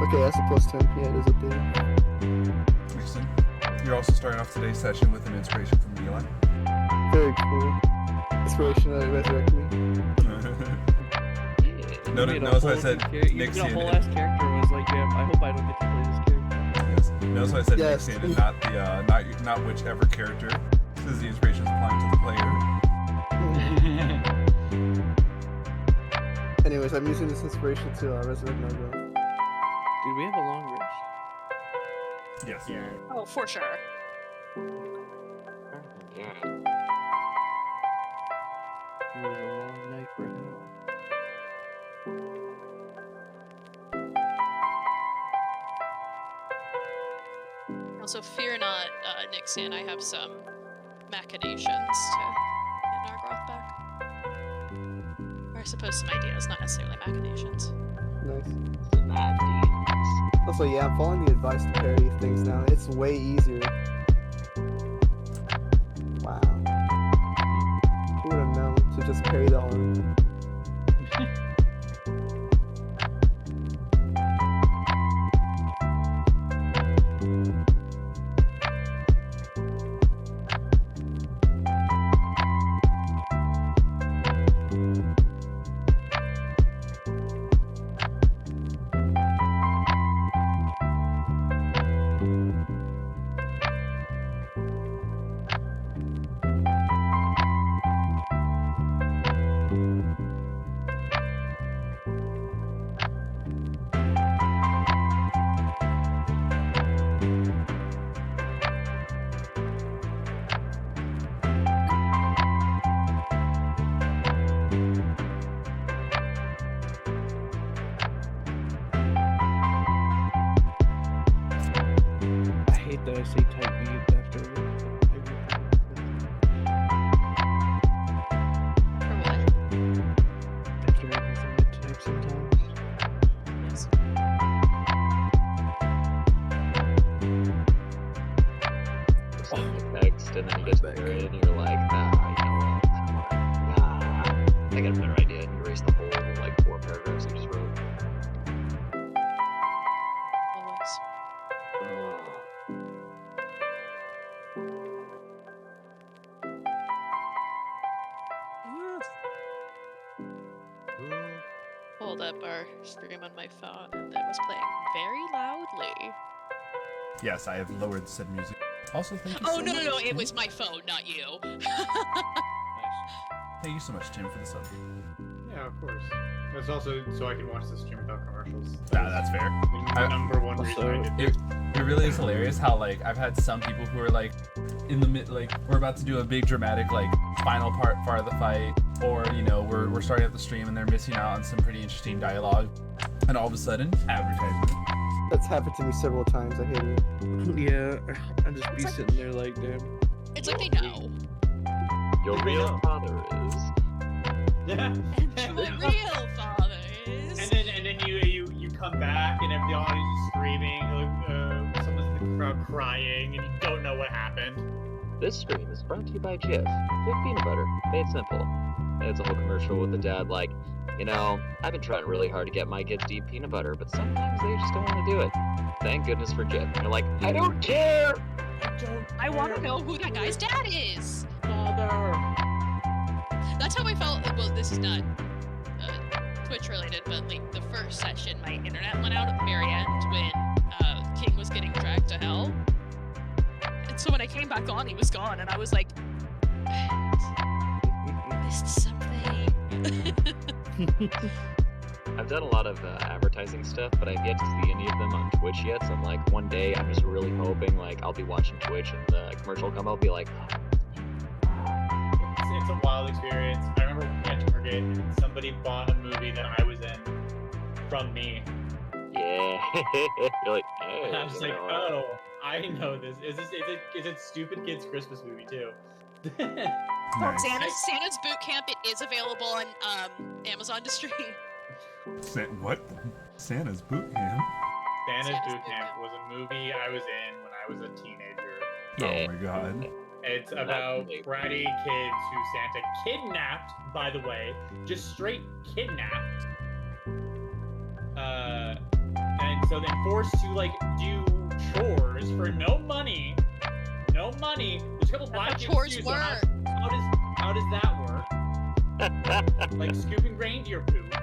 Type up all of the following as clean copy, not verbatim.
Okay, that's a +10. Yeah, it is updated. Nixian. You're also starting off today's session with an inspiration from Eli. Very cool. Inspiration that resurrected me. Notice why I said Nixian. A whole ass character was like, yeah, I hope I don't get to play this character. Yes. Notice why I said Yes. Nixian and not whichever character, because the inspiration is applying to the player. Anyways, I'm using this inspiration to resurrect Nargiroth. Dude, we have a long rest. Yes. Yeah. Oh, for sure. It was a long night for him. Also, fear not, Nixian, I have some machinations to get Nargiroth back. Or I suppose some ideas, not necessarily machinations. Nice. Also, yeah, I'm following the advice to parry things now. It's way easier. Wow. Who would have known to just parry the arm? That I say type B after everything. For what? After everything I type sometimes. Yes. Text, and then you get to the period, and you're like, you know what? I got a better idea. And you erase the whole, like, 4 paragraphs you just wrote. Always. Hold up our stream on my phone, and it was playing very loudly. Yes, I have lowered said music. Also, thank you Oh, so no, much. no, no, it Tim. was my phone, not you. Thank you so much, Tim, for the sub. Yeah, of course. That's also so I can watch the stream without commercials. That's fair. The number one reason I Also, did. It really is hilarious how, like, I've had some people who are like in the mid, like, we're about to do a big dramatic, like, final part of the fight, or, you know, we're starting up the stream and they're missing out on some pretty interesting dialogue, and all of a sudden, advertisement. That's happened to me several times. I hate it. Yeah, I'll just be It's like- sitting there like, damn. It's like they know. Your real father is. Yeah. And your real father is. And then you come back and the audience is screaming, someone's in the crowd crying, and you don't know what happened. This stream is brought to you by Jif. Jif peanut butter, made simple. And it's a whole commercial with the dad like, you know, I've been trying really hard to get my kids to eat peanut butter, but sometimes they just don't want to do it. Thank goodness for Jif. And you're like, I don't care! I want to know who that guy's dad is. Father! That's how I felt. Well, this is not Twitch related, but like the first session, my internet went out at the very end when King was getting dragged to hell. And so when I came back on, he was gone, and I was like, I missed something. I've done a lot of advertising stuff, but I've yet to see any of them on Twitch yet. So I'm like, one day I'm just really hoping like I'll be watching Twitch and the commercial will come. I'll be like, It's a wild experience. I remember at Target, somebody bought a movie that I was in from me. yeah. You're like, hey. And I was you like, know, oh, I know this. Is it Stupid Kids Christmas movie too? Nice. Santa's Boot Camp. It is available on Amazon to stream. What? Santa's boot camp? Santa's Boot Camp was a movie I was in when I was a teenager. Oh my god. It's about bratty kids who Santa kidnapped, by the way, just straight kidnapped, and so then forced to like do chores for no money. No money. There's a couple blind That's how gifts chores too, so work. how does that work? Like scooping reindeer poop.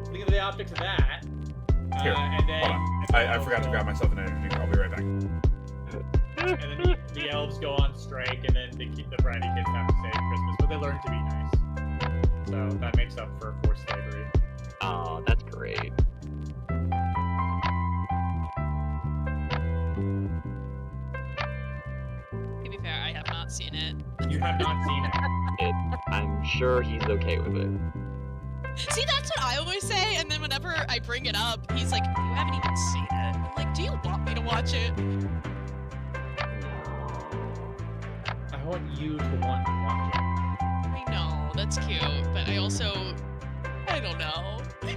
Think of the optics of that. Here, And then hold on. I forgot to grab myself an energy drink. I'll be right back. And then the elves go on strike, and then the bratty kids have to save Christmas, but they learn to be nice. So that makes up for forced slavery. Oh, that's great. To be fair, I have not seen it. You have not seen it. I'm sure he's okay with it. See, that's what I always say, and then whenever I bring it up, he's like, "You haven't even seen it." I'm like, "Do you want me to watch it?" I want you to want to watch it. I know that's cute, but I also, I don't know. You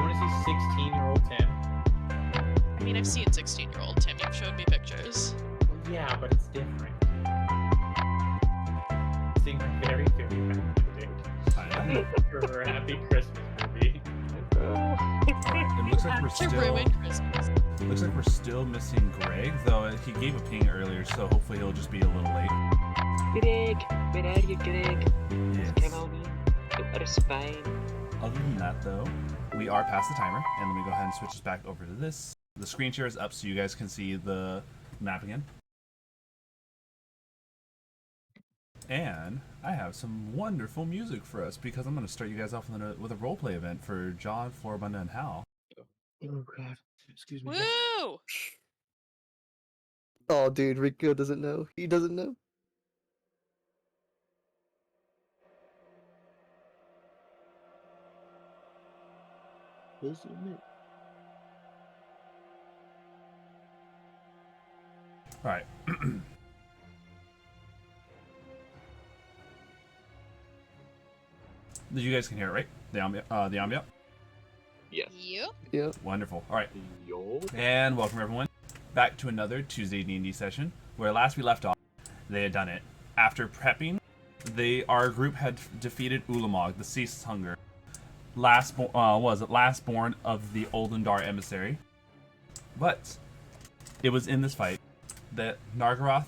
want to see 16-year-old Tim? I mean, I've seen 16-year-old Tim. You've showed me pictures. Well, yeah, but it's different. Seeing a very, very bad for a happy Christmas movie. Alright, it looks like we're To still ruin Christmas. looks like we're still missing Greg, though he gave a ping earlier, so hopefully he'll just be a little late. Greg, where are you, Greg? Yes. Come on in. What is fine. Other than that, though, we are past the timer, and let me go ahead and switch this back over to this. The screen share is up so you guys can see the map again. And I have some wonderful music for us because I'm going to start you guys off with a roleplay event for John, Floribunda, and Hal. Oh god. Excuse me. Woo! Oh dude, Rico doesn't know. He doesn't know. Alright. You guys can hear it, right? The ambient? Yes. Yep. Yeah. Wonderful. Alright. Yo. And welcome everyone back to another Tuesday D&D session, where last we left off, they had done it. After prepping, our group had defeated Ulamog, the Ceaseless Hunger, lastborn of the Oldendar emissary. But it was in this fight that Nargiroth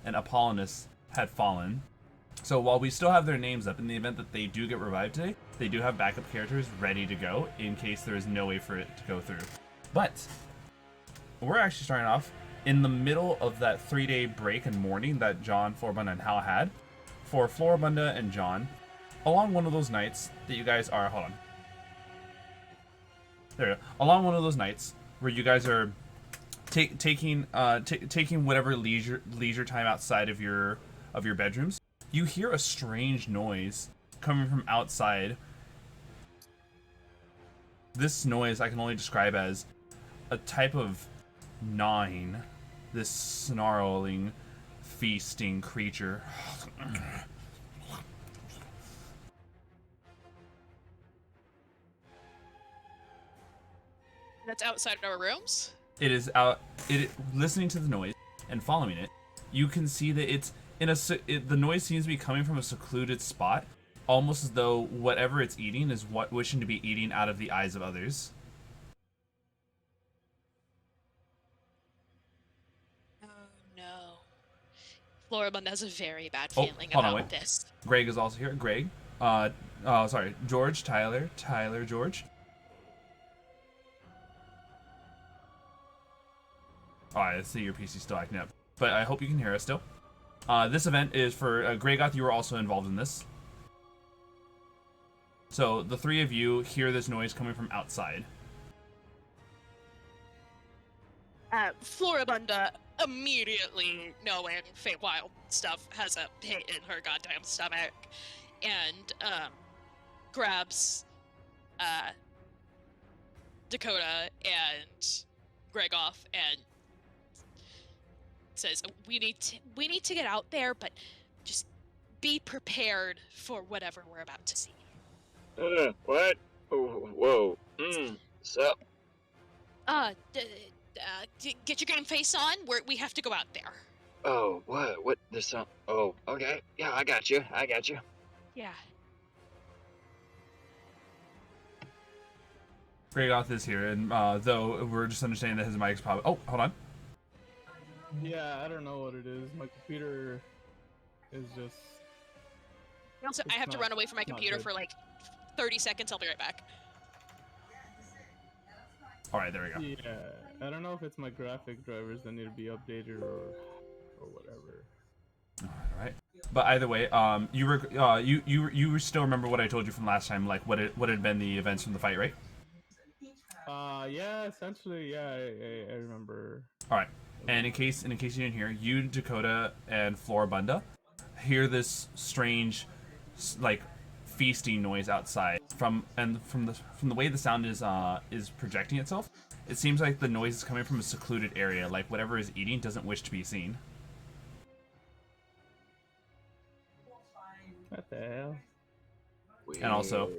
and Apollonis had fallen. So while we still have their names up, in the event that they do get revived today, they do have backup characters ready to go in case there is no way for it to go through. But we're actually starting off in the middle of that 3-day break and mourning that John, Floribunda, and Hal had. For Floribunda and John, along one of those nights that you guys are, hold on. There we go. Along one of those nights where you guys are taking whatever leisure time outside of your bedrooms, you hear a strange noise coming from outside. This noise I can only describe as a type of gnawing, this snarling, feasting creature. That's outside our rooms. It is listening to the noise and following it. You can see that it's the noise seems to be coming from a secluded spot, almost as though whatever it's eating is wishing to be eating out of the eyes of others. Oh no. Floribunda has a very bad Oh, feeling hold on, about wait. this. Greg is also here. Greg, sorry, George, Tyler, George. Oh, I see your PC's still acting up, but I hope you can hear us still. This event is for Gregoth. You were also involved in this. So the three of you hear this noise coming from outside. Floribunda, immediately knowing Feywild stuff has a pit in her goddamn stomach, and grabs Dakota and Gregoth and says, we need to get out there, but just be prepared for whatever we're about to see. What? Oh, whoa. So. Get your game face on. We have to go out there. Oh, what? What? There's some. Oh, okay. Yeah, I got you. Yeah. Gregoth is here, and though we're just understanding that his mic's probably. Oh, hold on. Yeah, I don't know what it is. My computer is just. Also, I It's have to not- run away from my it's not computer good. for like 30 seconds. I'll be right back. All right, there we go. Yeah, I don't know if it's my graphic drivers that need to be updated or whatever. All right. But either way, you were you still remember what I told you from last time, like what had been the events from the fight, right? Yeah, essentially, yeah, I remember. All right. And in case you didn't hear, you, Dakota, and Floribunda hear this strange, like, feasting noise outside. From the way the sound is projecting itself, it seems like the noise is coming from a secluded area, like whatever is eating doesn't wish to be seen. What the hell? And also,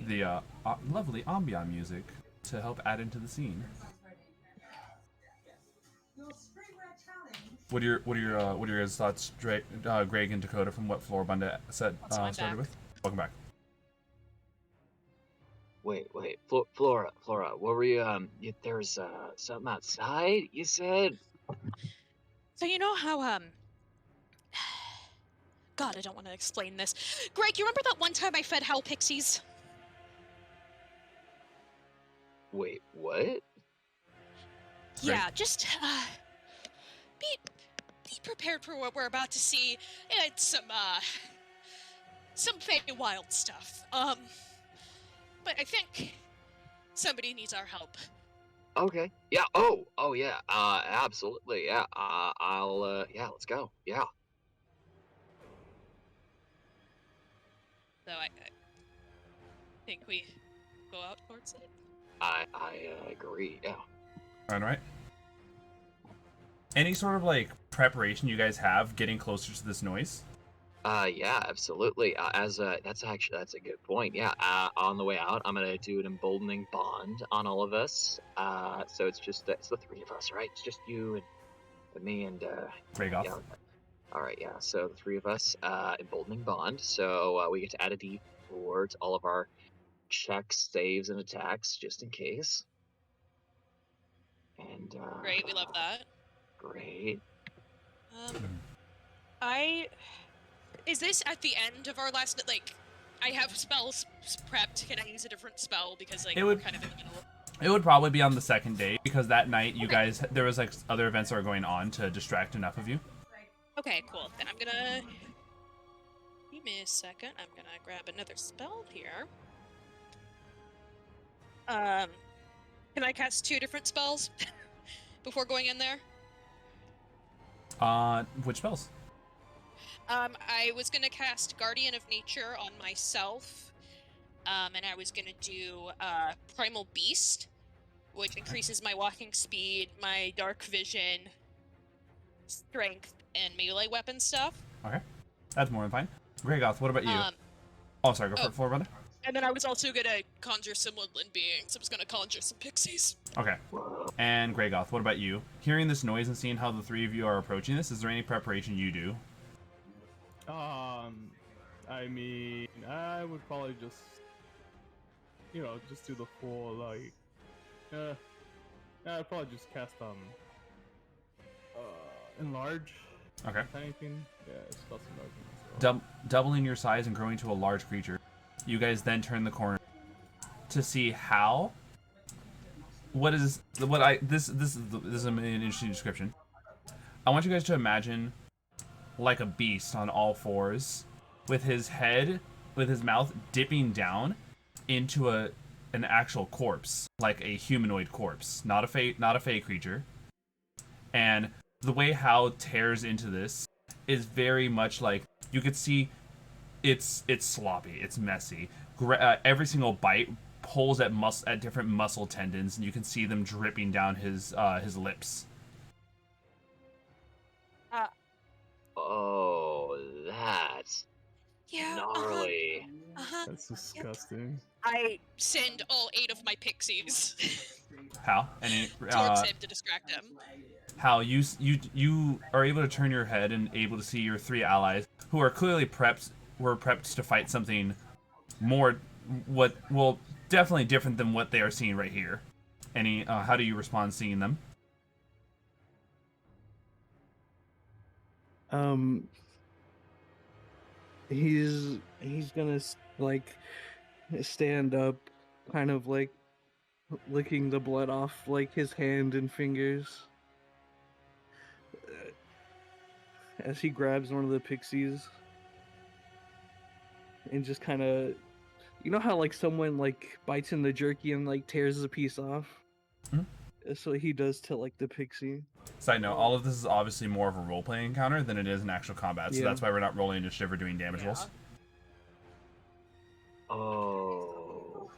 the lovely ambient music to help add into the scene. What are your guys' thoughts, Greg and Dakota, from what Floribunda said I'm started back. with? Welcome back. Wait, Flora, what were you, there's, something outside, you said? So you know how God, I don't want to explain this. Greg, you remember that one time I fed Hell Pixies? Wait, what? Yeah, just be prepared for what we're about to see. It's some Feywild stuff. But I think somebody needs our help. Okay, yeah, oh, yeah, absolutely, yeah, yeah, let's go, yeah. So I think we go out towards it. I agree, yeah. All right. Any sort of like preparation you guys have getting closer to this noise? Yeah, absolutely. That's a good point. Yeah. On the way out, I'm gonna do an emboldening bond on all of us. So it's the three of us, right? It's just you and me and Gregoth. yeah. All right. Yeah. So the three of us, emboldening bond. So we get to add a D4 to all of our checks, saves, and attacks, just in case. And Great, we love that. great. Is this at the end of our last, like, I have spells prepped. Can I use a different spell? Because, like, It we're would- kind of in the middle. It would probably be on the second day because that night you Okay. guys there was like other events that were going on to distract enough of you. Okay, cool. Then I'm gonna... Give me a second. I'm gonna grab another spell here. Can I cast 2 different spells before going in there? Which spells? I was gonna cast Guardian of Nature on myself, and I was gonna do Primal Beast, which increases my walking speed, my dark vision, strength, and melee weapon stuff. Okay, that's more than fine. Gregoth, what about you? Oh, sorry, go for it, Floribunda. And then I was also gonna conjure some woodland beings. I was gonna conjure some pixies. Okay. And Gregoth, what about you? Hearing this noise and seeing how the three of you are approaching this, is there any preparation you do? I mean, I would probably just, just do the full, like, I'd probably just cast, enlarge, Okay. if anything. Yeah, spell enlargement as well. Doubling your size and growing to a large creature. You guys then turn the corner to see how. This is an interesting description. I want you guys to imagine like a beast on all fours, with his mouth dipping down into an actual corpse, like a humanoid corpse, not a fey creature. And the way how tears into this is very much like you could see. It's sloppy. It's messy. Every single bite pulls at different muscle tendons, and you can see them dripping down his lips. Oh, that's Yeah. gnarly. That's disgusting. I send all 8 of my pixies How? And towards him to distract him. how you are able to turn your head and able to see your 3 allies who are clearly prepped to fight something more definitely different than what they are seeing right here. How do you respond seeing them? He's gonna like stand up, kind of like licking the blood off like his hand and fingers as he grabs one of the pixies and just kind of, you know how like someone like bites in the jerky and like tears a piece off. Mhm. That's what he does to like the pixie. Side note, all of this is obviously more of a role-playing encounter than it is an actual combat, so Yeah. that's why we're not rolling initiative or doing damage rolls. Oh.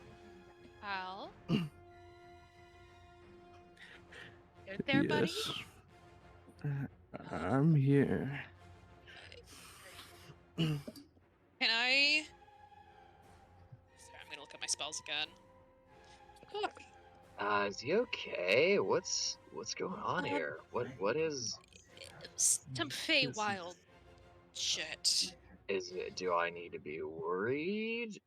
Al? You there, buddy? I'm here. Can I? Sorry, I'm gonna look at my spells again. Is he okay? What's going on here? What is Some Feywild shit. is it? Do I need to be worried?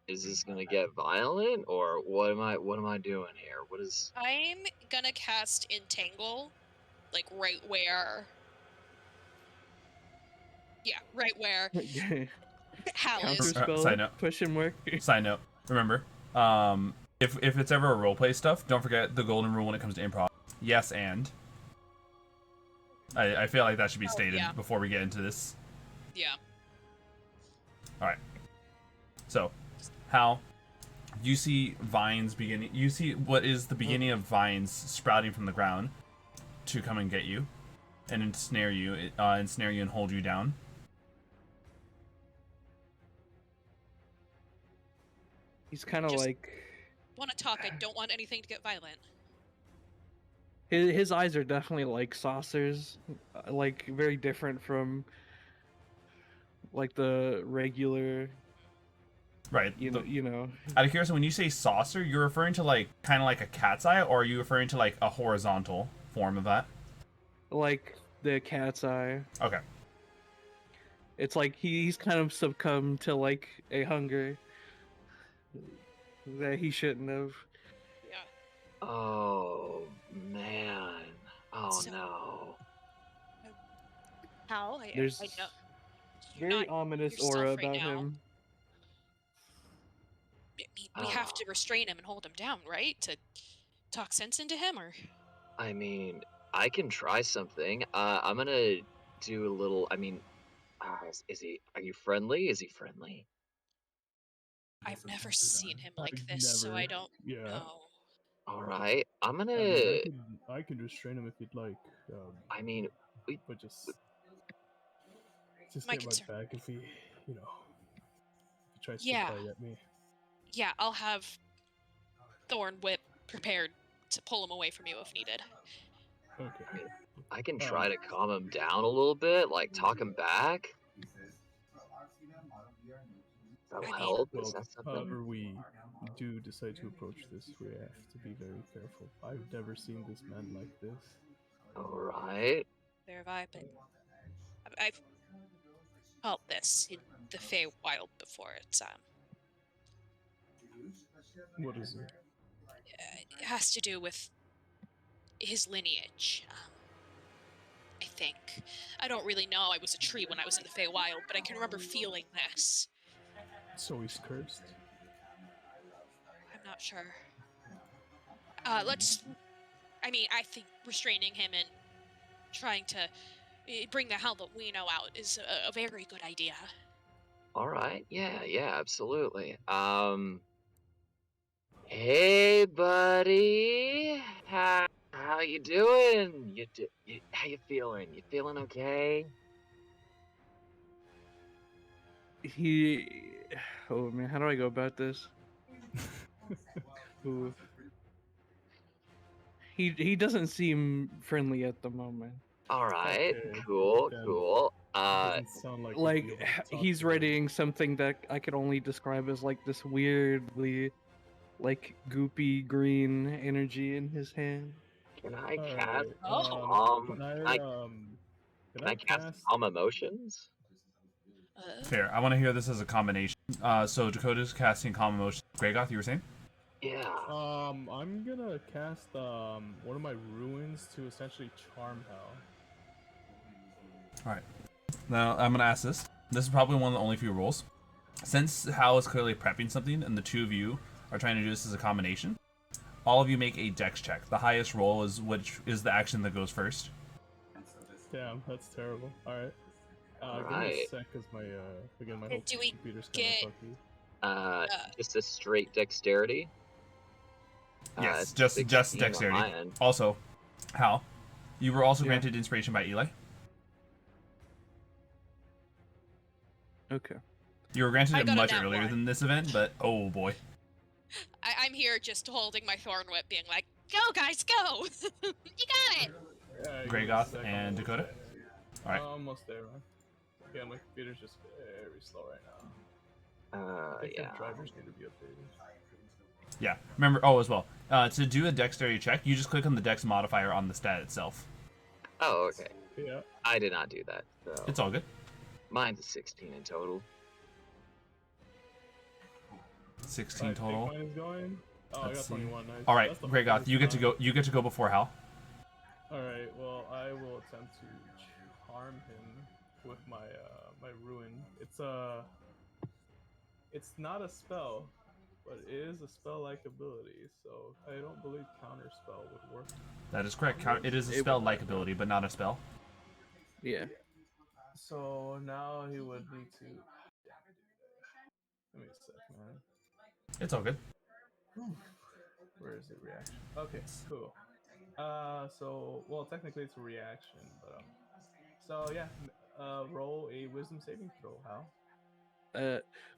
Is this gonna get violent, or what am I doing here? What is? I'm gonna cast Entangle, like right where. Yeah, right where Hal Counter is. spell? Side note. Question mark. Side note, remember, if it's ever a roleplay stuff, don't forget the golden rule when it comes to improv. Yes, and. I feel like that should be stated yeah. before we get into this. Yeah. Alright. So, Hal, you see vines beginning. You see what is the beginning of vines sprouting from the ground to come and get you and ensnare you and hold you down. He's kind of Just- like Want to talk? I don't want anything to get violent. his eyes are definitely like saucers, like very different from like the regular. Right. You know. Out of curiosity, when you say saucer, you're referring to like kind of like a cat's eye, or are you referring to like a horizontal form of that? Like the cat's eye. Okay. It's like he's kind of succumbed to like a hunger that he shouldn't have. Yeah. Oh man. Oh So- no. Hal, I There's know. very not ominous yourself aura right about now. him. We have to restrain him and hold him down, right? To talk sense into him, or I mean, I can try something. I'm gonna do a little. I mean, is he? Are you friendly? Is he friendly? I've never seen him like I've this, so I never- don't Yeah. know. All right. I'm I gonna. mean, I can restrain him if you'd like. I mean, But just My get concern- right back if he, if he tries Yeah. to bite at me. Yeah, I'll have Thorn Whip prepared to pull him away from you if needed. Okay. I can try to calm him down a little bit, like talk him back. That'll I mean- help. Well, Is that something? however we do decide to approach this, we have to be very careful. I've never seen this man like this. All right. There have I been. I've felt this in the Feywild before. What is it? It has to do with his lineage. I think. I don't really know. I was a tree when I was in the Feywild, but I can remember feeling this. So he's cursed? I'm not sure. I think restraining him and trying to bring the hell that we know out is a very good idea. All right. Yeah. Absolutely. Hey, buddy. How you doing? How you feeling? You feeling okay? Oh man, how do I go about this? Ooh. He doesn't seem friendly at the moment. All right. Okay, Cool. then. Cool. Doesn't sound like Like you'd be able to talk he's to him. readying something that I could only describe as like this weirdly, like goopy green energy in his hand. Can I Alright, cast? Oh. Um, Can I- I Can I cast calm emotions? Fair. I want to hear this as a combination. So Dakota's casting calm emotion. Gregoth, you were saying? Yeah. I'm gonna cast one of my ruins to essentially charm Hal. All right. Now I'm gonna ask this. This is probably one of the only few rules. Since Hal is clearly prepping something, and the two of you are trying to do this as a combination, all of you make a dex check. The highest roll is which is the action that goes first. Damn, that's terrible. All right. Give me Alright. a sec, cause my again my whole Do we computer's get- kind of fucky. Just a straight dexterity. Yes, it's just 16 on dexterity. my end. Also, Hal, you were also Yeah. granted inspiration by Eli. Okay. You were granted I it got a much nat earlier one. than this event, but oh boy. I'm here just holding my thorn whip, being like, "Go, guys, go! You got it!" Yeah, give me a Gregoth sec, I'm and almost Dakota? there. Alright. Almost there, man. Yeah, my computer's just very slow right now. I think Yeah. the drivers need to be updated. Yeah. Remember, as well. To do a dexterity check, you just click on the dex modifier on the stat itself. Oh, okay. Yeah. I did not do that. So It's all good. mine's a 16 in total. 16 I think total. mine is going. Oh, I Let's got see. 21. Nice. All right, That's the Gregoth, first you get to time. go. You get to go before Hal. All right. Well, I will attempt to charm him with my my ruin. It's not a spell, but it is a spell-like ability. So I don't believe counter spell would work. That is correct. It is a It will. spell-like ability, but not a spell. Yeah. So now he would need to. Let me a sec, man. It's all good. Where is the reaction? Okay, cool. Well, technically it's a reaction, but so yeah, roll a wisdom saving throw, Hal.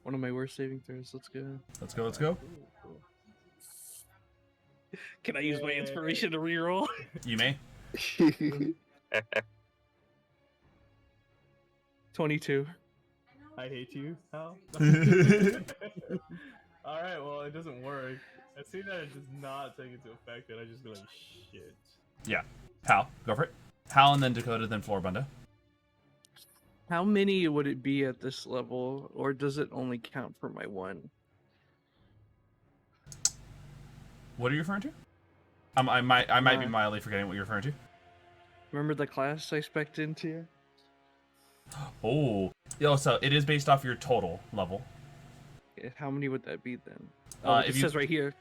One of my worst saving throws. Let's go. Let's go. Let's go. Cool. Can I use my Yay. inspiration to reroll? You may. 22. I hate you, Hal. All right, well, it doesn't work. I see that it does not take into effect, and I just go like, shit. Yeah. Hal, go for it. Hal, and then Dakota, then Floribunda. How many would it be at this level, or does it only count for my one? What are you referring to? I might be Uh, mildly forgetting what you're referring to. Remember the class I spec'd into? Oh. Yo, so it is based off your total level. How many would that be then? Oh, it if you- says right here.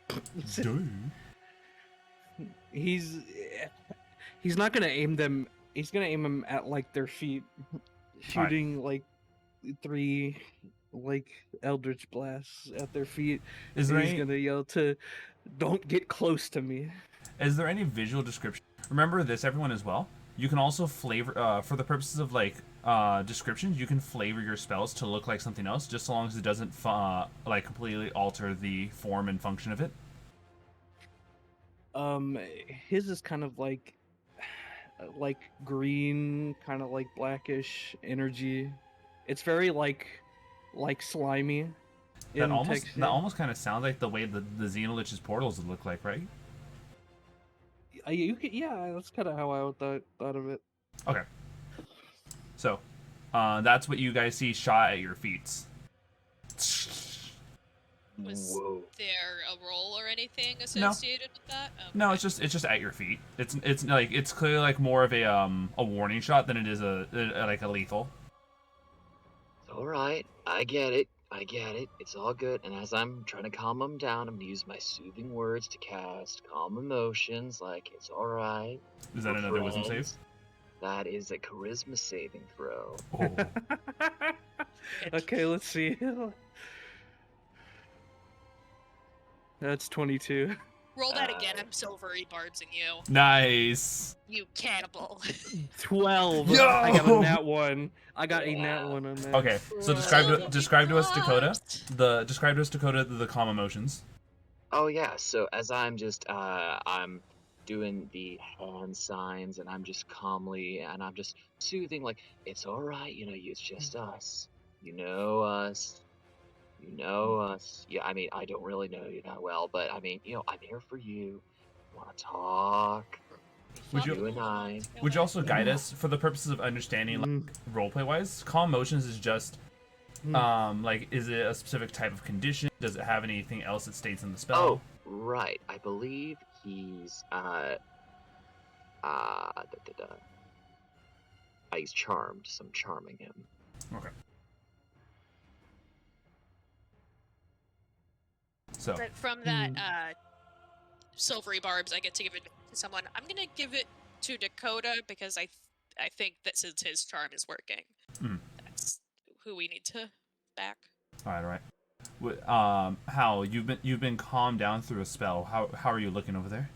He's not gonna aim them. He's gonna aim them at like their feet, shooting like 3 like eldritch blasts at their feet. Is there He's any? gonna yell to, "Don't get close to me." Is there any visual description? Remember this, everyone, as well. You can also flavor, for the purposes of like descriptions, you can flavor your spells to look like something else, just so long as it doesn't like completely alter the form and function of it. His is kind of like green, kind of like blackish energy. It's very like slimy. That in almost texture. that almost kind of sounds like the way the Xenolich's portals would look like, right? Yeah, that's kind of how I thought of it. Okay. So, that's what you guys see shot at your feet. Was Whoa. there a roll or anything associated with that? No, Okay. it's just at your feet. It's like it's clearly like more of a warning shot than it is a like a lethal. All right, I get it. It's all good. And as I'm trying to calm him down, I'm gonna use my soothing words to cast calm emotions. Like it's all right. Is that we're another wisdom save? friends. That is a charisma saving throw. Oh. Okay, let's see. That's 22. Roll that again. I'm so very bardsing you. Nice. You cannibal. 12. Yo! I got a nat 1. I got a nat 1 on that. Okay, so describe to us, Dakota. Describe to us, Dakota, the calm emotions. Oh yeah. So as I'm just I'm doing the hand signs and I'm just calmly and I'm just soothing like it's all right. It's just us. You know us. Yeah, I mean, I don't really know you that well, but I mean, I'm here for you. Want to talk? Would You and I. Would you also guide us for the purposes of understanding, like, Mm. roleplay wise? Calm emotions is just Like, is it a specific type of condition? Does it have anything else it states in the Oh, spell? right. I believe he's he's charmed. So I'm charming him. Okay. So, But from that silvery barbs, I get to give it to someone. I'm gonna give it to Dakota because I think that since his charm is working, that's who we need to back. all right. Hal, you've been calmed down through a spell. How are you looking over there?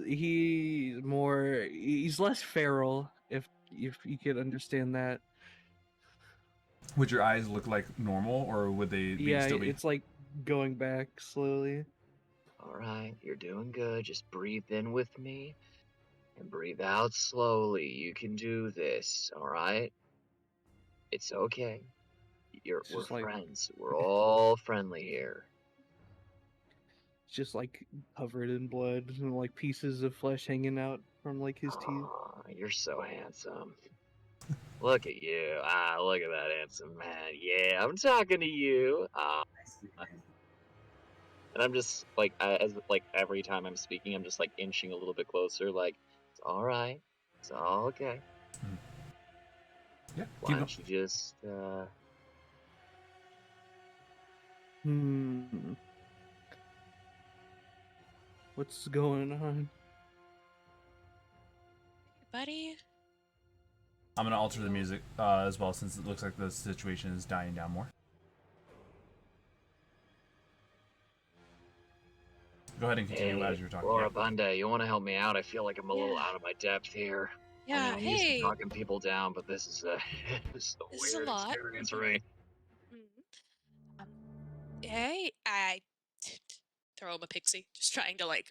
He's less feral, if you could understand that. Would your eyes look like normal, or would they still be? It's like going back slowly. All right, you're doing good. Just breathe in with me and breathe out slowly. You can do this. All right. It's okay. We're Just like friends. We're all friendly here. just like covered in blood and like pieces of flesh hanging out from like his teeth. Aw, you're so handsome. Look at you. Look at that handsome man. Yeah, I'm talking to you. And I'm just like, as like every time I'm speaking, I'm just like inching a little bit closer. Like, it's all right. It's all okay. Yeah. Why don't you just What's going on? Buddy, I'm gonna alter the music as well, since it looks like the situation is dying down more. Go ahead and continue as you're talking. Floribunda, you want to help me out? I feel like I'm a little out of my depth here. Yeah, I'm used to hey. talking people down, but this is this is a This is a weird lot. experience for me. Hey, I throw him a pixie, just trying to like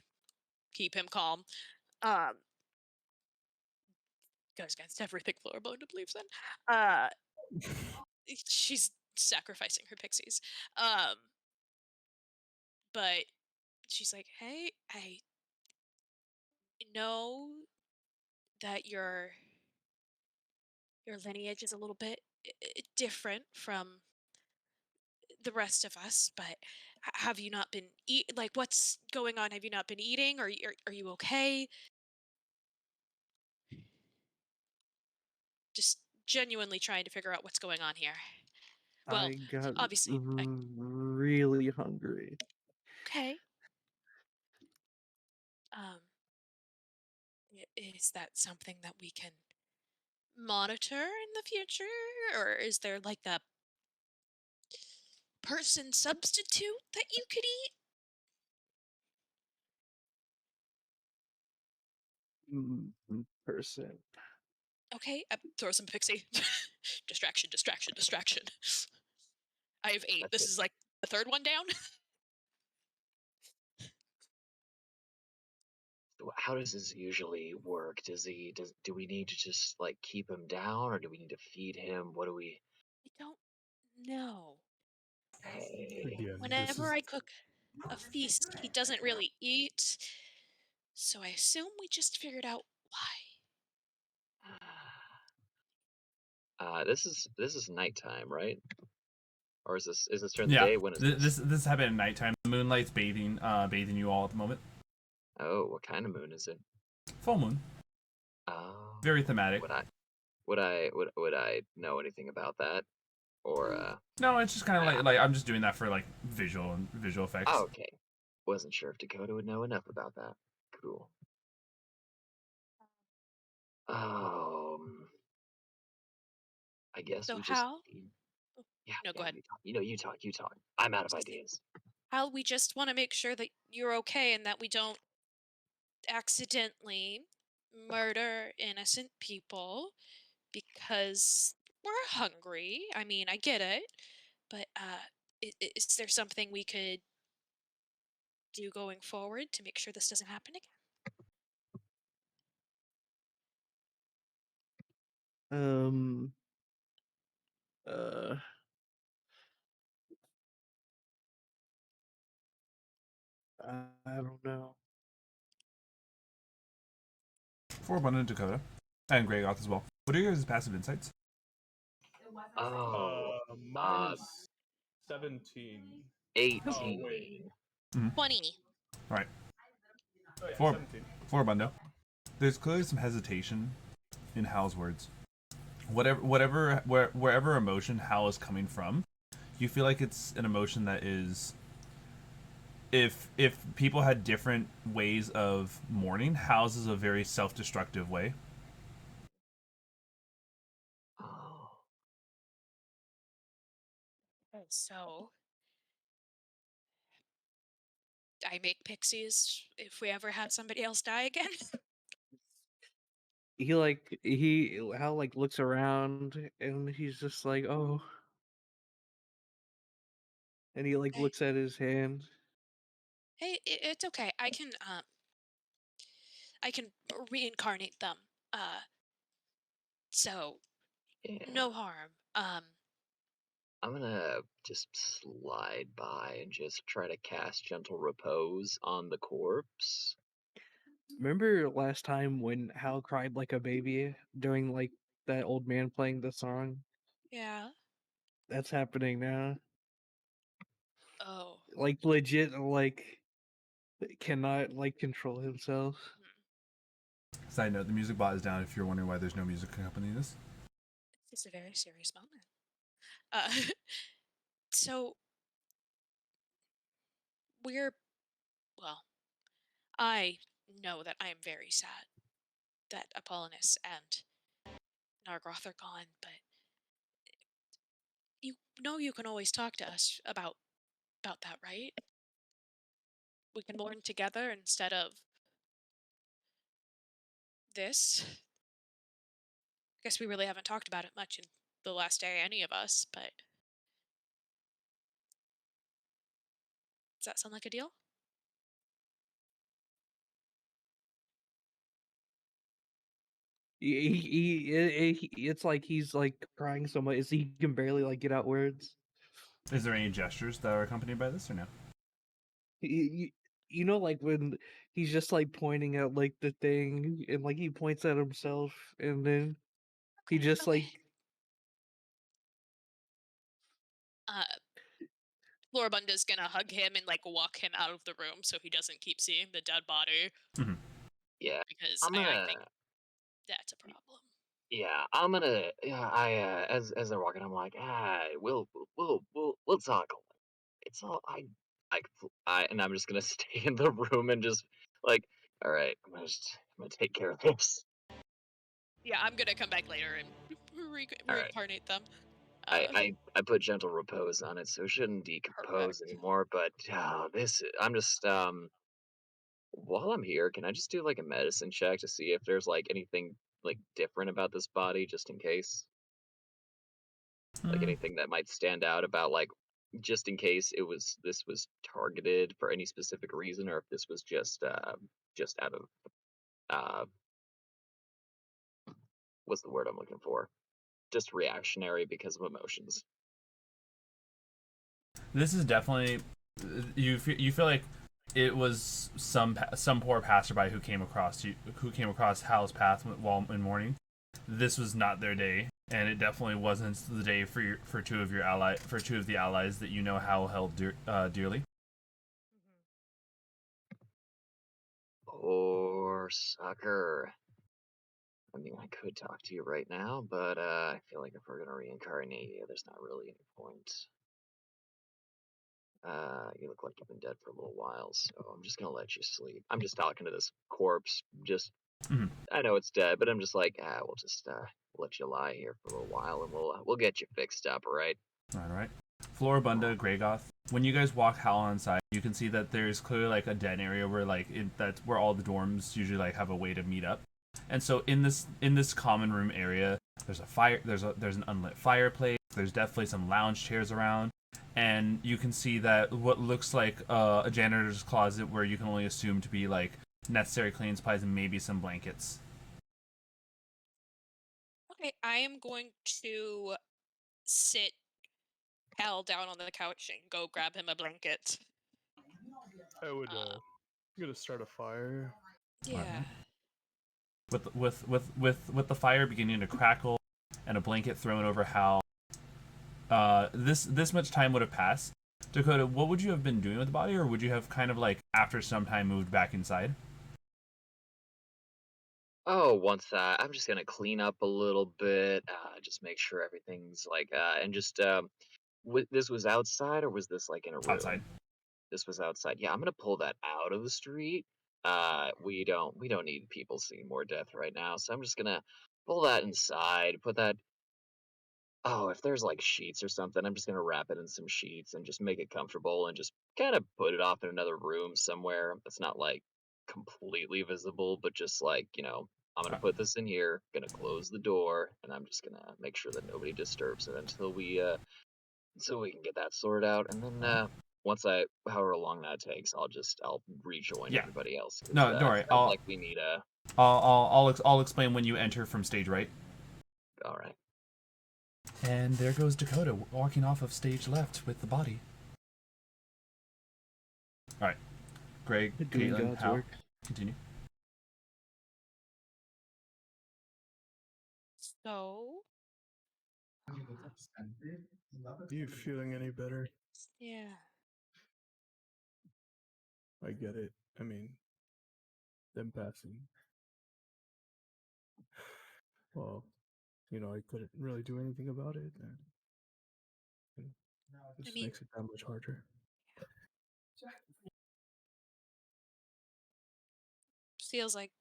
keep him calm. Goes against everything Floribunda believes in. She's sacrificing her pixies. But she's like, hey, I know that your lineage is a little bit different from the rest of us, but have you not been like what's going on? Have you not been eating? Are you okay? Just genuinely trying to figure out what's going on here. Well, I got obviously, really hungry. okay. Is that something that we can monitor in the future, or is there like a person substitute that you could eat? Person. Okay, throw some pixie. Distraction, distraction, distraction. I have 8. This is like the 3rd one down. How does this usually work? Do we need to just like keep him down, or do we need to feed him? What do we? I don't know. Hey. Whenever I cook a feast, he doesn't really eat. So I assume we just figured out why. This is nighttime, right? Or is this during the Yeah. day? When is this? This happened at nighttime. The moonlight's bathing you all at the moment. Oh, what kind of moon is it? Full moon. Oh. Very thematic. Would I know anything about that? Or No, it's just kind of like I'm just doing that for like visual effects. Oh, okay. Wasn't sure if Dakota would know enough about that. Cool. I guess So we just. how? Yeah. No, go ahead. You talk. I'm out of ideas. Hal, we just want to make sure that you're okay and that we don't accidentally murder innocent people because we're hungry. I mean, I get it, but is there something we could do going forward to make sure this doesn't happen again? Uh, I don't know. For Floribunda and Dakota, and Gregoth as well. What are your guys' passive insights? Oh, Mine is 17. 18. 20. All right. Oh yeah, Four. 17. Floribunda. There's clearly some hesitation in Hal's words. Wherever emotion Hal is coming from, you feel like it's an emotion that is. If people had different ways of mourning, Hal's is a very self-destructive way. Oh. So, I make pixies if we ever had somebody else die again. Hal like looks around and he's just like, oh, and he like Okay. looks at his hand. Hey, it's okay. I can reincarnate them. So Yeah. no harm. I'm gonna just slide by and just try to cast Gentle Repose on the corpse. Remember last time when Hal cried like a baby during like that old man playing the song? Yeah. That's happening now. Oh. Like legit, like cannot like control himself. Side note: the music bot is down. If you're wondering why there's no music accompanying this. It's a very serious moment. Uh, so we're, well, I know that I am very sad that Apollonis and Nargiroth are gone, but you know you can always talk to us about that, right? We can mourn together instead of this. I guess we really haven't talked about it much in the last day, any of us, but does that sound like a deal? It's like he's like crying so much he can barely like get out words. Is there any gestures that are accompanied by this or no? You, you know, like when he's just like pointing at like the thing and like he points at himself and then he just Okay. like Floribunda's gonna hug him and like walk him out of the room so he doesn't keep seeing the dead body Yeah, because I'm I gonna. think that's a problem. Yeah, I'm gonna. Yeah, as they're walking, I'm like, we'll talk. It's all and I'm just gonna stay in the room and just like, all right, I'm gonna take care of this. Yeah, I'm gonna come back later and All right. reincarnate them. I put Gentle Repose on it, so it shouldn't decompose Perfect. anymore. But I'm just while I'm here, can I just do like a medicine check to see if there's like anything like different about this body, just in case, like anything that might stand out about like, just in case this was targeted for any specific reason, or if this was just out of uh what's the word I'm looking for? Just reactionary because of emotions. This is definitely you feel like it was some poor passerby who came across Hal's path while in mourning. This was not their day, and it definitely wasn't the day for two of the allies that you know Hal held dearly. Or sucker. I mean, I could talk to you right now, but I feel like if we're gonna reincarnate you, there's not really any point. You look like you've been dead for a little while, so I'm just gonna let you sleep. I'm just talking to this corpse. Just, Mhm. I know it's dead, but I'm just like, we'll just let you lie here for a little while, and we'll get you fixed up, all right? All right. Floribunda, Gregoth. When you guys walk Hal on side, you can see that there's clearly like a den area where that's where all the dorms usually like have a way to meet up. And so in this common room area, there's a fire. There's an unlit fireplace. There's definitely some lounge chairs around, and you can see that what looks like a janitor's closet where you can only assume to be like necessary cleaning supplies and maybe some blankets. Okay, I am going to sit Hal down on the couch and go grab him a blanket. I would I'm gonna start a fire. Yeah. With the fire beginning to crackle and a blanket thrown over Hal, this much time would have passed. Dakota, what would you have been doing with the body, or would you have kind of like after some time moved back inside? Oh, once I'm just gonna clean up a little bit, just make sure everything's like, and just this was outside or was this like in a Outside. room? This was outside. Yeah, I'm gonna pull that out of the street. We don't need people seeing more death right now, so I'm just gonna pull that inside, put that. Oh, if there's like sheets or something, I'm just gonna wrap it in some sheets and just make it comfortable and just kind of put it off in another room somewhere that's not like completely visible, but just like, I'm gonna Okay. put this in here, gonna close the door, and I'm just gonna make sure that nobody disturbs it until we can get that sorted out. And then once however long that takes, I'll rejoin Yeah. everybody else because No, don't it worry. sounds like we need a. I'll explain when you enter from stage right. All right. And there goes Dakota walking off of stage left with the body. All right, Greg, Doing Kaitlyn, God's Hal, work. continue. So, Are you feeling any better? yeah. I get it. I mean, them passing. Well, I couldn't really do anything about it. And it I just mean, makes it that much harder. feels like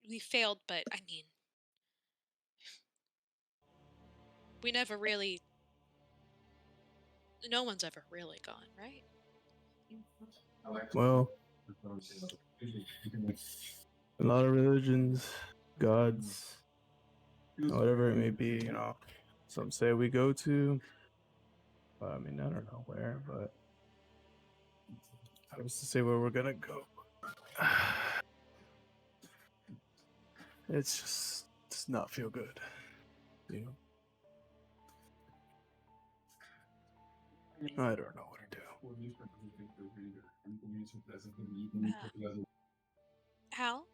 we failed, but I mean, we never really. No one's ever really gone, right? Well, a lot of religions, gods, whatever it may be, some say we go to. I mean, I don't know where, but I was to say where we're gonna go. It's just does not feel good, I don't know what to do. Hal?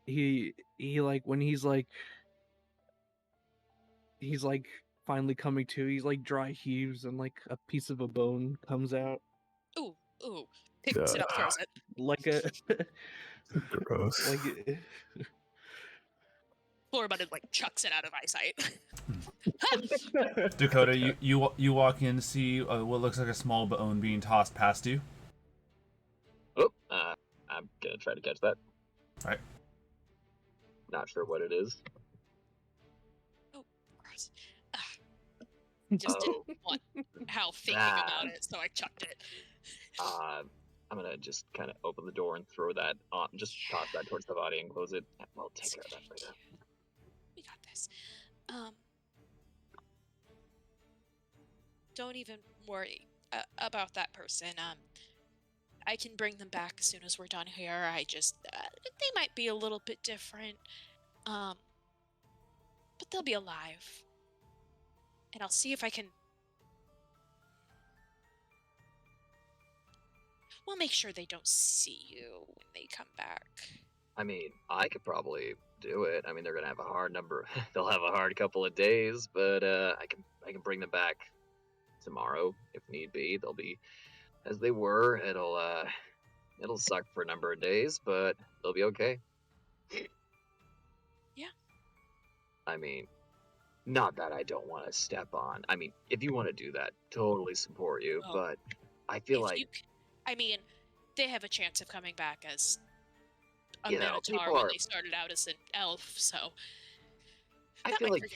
He like when he's like finally coming to, he's like dry heaves and like a piece of a bone comes out Ooh, ooh. Picks it up, throws it. like a Gross. like Floribunda like chucks it out of eyesight. Dakota, you walk in, see what looks like a small bone being tossed past you. Oh, I'm gonna try to catch that. All right. Not sure what it is. Oh, gross. Just didn't want Hal thinking about it, so I chucked it. I'm gonna just kind of open the door and throw that on, just toss that towards the body and close it. We'll take care of that later. We got this. Don't even worry about that person. I can bring them back as soon as we're done here. I just, they might be a little bit different. But they'll be alive. And I'll see if I can. We'll make sure they don't see you when they come back. I mean, I could probably do it. I mean, they're gonna have a hard number. They'll have a hard couple of days, but I can bring them back tomorrow if need be. They'll be as they were. It'll suck for a number of days, but they'll be okay. Yeah. I mean, not that I don't want to step on. I mean, if you want to do that, totally support you. Oh. But I feel like I mean, they have a chance of coming back as a you know, minotaur people when are. they started out as an elf. So I that feel might like freak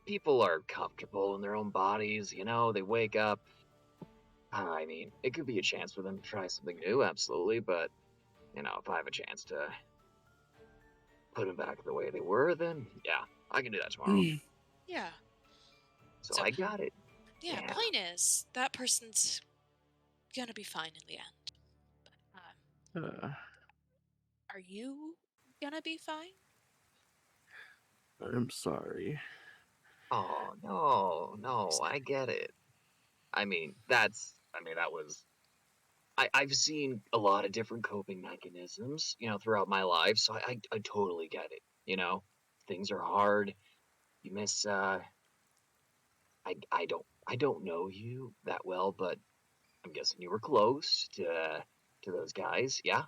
people are comfortable in their own bodies. They wake up. I mean, it could be a chance for them to try something new, absolutely. But if I have a chance to put them back the way they were, then yeah, I can do that tomorrow. Yeah. So I got it. Yeah. Yeah. Point is, that person's gonna be fine in the end. Are you gonna be fine? I'm sorry. Oh no, I get it. I mean, that was. I've seen a lot of different coping mechanisms, throughout my life, so I totally get it. Things are hard. Miss, I don't know you that well, but I'm guessing you were close to those guys, yeah?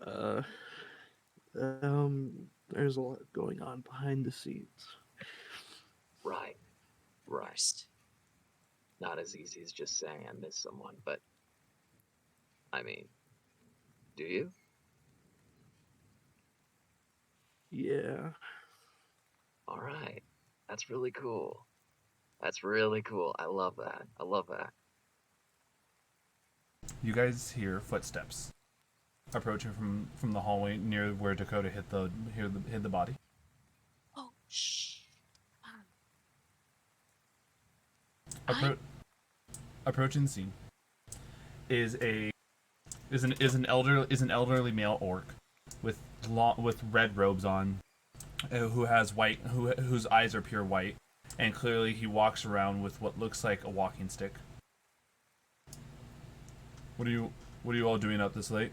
Uh, there's a lot going on behind the scenes. Right, right. Worst. Not as easy as just saying I miss someone, but I mean, do you? Yeah. All right. That's really cool. That's really cool. I love that. I love that. You guys hear footsteps approaching from the hallway near where Dakota hit the body. Oh, shh. Approaching the scene is an elderly male orc with red robes on, whose eyes are pure white, and clearly he walks around with what looks like a walking stick. What are you all doing up this late?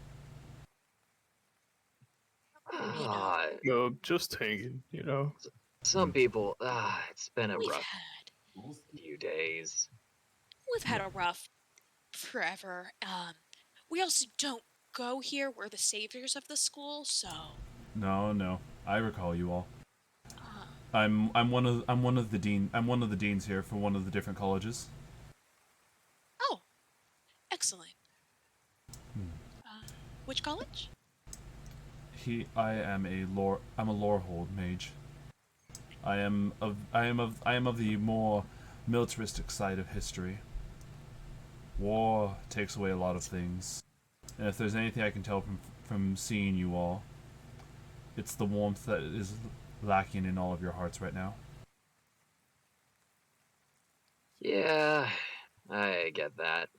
Ah, No, just hanging, you know. some people, it's been a We've rough had few days. a rough forever. We also don't go here. We're the saviors of the school, so. No, I recall you all. Uh, I'm one of the deans here for one of the different colleges. oh, excellent. Which college? I'm a lorehold mage. I am of the more militaristic side of history. War takes away a lot of things, and if there's anything I can tell from seeing you all, it's the warmth that is lacking in all of your hearts right now. Yeah, I get that.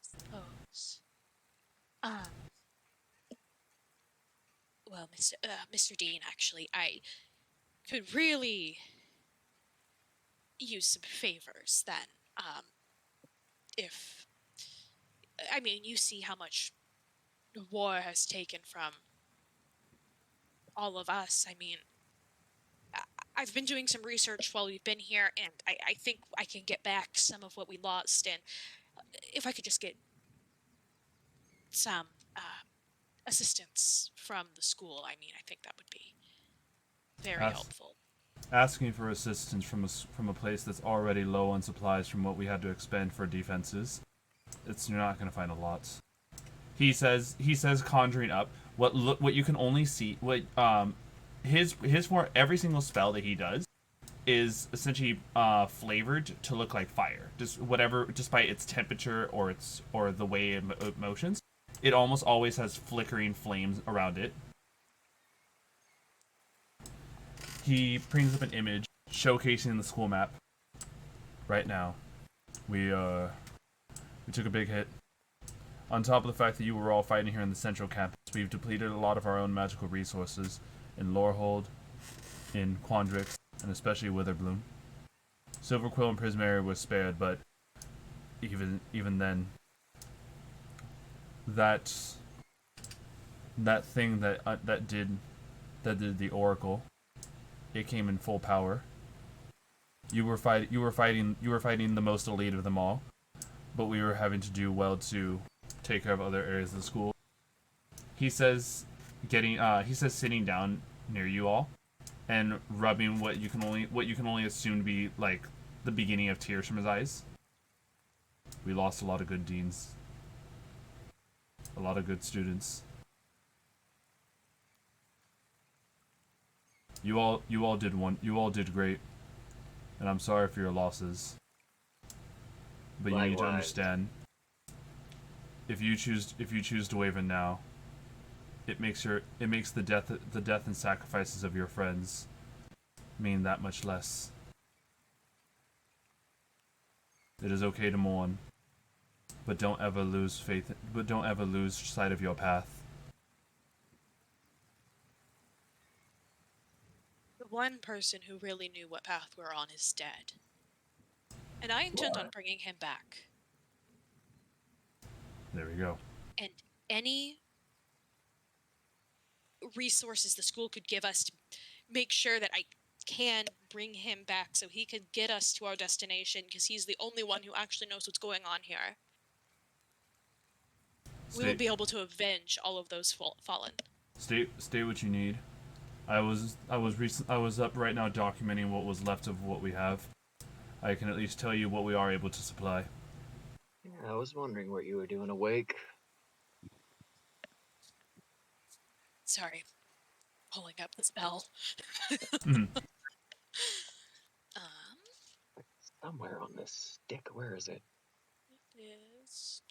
Suppose. Um. Well, Mr. Dean, actually, I could really use some favors then. If I mean, you see how much war has taken from all of us. I mean, I've been doing some research while we've been here, and I think I can get back some of what we lost. And if I could just get some assistance from the school, I mean, I think that would be very helpful. Asking for assistance from a place that's already low on supplies from what we had to expend for defenses, you're not going to find a lot. He says conjuring up what you can only see his for every single spell that he does is essentially flavored to look like fire. Just by its temperature or the way it motions, it almost always has flickering flames around it. He brings up an image showcasing the school map. Right now, we took a big hit. On top of the fact that you were all fighting here in the central campus, we've depleted a lot of our own magical resources in Lorehold, in Quandrix, and especially Witherbloom. Silverquill and Prismary was spared, but even then, that thing that did the Oracle, it came in full power. You were fighting the most elite of them all, but we were having to do well to take care of other areas of the school. He says sitting down near you all and rubbing what you can only assume to be like the beginning of tears from his eyes. We lost a lot of good deans. A lot of good students. You all did great. And I'm sorry for your losses. But you need to understand, if you choose to waver now, it makes the death and sacrifices of your friends mean that much less. It is okay to mourn, but don't ever lose faith. But don't ever lose sight of your path. The one person who really knew what path we're on is dead. And I intend on bringing him back. There we go. And any resources the school could give us to make sure that I can bring him back so he can get us to our destination, because he's the only one who actually knows what's going on here. We will be able to avenge all of those fallen. Stay what you need. I was up right now documenting what was left of what we have. I can at least tell you what we are able to supply. Yeah, I was wondering what you were doing awake. Sorry, pulling up this bell. Mhm. Somewhere on this stick. Where is it? It is.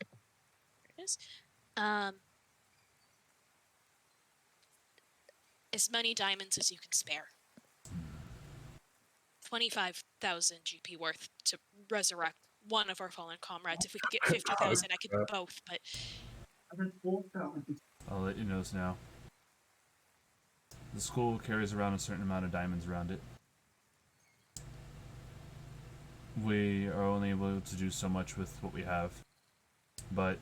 There it is. As many diamonds as you can spare. 25,000 GP worth to resurrect one of our fallen comrades. If we could get 50,000, I could do both, but... I'll let you know this now. The school carries around a certain amount of diamonds around it. We are only able to do so much with what we have, but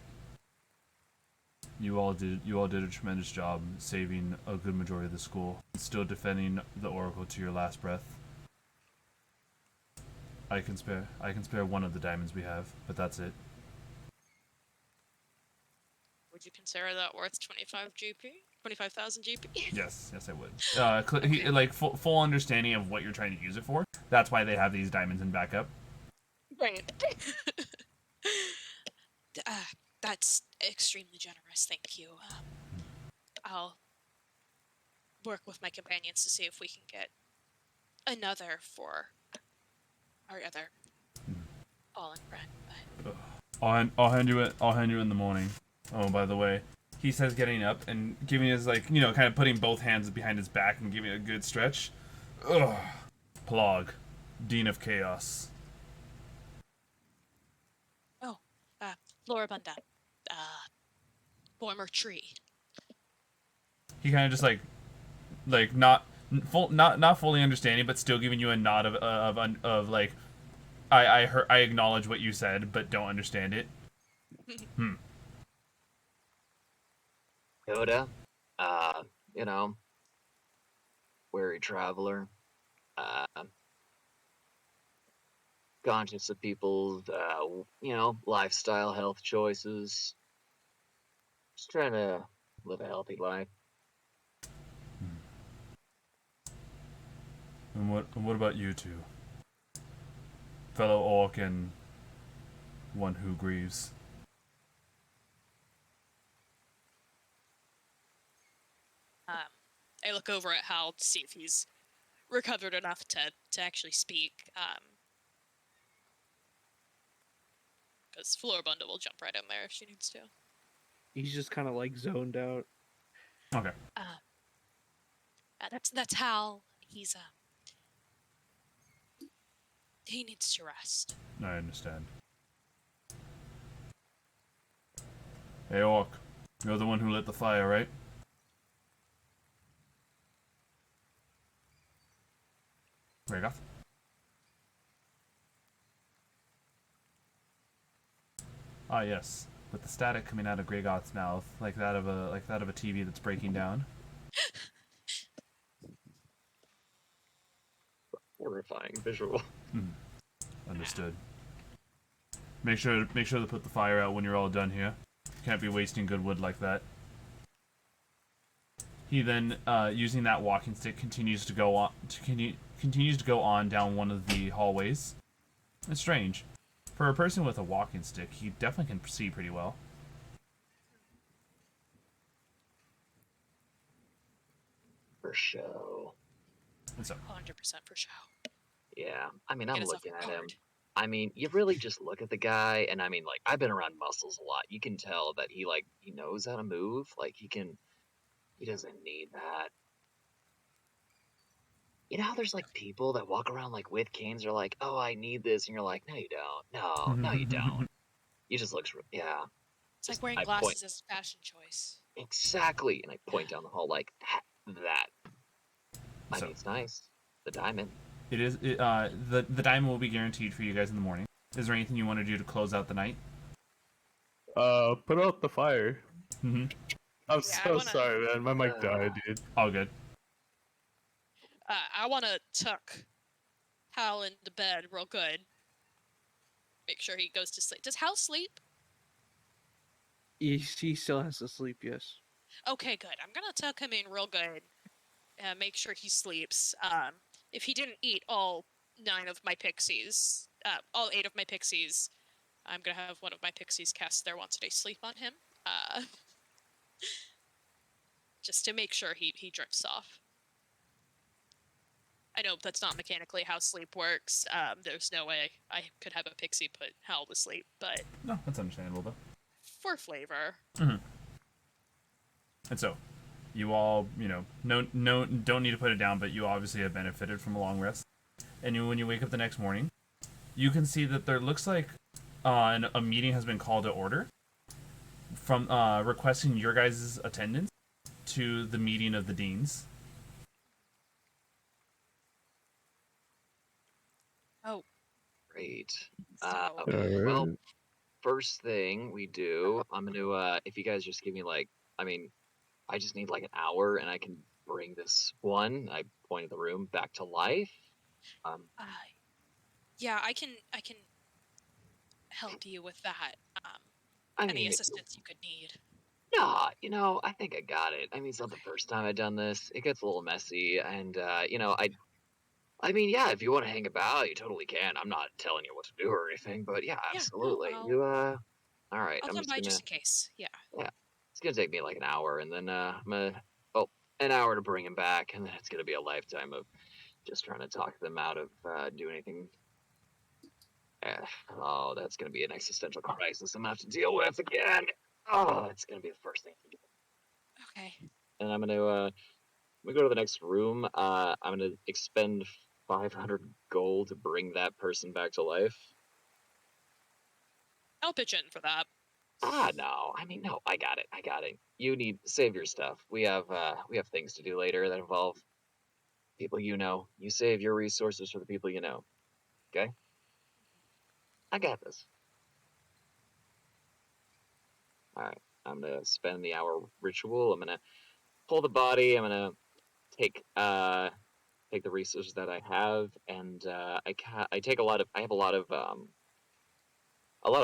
you all did a tremendous job saving a good majority of the school, still defending the Oracle to your last breath. I can spare one of the diamonds we have, but that's it. Would you consider that worth 25,000 GP? Yes, I would. Okay. Full understanding of what you're trying to use it for. That's why they have these diamonds in backup. Right. That's extremely generous, thank you. I'll work with my companions to see if we can get another for our other fallen friend. I'll hand you it. I'll hand you in the morning. Oh, by the way, he says, getting up and giving his kind of putting both hands behind his back and giving it a good stretch. Ugh. Plog, Dean of Chaos. Oh, Floribunda, former tree. He kind of just not fully understanding, but still giving you a nod of like, I acknowledge what you said, but don't understand it. Dakota, weary traveler, conscious of people's, lifestyle, health choices. Just trying to live a healthy life. And what about you two? Fellow orc and one who grieves. I look over at Hal to see if he's recovered enough to actually speak. Because Floribunda will jump right in there if she needs to. He's just kind of like zoned out. Okay. That's Hal. He's he needs to rest. I understand. Hey, orc, you're the one who lit the fire, right? Gregoth? Ah, yes. With the static coming out of Gregoth's mouth, like that of a TV that's breaking down. Horrifying visual. Understood. Make sure to put the fire out when you're all done here. Can't be wasting good wood like that. He then, using that walking stick, continues to go on down one of the hallways. It's strange. For a person with a walking stick, he definitely can see pretty well. For show. So, 100% for show. Yeah, I'm Get us looking off at guard. him. You really just look at the guy, and I've been around muscles a lot. You can tell that he knows how to move. He doesn't need that. You know how there's people that walk around with canes, are like, oh, I need this, and you're like, no, you don't. No, you don't. He just looks, yeah. It's like wearing glasses as a fashion choice. Exactly, and I point down the hall that. So- It's nice. The diamond. it is. The diamond will be guaranteed for you guys in the morning. Is there anything you want to do to close out the night? Put out the fire. Mm-hmm. I'm Yeah, so sorry, man. My mic died, dude. All good. I want to tuck Hal into bed real good. Make sure he goes to sleep. Does Hal sleep? He still has to sleep. Yes. Okay, good. I'm gonna tuck him in real good. Make sure he sleeps. If he didn't eat all 9 of my pixies, all 8 of my pixies, I'm gonna have one of my pixies cast their once a day sleep on him. Just to make sure he drifts off. I know that's not mechanically how sleep works. There's no way I could have a pixie put Hal to sleep, but No, that's understandable though. for flavor. Mm-hmm. And so, you all, don't need to put it down, but you obviously have benefited from a long rest. And when you wake up the next morning, you can see that there looks like a meeting has been called to order from requesting your guys' attendance to the meeting of the deans. Oh, Great. so Well, first thing we do, I'm gonna if you guys just give me I just need like an hour and I can bring this one. I pointed the room back to life. yeah, I can help you with that. I Any mean, assistance you could need. nah, I think I got it. I mean, it's not the first time I've done this. It gets a little messy, and I mean, yeah, if you want to hang about, you totally can. I'm not telling you what to do or anything, but yeah, Yeah, no, absolutely. All right, I'll I'm come just by gonna, just in case. Yeah. yeah, it's gonna take me like an hour, and then an hour to bring him back, and then it's gonna be a lifetime of just trying to talk them out of doing anything. Oh, that's gonna be an existential crisis I'm gonna have to deal with again. Oh, it's gonna be the first thing to do. Okay. And I'm gonna we go to the next room. I'm gonna expend 500 gold to bring that person back to life. I'll pitch in for that. No. I mean, no. I got it. You need save your stuff. We have things to do later that involve people you know. You save your resources for the people you know. Okay. I got this. All right. I'm gonna spend the hour ritual. I'm gonna pull the body. I'm gonna take the resources that I have, and I take I have a lot of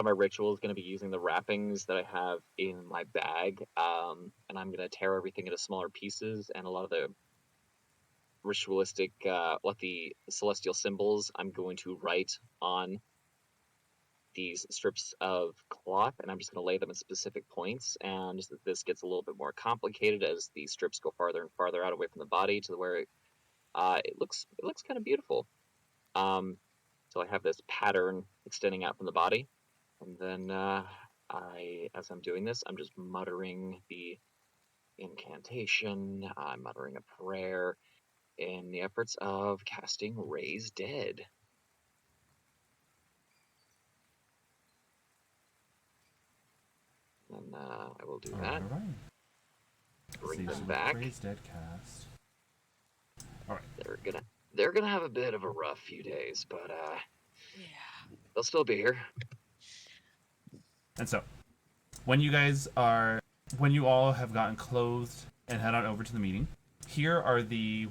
my ritual is going to be using the wrappings that I have in my bag, and I'm going to tear everything into smaller pieces, and a lot of the ritualistic, what the celestial symbols, I'm going to write on these strips of cloth, and I'm just going to lay them at specific points, and this gets a little bit more complicated as the strips go farther and farther out away from the body to where it looks kind of beautiful. So I have this pattern extending out from the body. And then as I'm doing this, I'm just muttering the incantation. I'm muttering a prayer in the efforts of casting Raise Dead. And I will do that. All right. Bring See them some back. Raise Dead cast. All right. They're gonna have a bit of a rough few days, but Yeah. they'll still be here. And so, when you all have gotten clothed and head on over to the meeting, here are the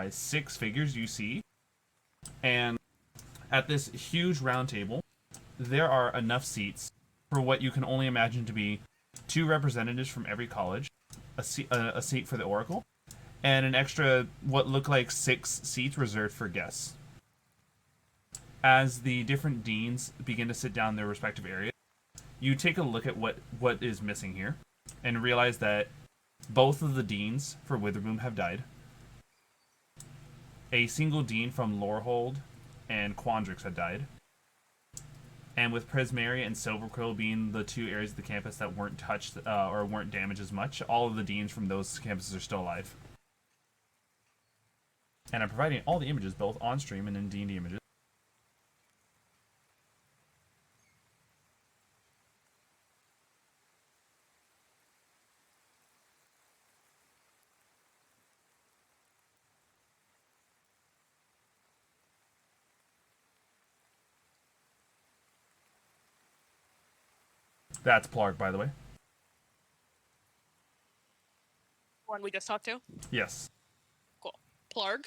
6 figures you see. And at this huge round table, there are enough seats for what you can only imagine to be 2 representatives from every college, a seat for the Oracle, and an extra, what look like 6 seats reserved for guests. As the different deans begin to sit down in their respective areas, you take a look at what is missing here, and realize that both of the deans for Witherbloom have died. A single dean from Lorehold and Quandrix had died. And with Prismaria and Silverquill being the 2 areas of the campus that weren't touched or weren't damaged as much, all of the deans from those campuses are still alive. And I'm providing all the images, both on stream and in D&D images. That's Plarg, by the way. One we just talked to. Yes. Cool. Plarg.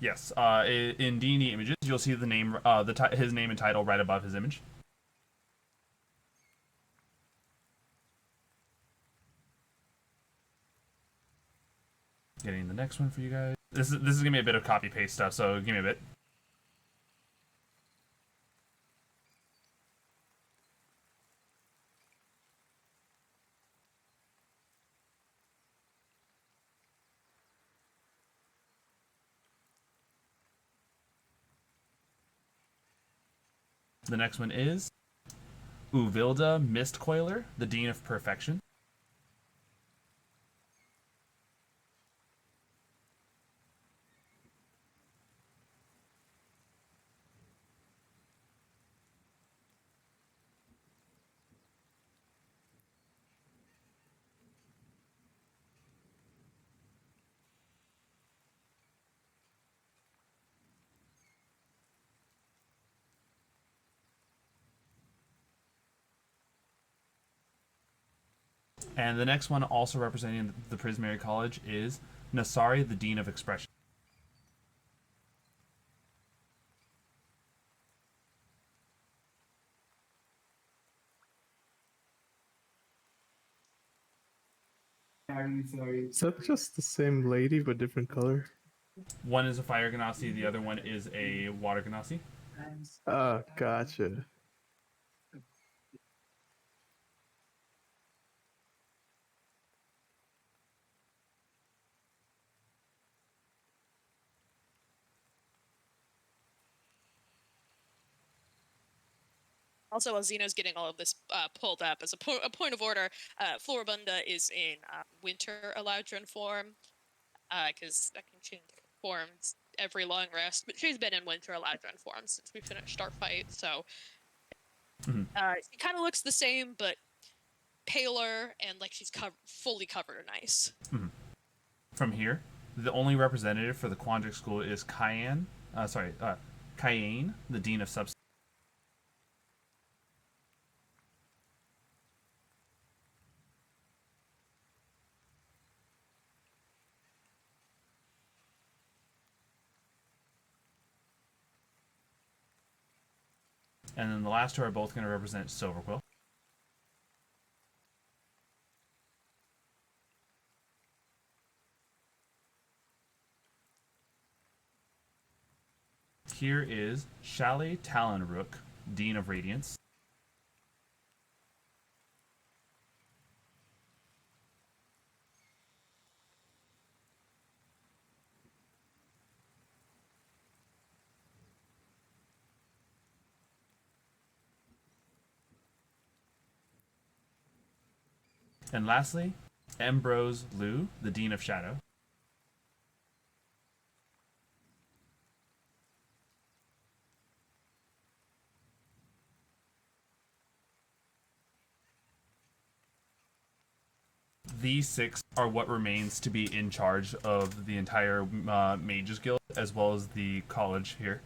Yes. In D&D images, you'll see the name, his name and title right above his image. Getting the next one for you guys. This is gonna be a bit of copy paste stuff, so give me a bit. The next one is Uvilda Mistcoiler, the Dean of Perfection. And the next one, also representing the Prismary College, is Nasari, the Dean of Expression. Is that just the same lady but different color? One is a fire ganassi, the other one is a water ganassi. Ah, gotcha. Also, while Xeno's getting all of this pulled up, as a point of order, Floribunda is in winter Eladrin form, because that can change forms every long rest, but she's been in winter Eladrin form since we finished our fight, so she kind of looks the same, but paler, and like she's fully covered in ice. From here, the only representative for the Quandrix School is Cayenne, the Dean of Substance. And then the last two are both going to represent Silverquill. Here is Shalley Talonrook, Dean of Radiance. And lastly, Ambrose Liu, the Dean of Shadow. These six are what remains to be in charge of the entire Mages Guild, as well as the college here.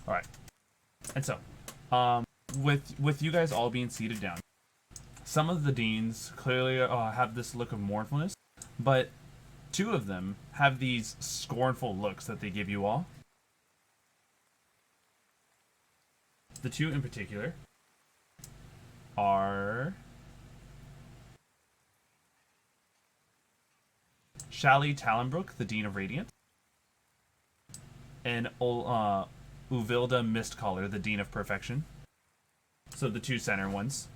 All right, and so, with you guys all being seated down, some of the deans clearly have this look of mournfulness, but two of them have these scornful looks that they give you all. The two in particular are Shalley Talonbrook, the Dean of Radiance, and Uvilda Mistcaller, the Dean of Perfection. So the two center ones.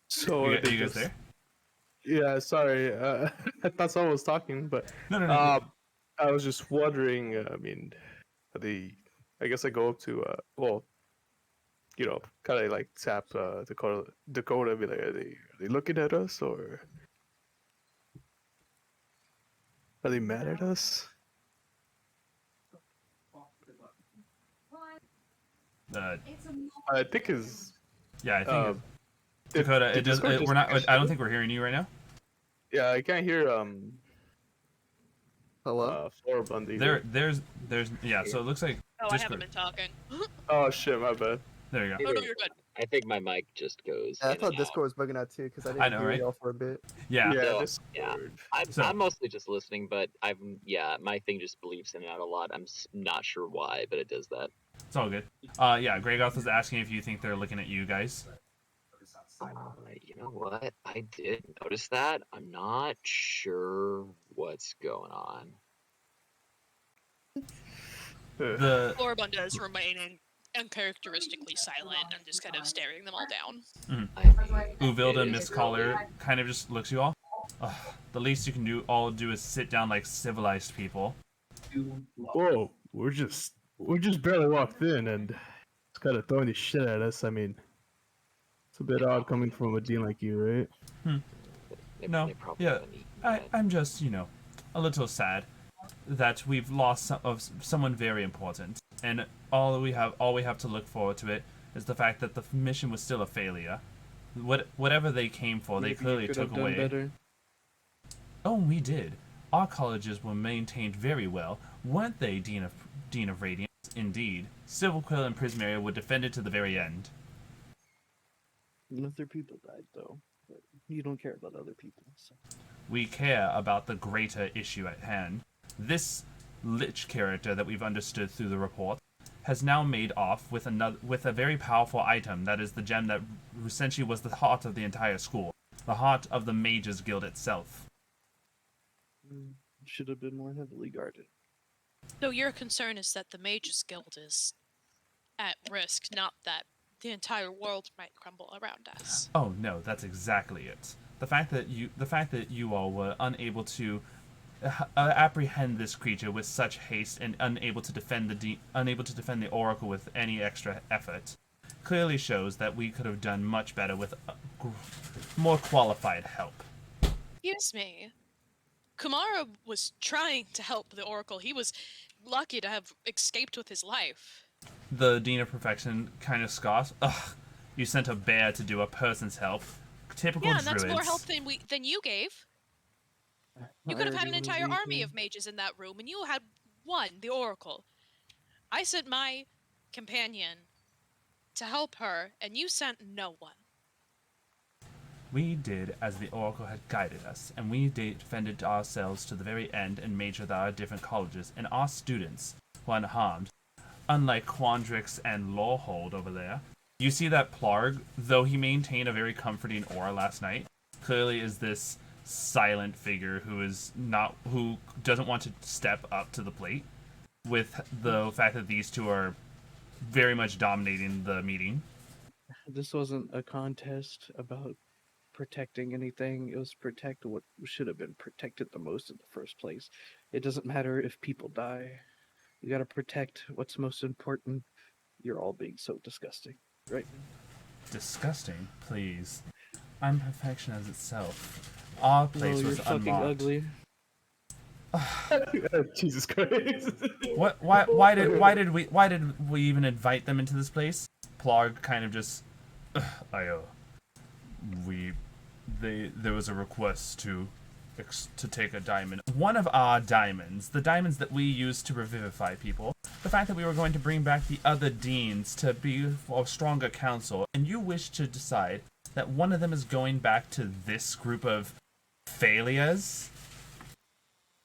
So You guys there? Yeah, sorry. I thought someone was talking, but No. I was just wondering. I mean, the I guess I go up to well, kind of like tap Dakota, and be like, are they looking at us or are they mad at us? Uh, I think is yeah, I think uh, Dakota. did It does. Discord We're just not. like a I don't shit? think we're hearing you right now. Yeah, I can't hear Hello? Floribunda either. There's. Yeah. So it looks like Oh, I haven't Discord. been talking. Oh shit, my bad. There you go. Oh no, you're good. I think my mic just goes. Yeah, I in thought and Discord was bugging out too because I I didn't know, hear right? y'all for a bit. Yeah. Yeah, So, Discord. So- I'm mostly just listening, but my thing just bleeps in and out a lot. I'm not sure why, but it does that. It's all good. Yeah. Gregoth was asking if you think they're looking at you guys. You know what? I did notice that. I'm not sure what's going on. The Floribunda is remaining uncharacteristically silent and just kind of staring them all down. Uvilda It and is Miss Caller kind of just looks you all. Ugh, the least you can do is sit down like civilized people. Whoa, we're just barely walked in and it's kind of throwing the shit at us. I mean, it's a bit odd coming from a dean like you, right? No, They probably yeah, haven't eaten yet. I'm just a little sad that we've lost someone very important, and all we have to look forward to it is the fact that the mission was still a failure. Whatever they came for, they Maybe you clearly could took have done away. better. Oh, we did. Our colleges were maintained very well, weren't they, Dean of Radiance? Indeed. Silverquill and Prismaria were defended to the very end. Other people died though. But you don't care about other people. So. We care about the greater issue at hand. This Lich character that we've understood through the report has now made off with a very powerful item that is the gem that essentially was the heart of the entire school, the heart of the Mages Guild itself. Should have been more heavily guarded. So your concern is that the Mages Guild is at risk, not that the entire world might crumble around us. Oh no, that's exactly it. The fact that you all were unable to apprehend this creature with such haste and unable to defend the Oracle with any extra effort clearly shows that we could have done much better with more qualified help. Excuse me. Kumara was trying to help the Oracle. He was lucky to have escaped with his life. The Dean of Perfection kind of scoffs. Ugh, you sent a bear to do a person's help. Typical Yeah, and druids. that's more help than you gave. You could have had an entire army of mages in that room, and you had one, the Oracle. I sent my companion to help her, and you sent no one. We did as the Oracle had guided us, and we defended ourselves to the very end and made sure that our different colleges and our students were unharmed. Unlike Quandrix and Lawhold over there. You see that Plarg, though he maintained a very comforting aura last night, clearly is this silent figure who doesn't want to step up to the plate, with the fact that these two are very much dominating the meeting. This wasn't a contest about protecting anything. It was protect what should have been protected the most in the first place. It doesn't matter if people die. You gotta protect what's most important. You're all being so disgusting, right? Disgusting, please. I'm perfection as itself. Our place No, was you're fucking unlocked. ugly. Jesus Christ. What? Why did we even invite them into this place? Plarg kind of just, there was a request to take a diamond. One of our diamonds, the diamonds that we use to revivify people. The fact that we were going to bring back the other deans to be a stronger council, and you wish to decide that one of them is going back to this group of failures?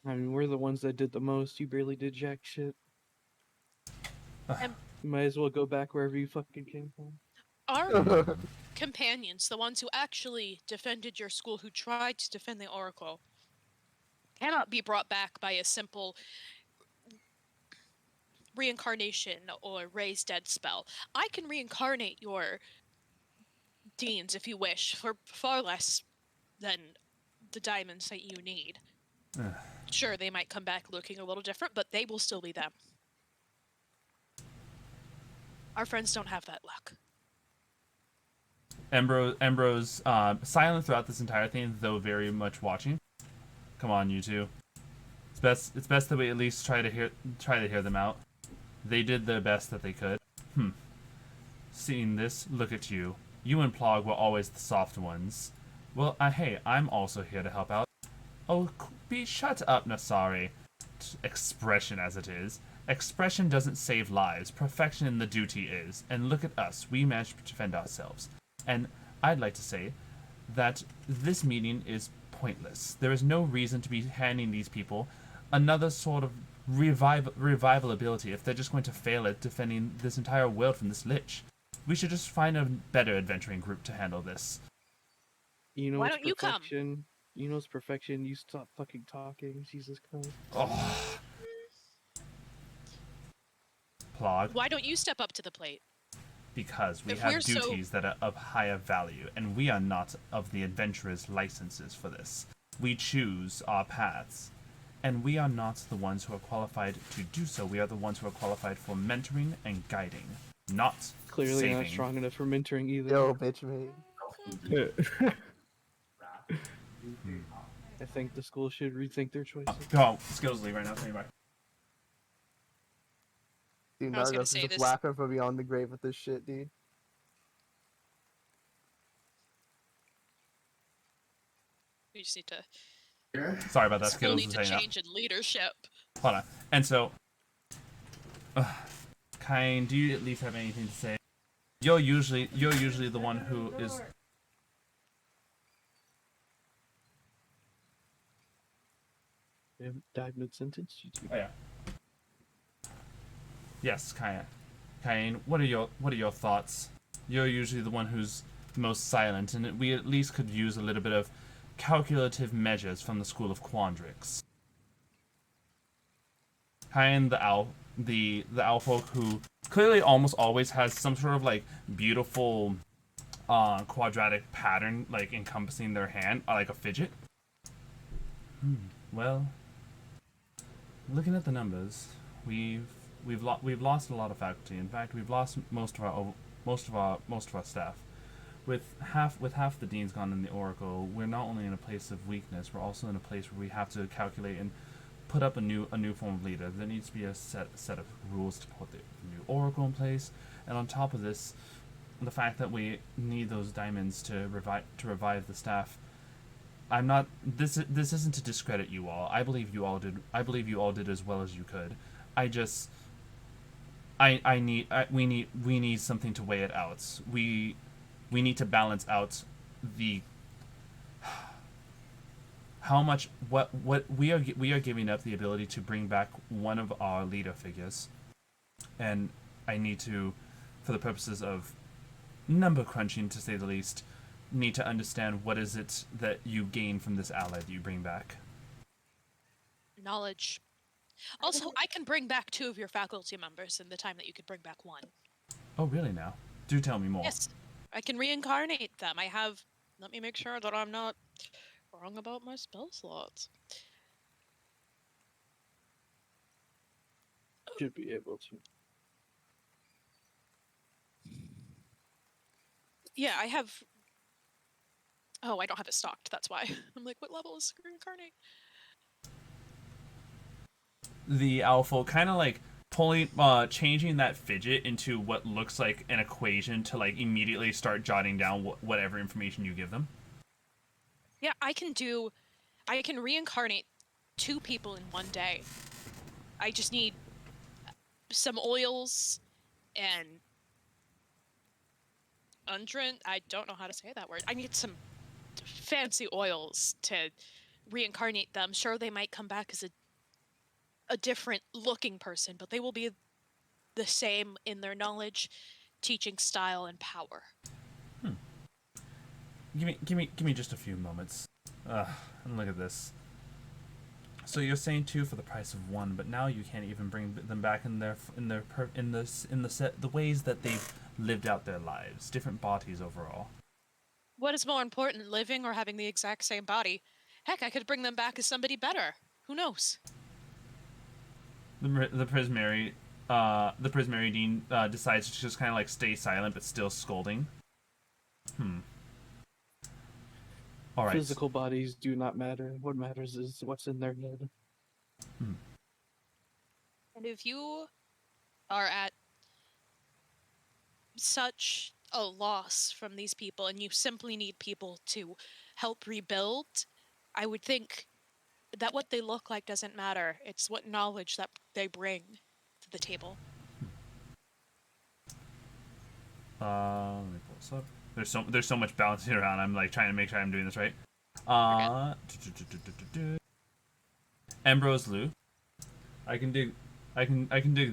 I mean, we're the ones that did the most. You barely did jack shit. You might as well go back wherever you fucking came from. Our companions, the ones who actually defended your school, who tried to defend the Oracle, cannot be brought back by a simple reincarnation or raise dead spell. I can reincarnate your deans if you wish for far less than the diamonds that you need. Ugh. Sure, they might come back looking a little different, but they will still be them. Our friends don't have that luck. Ambrose, silent throughout this entire thing, though very much watching. Come on, you two. It's best that we at least try to hear them out. They did the best that they could. Seeing this, look at you. You and Plog were always the soft ones. Well, hey, I'm also here to help out. Oh, shut up, Nasari. Expression as it is. Expression doesn't save lives. Perfection in the duty is. And look at us. We managed to defend ourselves. And I'd like to say that this meeting is pointless. There is no reason to be handing these people another sort of revival ability if they're just going to fail at defending this entire world from this lich. We should just find a better adventuring group to handle this. You know Why it's don't you come? perfection. You know it's perfection. You stop fucking talking. Jesus Christ. Oh. Plog. Why don't you step up to the plate? Because we If have we're so- duties that are of higher value, and we are not of the adventurers' licenses for this. We choose our paths, and we are not the ones who are qualified to do so. We are the ones who are qualified for mentoring and guiding, not Clearly saving. not strong enough for mentoring either. Yo, bitch, mate. I think the school should rethink their choices. Go, skills leave right now. Tell me back. Dude, I was gonna Nargiroth is say just this- laughing from beyond the grave with this shit, dude. We just need to. Sorry about that. School Skittles need is to hanging out. change in leadership. Hold on. And so, Kaitlyn, do you at least have anything to say? You're usually the one who is. They haven't died mid-sentence. Oh yeah. Yes, Kaitlyn, what are your thoughts? You're usually the one who's most silent, and we at least could use a little bit of calculative measures from the School of Quandrix. Kaitlyn, the owlfolk who clearly almost always has some sort of like beautiful quadratic pattern like encompassing their hand, like a fidget. Well, looking at the numbers, we've lost a lot of faculty. In fact, we've lost most of our staff. With half the deans gone in the Oracle, we're not only in a place of weakness, we're also in a place where we have to calculate and put up a new form of leader. There needs to be a set of rules to put the new Oracle in place, and on top of this, the fact that we need those diamonds to revive the staff. I'm not. This isn't to discredit you all. I believe you all did as well as you could. We need something to weigh it out. We need to balance out the how much what we are giving up the ability to bring back one of our leader figures, and I need to, for the purposes of number crunching to say the least, need to understand what is it that you gain from this ally that you bring back. Knowledge. Also, I can bring back 2 of your faculty members in the time that you could bring back 1. Oh, really now? Do tell me more. Yes, I can reincarnate them. I have. Let me make sure that I'm not wrong about my spell slots. Should be able to. Yeah, I have. Oh, I don't have it stocked. That's why. I'm like, what level is reincarnate? The alpha kind of like changing that fidget into what looks like an equation to like immediately start jotting down whatever information you give them. Yeah, I can reincarnate 2 people in one day. I just need some oils and I don't know how to say that word. I need some fancy oils to reincarnate them. Sure, they might come back as a different looking person, but they will be the same in their knowledge, teaching style, and power. Give me just a few moments. And look at this. So you're saying 2 for the price of 1, but now you can't even bring them back in the ways that they've lived out their lives, different bodies overall. What is more important, living or having the exact same body? Heck, I could bring them back as somebody better. Who knows? The Prismary Dean decides to just kind of like stay silent but still scolding. All right. Physical bodies do not matter. What matters is what's in their head. And if you are at such a loss from these people and you simply need people to help rebuild, I would think that what they look like doesn't matter. It's what knowledge that they bring to the table. Let me pull this up. There's so much bouncing around. I'm like trying to make sure I'm doing this right. Ambrose Lou. I can dig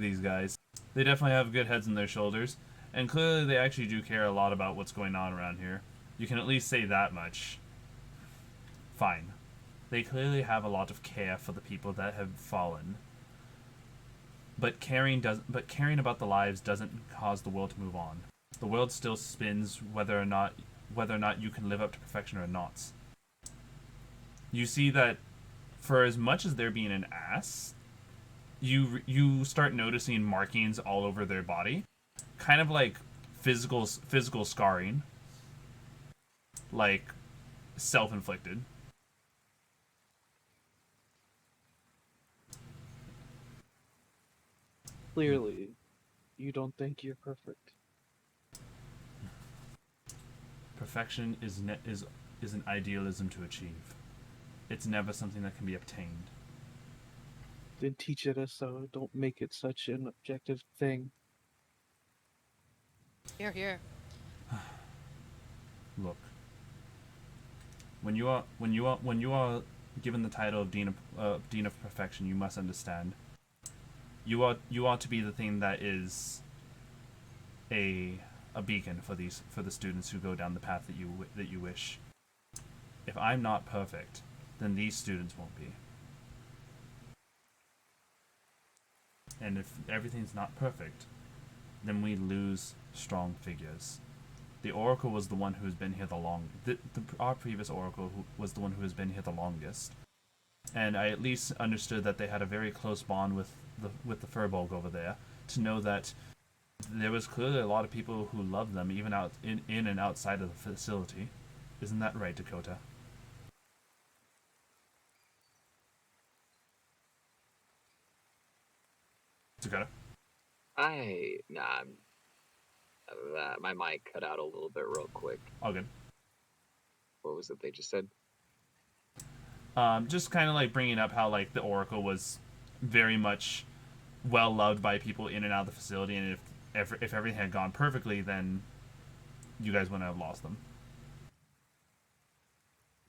these guys. They definitely have good heads on their shoulders, and clearly they actually do care a lot about what's going on around here. You can at least say that much. Fine. They clearly have a lot of care for the people that have fallen. But caring about the lives doesn't cause the world to move on. The world still spins whether or not you can live up to perfection or not. You see that for as much as they're being an ass, you start noticing markings all over their body, kind of like physical scarring, like self-inflicted. Clearly, you don't think you're perfect. Perfection is an idealism to achieve. It's never something that can be obtained. Then teach it us so. Don't make it such an objective thing. Here, here. Look. When you are given the title of Dean of Perfection, you must understand. You ought to be the thing that is a beacon for the students who go down the path that you wish. If I'm not perfect, then these students won't be. And if everything's not perfect, then we lose strong figures. The Oracle was the one who's been here the longest. Our previous Oracle was the one who has been here the longest. And I at least understood that they had a very close bond with the Furbolg over there, to know that there was clearly a lot of people who loved them, even out in and outside of the facility. Isn't that right, Dakota? Dakota? My mic cut out a little bit real quick. All good. What was it they just said? Just kind of like bringing up how like the Oracle was very much well loved by people in and out of the facility, and if everything had gone perfectly, then you guys wouldn't have lost them.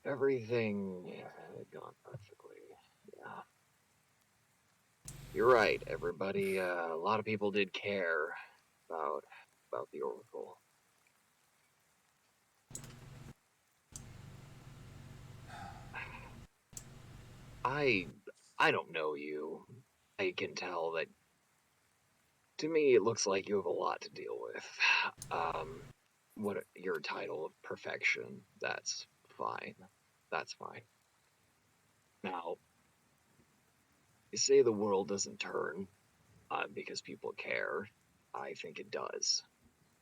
Everything had gone perfectly. Yeah. You're right, everybody. A lot of people did care about the Oracle. I don't know you. I can tell that. To me, it looks like you have a lot to deal with. Your title of perfection? That's fine. That's fine. Now, you say the world doesn't turn because people care. I think it does.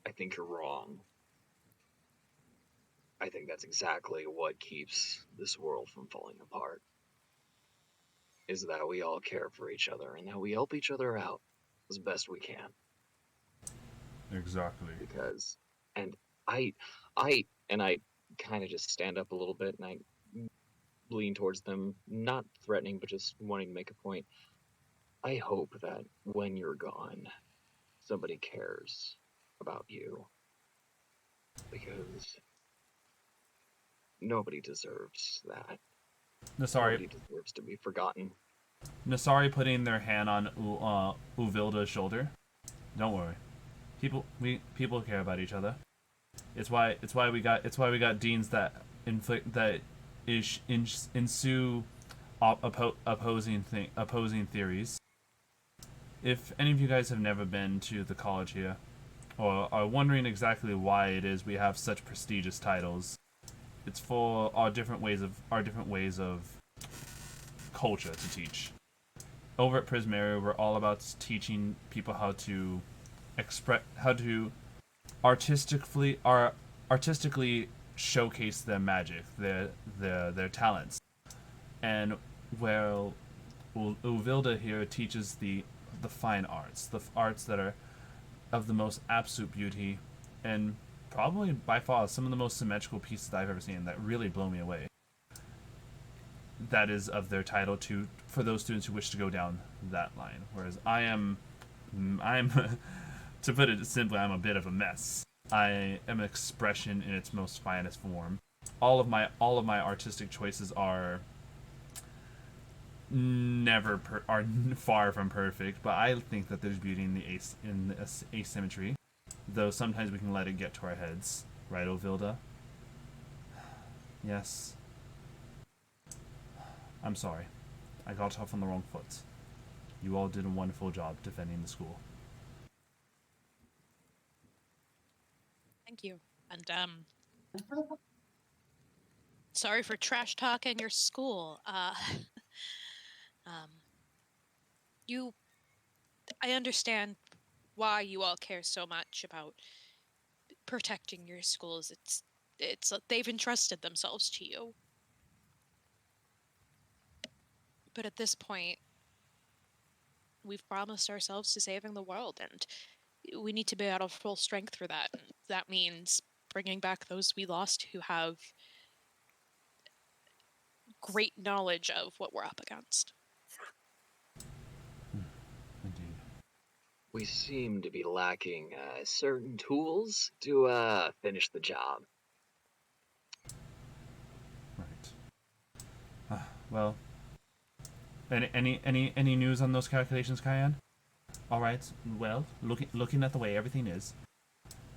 I think you're wrong. I think that's exactly what keeps this world from falling apart. Is that we all care for each other and that we help each other out as best we can. Exactly. Because, and I kind of just stand up a little bit and I lean towards them, not threatening, but just wanting to make a point. I hope that when you're gone, somebody cares about you. Because nobody deserves that. Nobody deserves to be forgotten. Nasari putting their hand on Uvilda's shoulder. Don't worry. People care about each other. It's why we got deans that ensue opposing theories. If any of you guys have never been to the college here, or are wondering exactly why it is we have such prestigious titles, it's for our different ways of culture to teach. Over at Prismaria, we're all about teaching people how to artistically showcase their magic, their talents. And well, Uvilda here teaches the fine arts, the arts that are of the most absolute beauty, and probably by far some of the most symmetrical pieces that I've ever seen that really blow me away. That is of their title for those students who wish to go down that line. Whereas I'm to put it simply, I'm a bit of a mess. I am expression in its most finest form. All of my artistic choices are far from perfect, but I think that there's beauty in the asymmetry. Though sometimes we can let it get to our heads, right, Ovilda? Yes. I'm sorry. I got off on the wrong foot. You all did a wonderful job defending the school. Thank you. And sorry for trash talking your school. I understand why you all care so much about protecting your schools. It's they've entrusted themselves to you. But at this point, we've promised ourselves to saving the world, and we need to be at our full strength for that. And that means bringing back those we lost who have great knowledge of what we're up against. Indeed. We seem to be lacking certain tools to finish the job. Right. Well, any news on those calculations, Kyan? All right. Well, looking at the way everything is,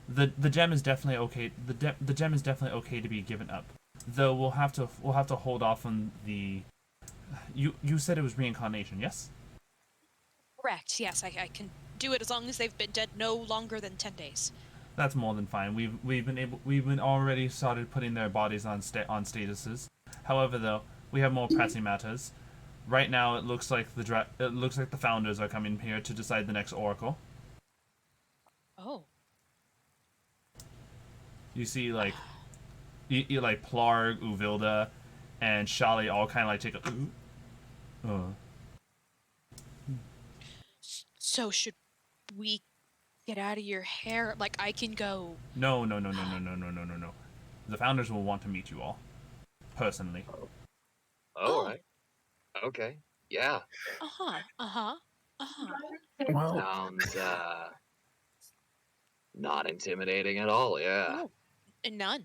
the gem is definitely okay. The gem is definitely okay to be given up. Though we'll have to hold off on the. You said it was reincarnation, yes? Correct. Yes, I can do it as long as they've been dead no longer than 10 days. That's more than fine. We've been already started putting their bodies on statuses. However, though, we have more pressing matters. Right now, it looks like the founders are coming here to decide the next oracle. Oh. You see, like, you like Plarg, Uvilda, and Shali all kind of like take a. So should we get out of your hair? Like, I can go. No. The founders will want to meet you all personally. Oh, right. Okay. Yeah. Well, Sounds not intimidating at all. Yeah. Oh, and none.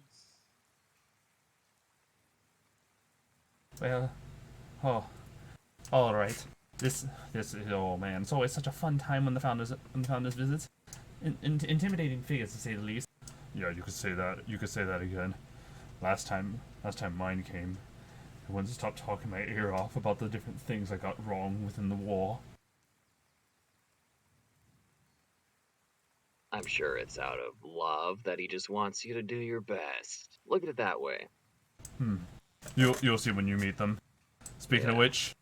Well, all right. This oh man, it's always such a fun time when the founders visits. Intimidating figures, to say the least. Yeah, you could say that. You could say that again. Last time mine came, I wanted to stop talking my ear off about the different things I got wrong within the war. I'm sure it's out of love that he just wants you to do your best. Look at it that way. You'll see when you meet them. Speaking of which,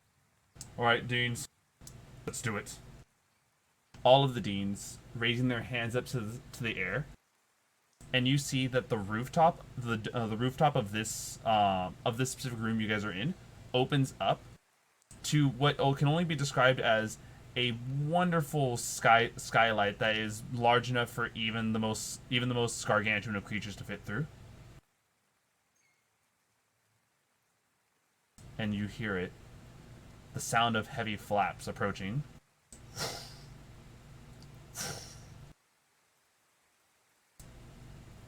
all right, deans, let's do it. All of the deans raising their hands up to the air, and you see that the rooftop of this specific room you guys are in opens up to what can only be described as a wonderful skylight that is large enough for even the most gargantuan of creatures to fit through. And you hear it, the sound of heavy flaps approaching.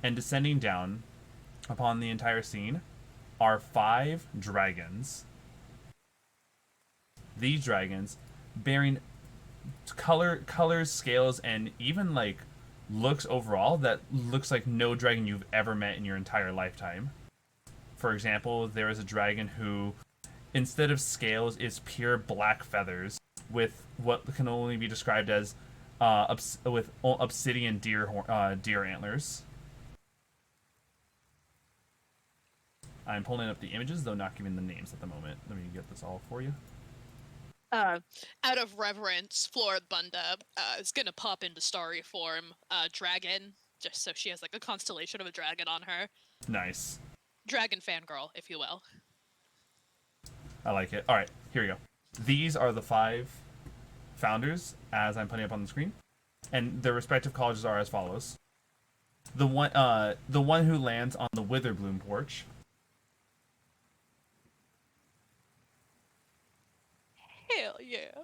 And descending down upon the entire scene are 5 dragons. These dragons, bearing colors, scales, and even like looks overall that looks like no dragon you've ever met in your entire lifetime. For example, there is a dragon who, instead of scales, is pure black feathers with what can only be described as obsidian deer antlers. I'm pulling up the images, though not giving the names at the moment. Let me get this all for you. Out of reverence, Floribunda is gonna pop into starry form, dragon, just so she has like a constellation of a dragon on her. Nice. Dragon fangirl, if you will. I like it. All right, here we go. These are the 5 founders, as I'm putting up on the screen, and their respective colleges are as follows. The one who lands on the Witherbloom porch. Hell yeah.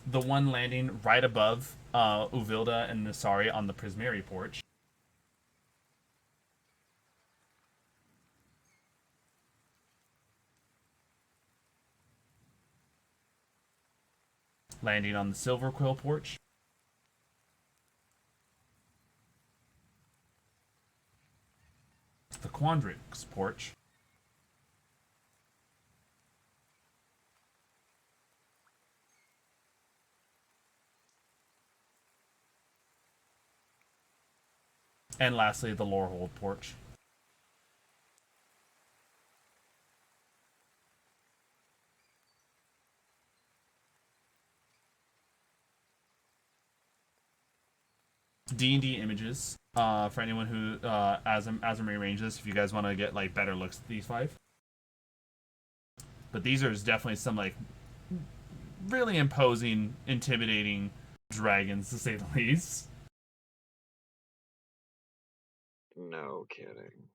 The one landing right above Uvilda and Nasari on the Prismari porch. Landing on the Silver Quill porch. The Quandrix porch. And lastly, the Lorehold porch. D&D images for anyone who, as I'm rearrange this, if you guys want to get like better looks at these 5. But these are definitely some like really imposing, intimidating dragons, to say the least. No kidding.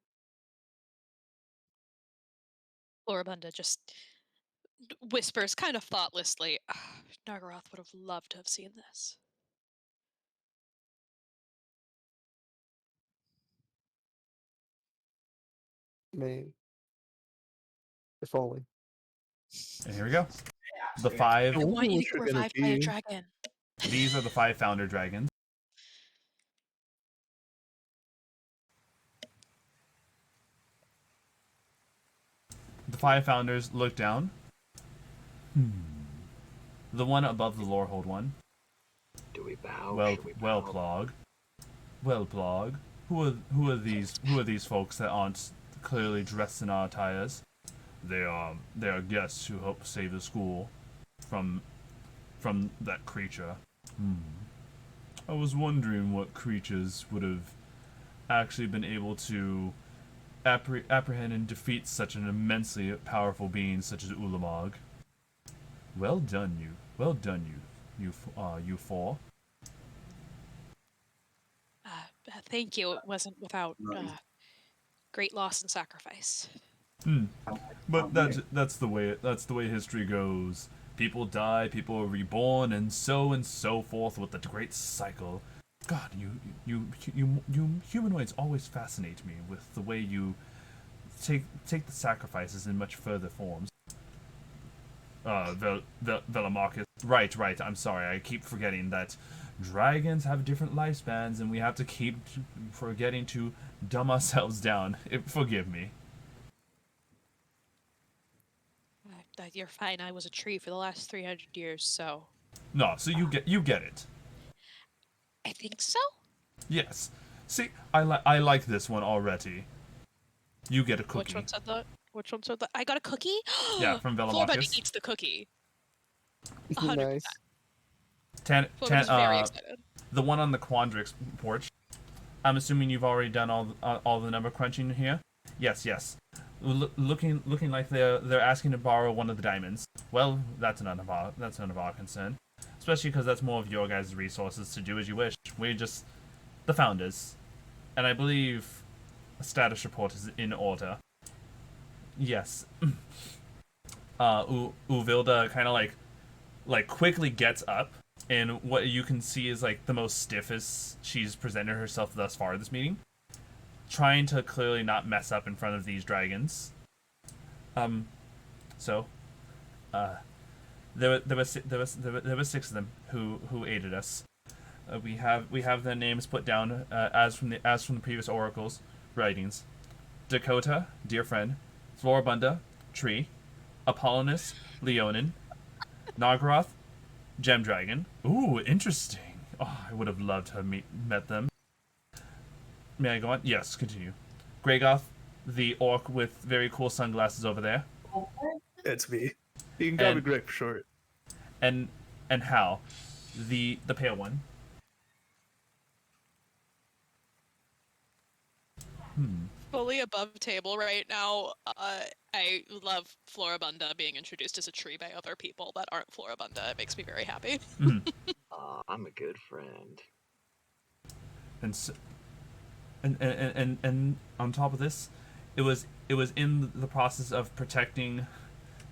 Floribunda just whispers kind of thoughtlessly, Nargiroth would have loved to have seen this. Man. If only. And here we go. The 5. I want you what to get you're gonna revived by a be. dragon. These are the 5 founder dragons. The 5 founders look down. The one above the Lorehold one. Do we bow? Well, Should we well, bow? Plog. Well, Plog. Who are these folks that aren't clearly dressed in our attires? They are guests who help save the school from that creature. I was wondering what creatures would have actually been able to apprehend and defeat such an immensely powerful being such as Ulamog. Well done, you four. Thank you. It wasn't without great loss and sacrifice. But that's the way history goes. People die, people are reborn, and so forth with the great cycle. God, you humanoids always fascinate me with the way you take the sacrifices in much further forms. Velamarcus. Right. I'm sorry. I keep forgetting that dragons have different lifespans, and we have to keep forgetting to dumb ourselves down. Forgive me. You're fine. I was a tree for the last 300 years, so... No, so you get it. I think so? Yes. See, I like this one already. You get a cookie. Which one said that? Which one said that? I got a cookie? Yeah, from Floribunda Velamarcus. eats the cookie. 100%. Nice. Floribunda's very excited. The one on the Quandrix porch. I'm assuming you've already done all the number crunching here. Yes. Looking like they're asking to borrow one of the diamonds. Well, that's none of our concern. Especially because that's more of your guys' resources to do as you wish. We're just the founders, and I believe a status report is in order. Yes. Uvilda kind of like quickly gets up, and what you can see is like the most stiffest she's presented herself thus far this meeting, trying to clearly not mess up in front of these dragons. There were 6 of them who aided us. We have their names put down as from the previous oracles writings. Dakota, dear friend. Floribunda, tree. Apollonis, Leonin. Nargiroth, gem dragon. Ooh, interesting. Oh, I would have loved to have met them. May I go on? Yes, continue. Gregoth, the orc with very cool sunglasses over there, It's me. You can call me and Greg for short. and and Hal, the pale one. Fully above table right now. I love Floribunda being introduced as a tree by other people that aren't Floribunda. It makes me very happy. I'm a good friend. And so, and on top of this, it was in the process of protecting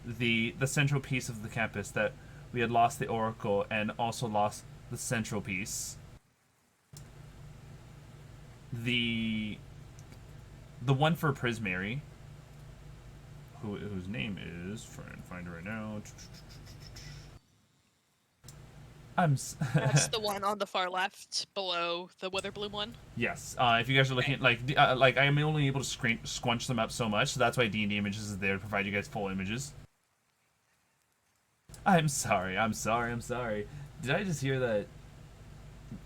the central piece of the campus that we had lost the oracle and also lost the central piece. The one for Prismary, whose name is, find her right now. That's the one on the far left below the Witherbloom one. Yes. If you guys are looking at like I am only able to squunch them up so much, so that's why D&D Images is there to provide you guys full images. I'm sorry. Did I just hear that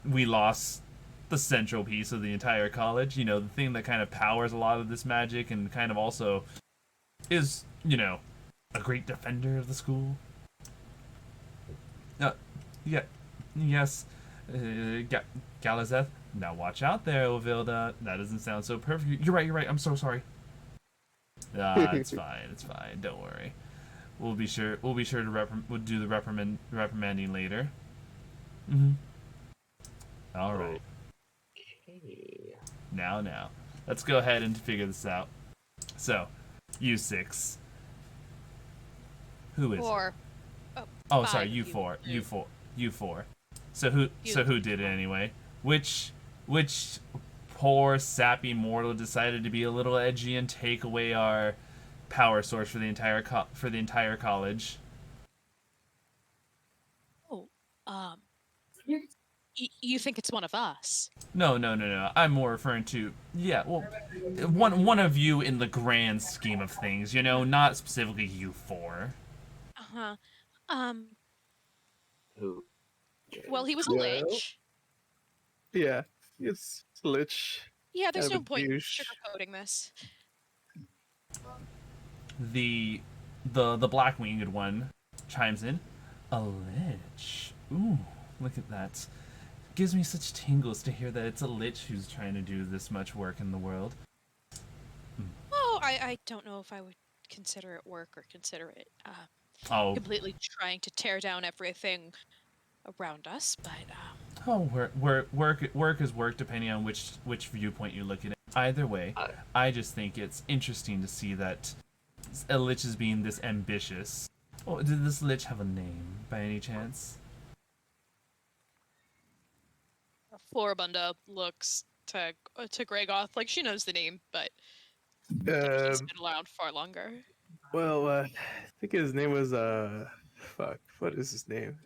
we lost the central piece of the entire college? You know, the thing that kind of powers a lot of this magic and kind of also is, you know, a great defender of the school. Yeah, yes, Galazeth. Now watch out there, Ovilda. That doesn't sound so perfect. You're right. I'm so sorry. It's fine. Don't worry. We'll be sure to we'll do the reprimanding later. All right. Okay. Now. Let's go ahead and figure this out. So, you 6. Who is it? Or Oh, sorry, five, you four. So who did it anyway? Which poor sappy mortal decided to be a little edgy and take away our power source for the entire college? oh, you think it's one of us? No. I'm more referring to one of you in the grand scheme of things. You know, not specifically you 4. Who? Well, he was a Well, lich. Yeah, it's lich. Yeah, there's I'm no a point douche. sugarcoating this. The black winged one chimes in. A lich. Ooh, look at that. Gives me such tingles to hear that it's a lich who's trying to do this much work in the world. Oh, I don't know if I would consider it work or consider it completely trying to tear down everything around us, but work is work depending on which viewpoint you look at it. Either way, I just think it's interesting to see that a lich is being this ambitious. Oh, did this lich have a name by any chance? Floribunda looks to Gregoth like she knows the name, but he's been around far longer. Well, I think his name was fuck. What is his name?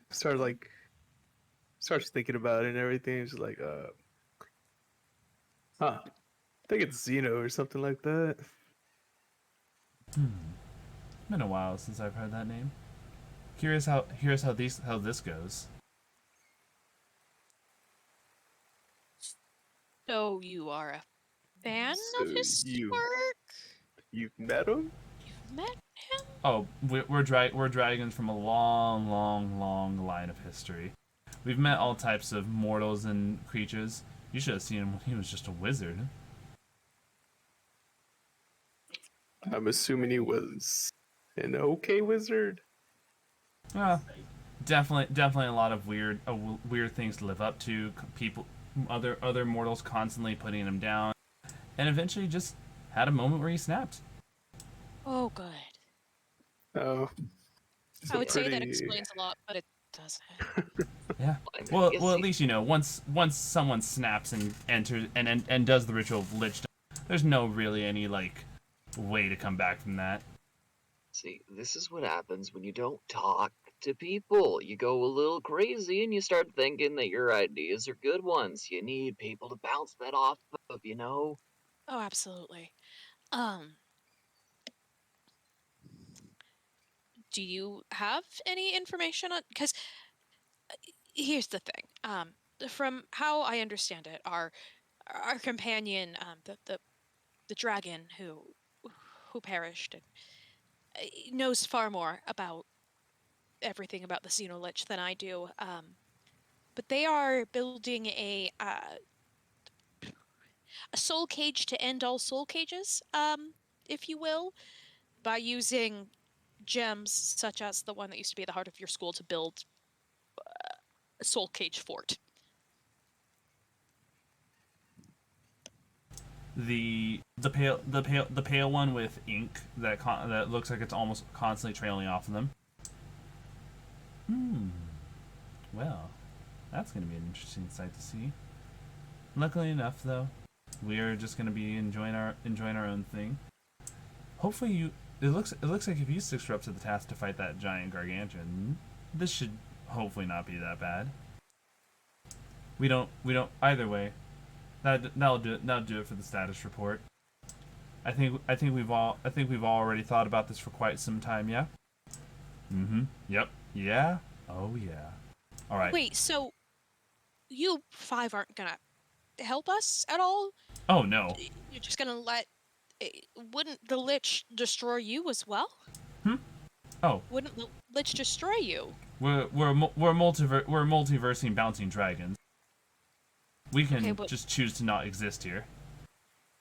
Starts thinking about it and everything. He's like, I think it's Zeno or something like that. Been a while since I've heard that name. Curious how this goes. So you are a fan of his work? You've met him? You've met him? Oh, we're dragons from a long line of history. We've met all types of mortals and creatures. You should have seen him when he was just a wizard. I'm assuming he was an okay wizard. Definitely a lot of weird things to live up to. People, other mortals constantly putting him down, and eventually just had a moment where he snapped. Oh, good. Oh, I would say that explains a lot, but it doesn't. Yeah. Well, at least you know once someone snaps and enters and does the ritual of lich, there's no really any like way to come back from that. See, this is what happens when you don't talk to people. You go a little crazy and you start thinking that your ideas are good ones. You need people to bounce that off of, you know? Oh, absolutely. Do you have any information on? Because here's the thing. From how I understand it, our our companion, the dragon who perished, knows far more about everything about the Xenolich than I do. But they are building a soul cage to end all soul cages, if you will, by using gems such as the one that used to be at the heart of your school to build a soul cage fort. The pale one with ink that looks like it's almost constantly trailing off of them. Well, that's going to be an interesting sight to see. Luckily enough, though, we are just going to be enjoying our own thing. Hopefully, it looks like if you six were up to the task to fight that giant gargantuan, this should hopefully not be that bad. We don't either way. That'll do it for the status report. I think we've already thought about this for quite some time, yeah? Yep. Yeah? Oh yeah. Alright. Wait, so you 5 aren't gonna help us at all? Oh no. You're just gonna let... Wouldn't the Lich destroy you as well? Oh. Wouldn't the Lich destroy you? We're multiversing bouncing dragons. We can just choose to not exist here.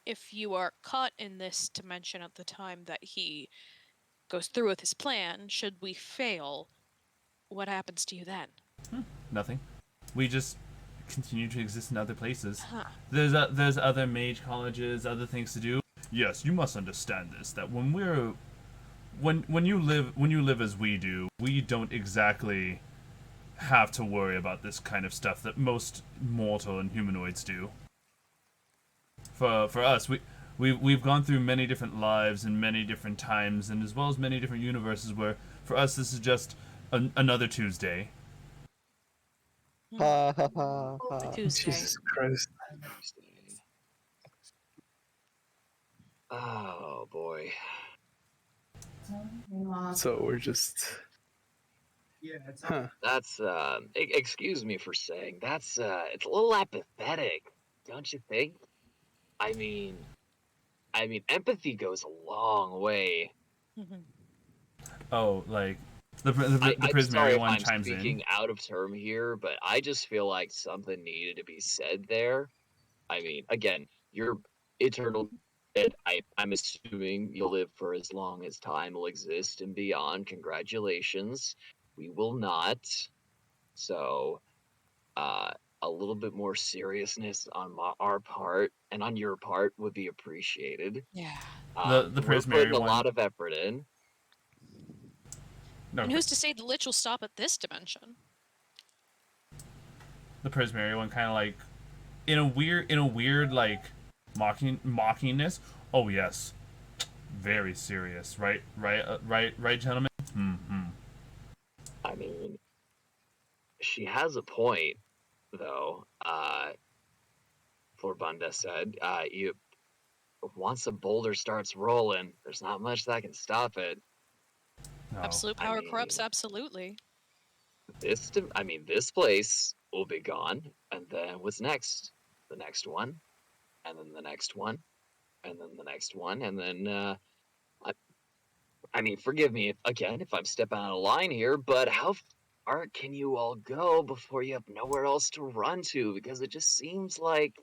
If you are caught in this dimension at the time that he goes through with his plan, should we fail, what happens to you then? Nothing. We just continue to exist in other places. Huh. There's other mage colleges, other things to do. Yes, you must understand this. That when you live as we do, we don't exactly have to worry about this kind of stuff that most mortal and humanoids do. For us, we've gone through many different lives and many different times, and as well as many different universes where for us this is just another Tuesday. Ha ha ha ha. Tuesday. Jesus Christ. Oh boy. So we're just. Huh. That's excuse me for saying that's it's a little apathetic, don't you think? I mean empathy goes a long way. Oh, like the I'm Prismary sorry if one I'm chimes speaking in. out of term here, but I just feel like something needed to be said there. I mean, again, you're eternal dead. I'm assuming you'll live for as long as time will exist and beyond. Congratulations. We will not. So, a little bit more seriousness on our part and on your part would be appreciated. Yeah. The We're Prismary putting a one. lot of effort in. No, And who's to say the Lich will stop at this dimension? the Prismary one kind of like in a weird like mockingness. Oh yes, very serious, right, gentlemen. I mean, she has a point, though. Floribunda said, once a boulder starts rolling, there's not much that can stop it. No. Absolute I power corrupts mean- absolutely. This place will be gone, and then what's next? The next one, and then the next one, and then the next one, and then, I mean, forgive me if I'm stepping out of line here, but how far can you all go before you have nowhere else to run to? Because it just seems like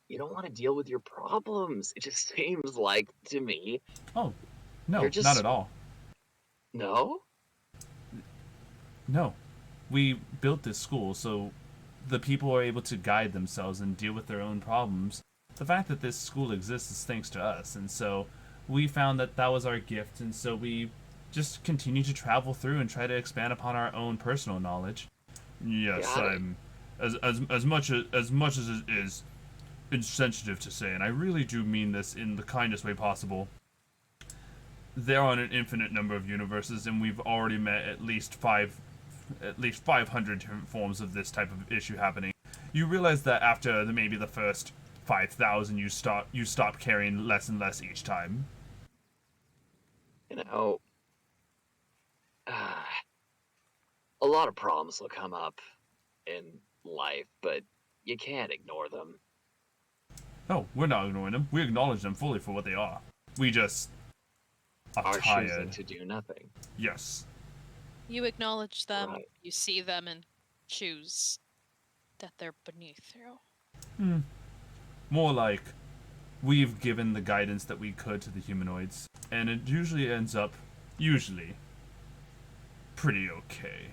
you don't want to deal with your problems. It just seems like, to me, Oh, no, You're just- not at all. no? No, we built this school so the people are able to guide themselves and deal with their own problems. The fact that this school exists is thanks to us, and so we found that was our gift, and so we just continue to travel through and try to expand upon our own personal knowledge. Yes, Got it. I'm as much as it is insensitive to say, and I really do mean this in the kindest way possible. There are an infinite number of universes, and we've already met at least 500 different forms of this type of issue happening. You realize that after maybe the first 5,000, you stop caring less and less each time. You know, a lot of problems will come up in life, but you can't ignore them. Oh, we're not ignoring them. We acknowledge them fully for what they are. We just are choosing tired. to do nothing. Yes. You acknowledge them, Right. you see them, and choose that they're beneath you. More like we've given the guidance that we could to the humanoids, and it usually ends up, pretty okay,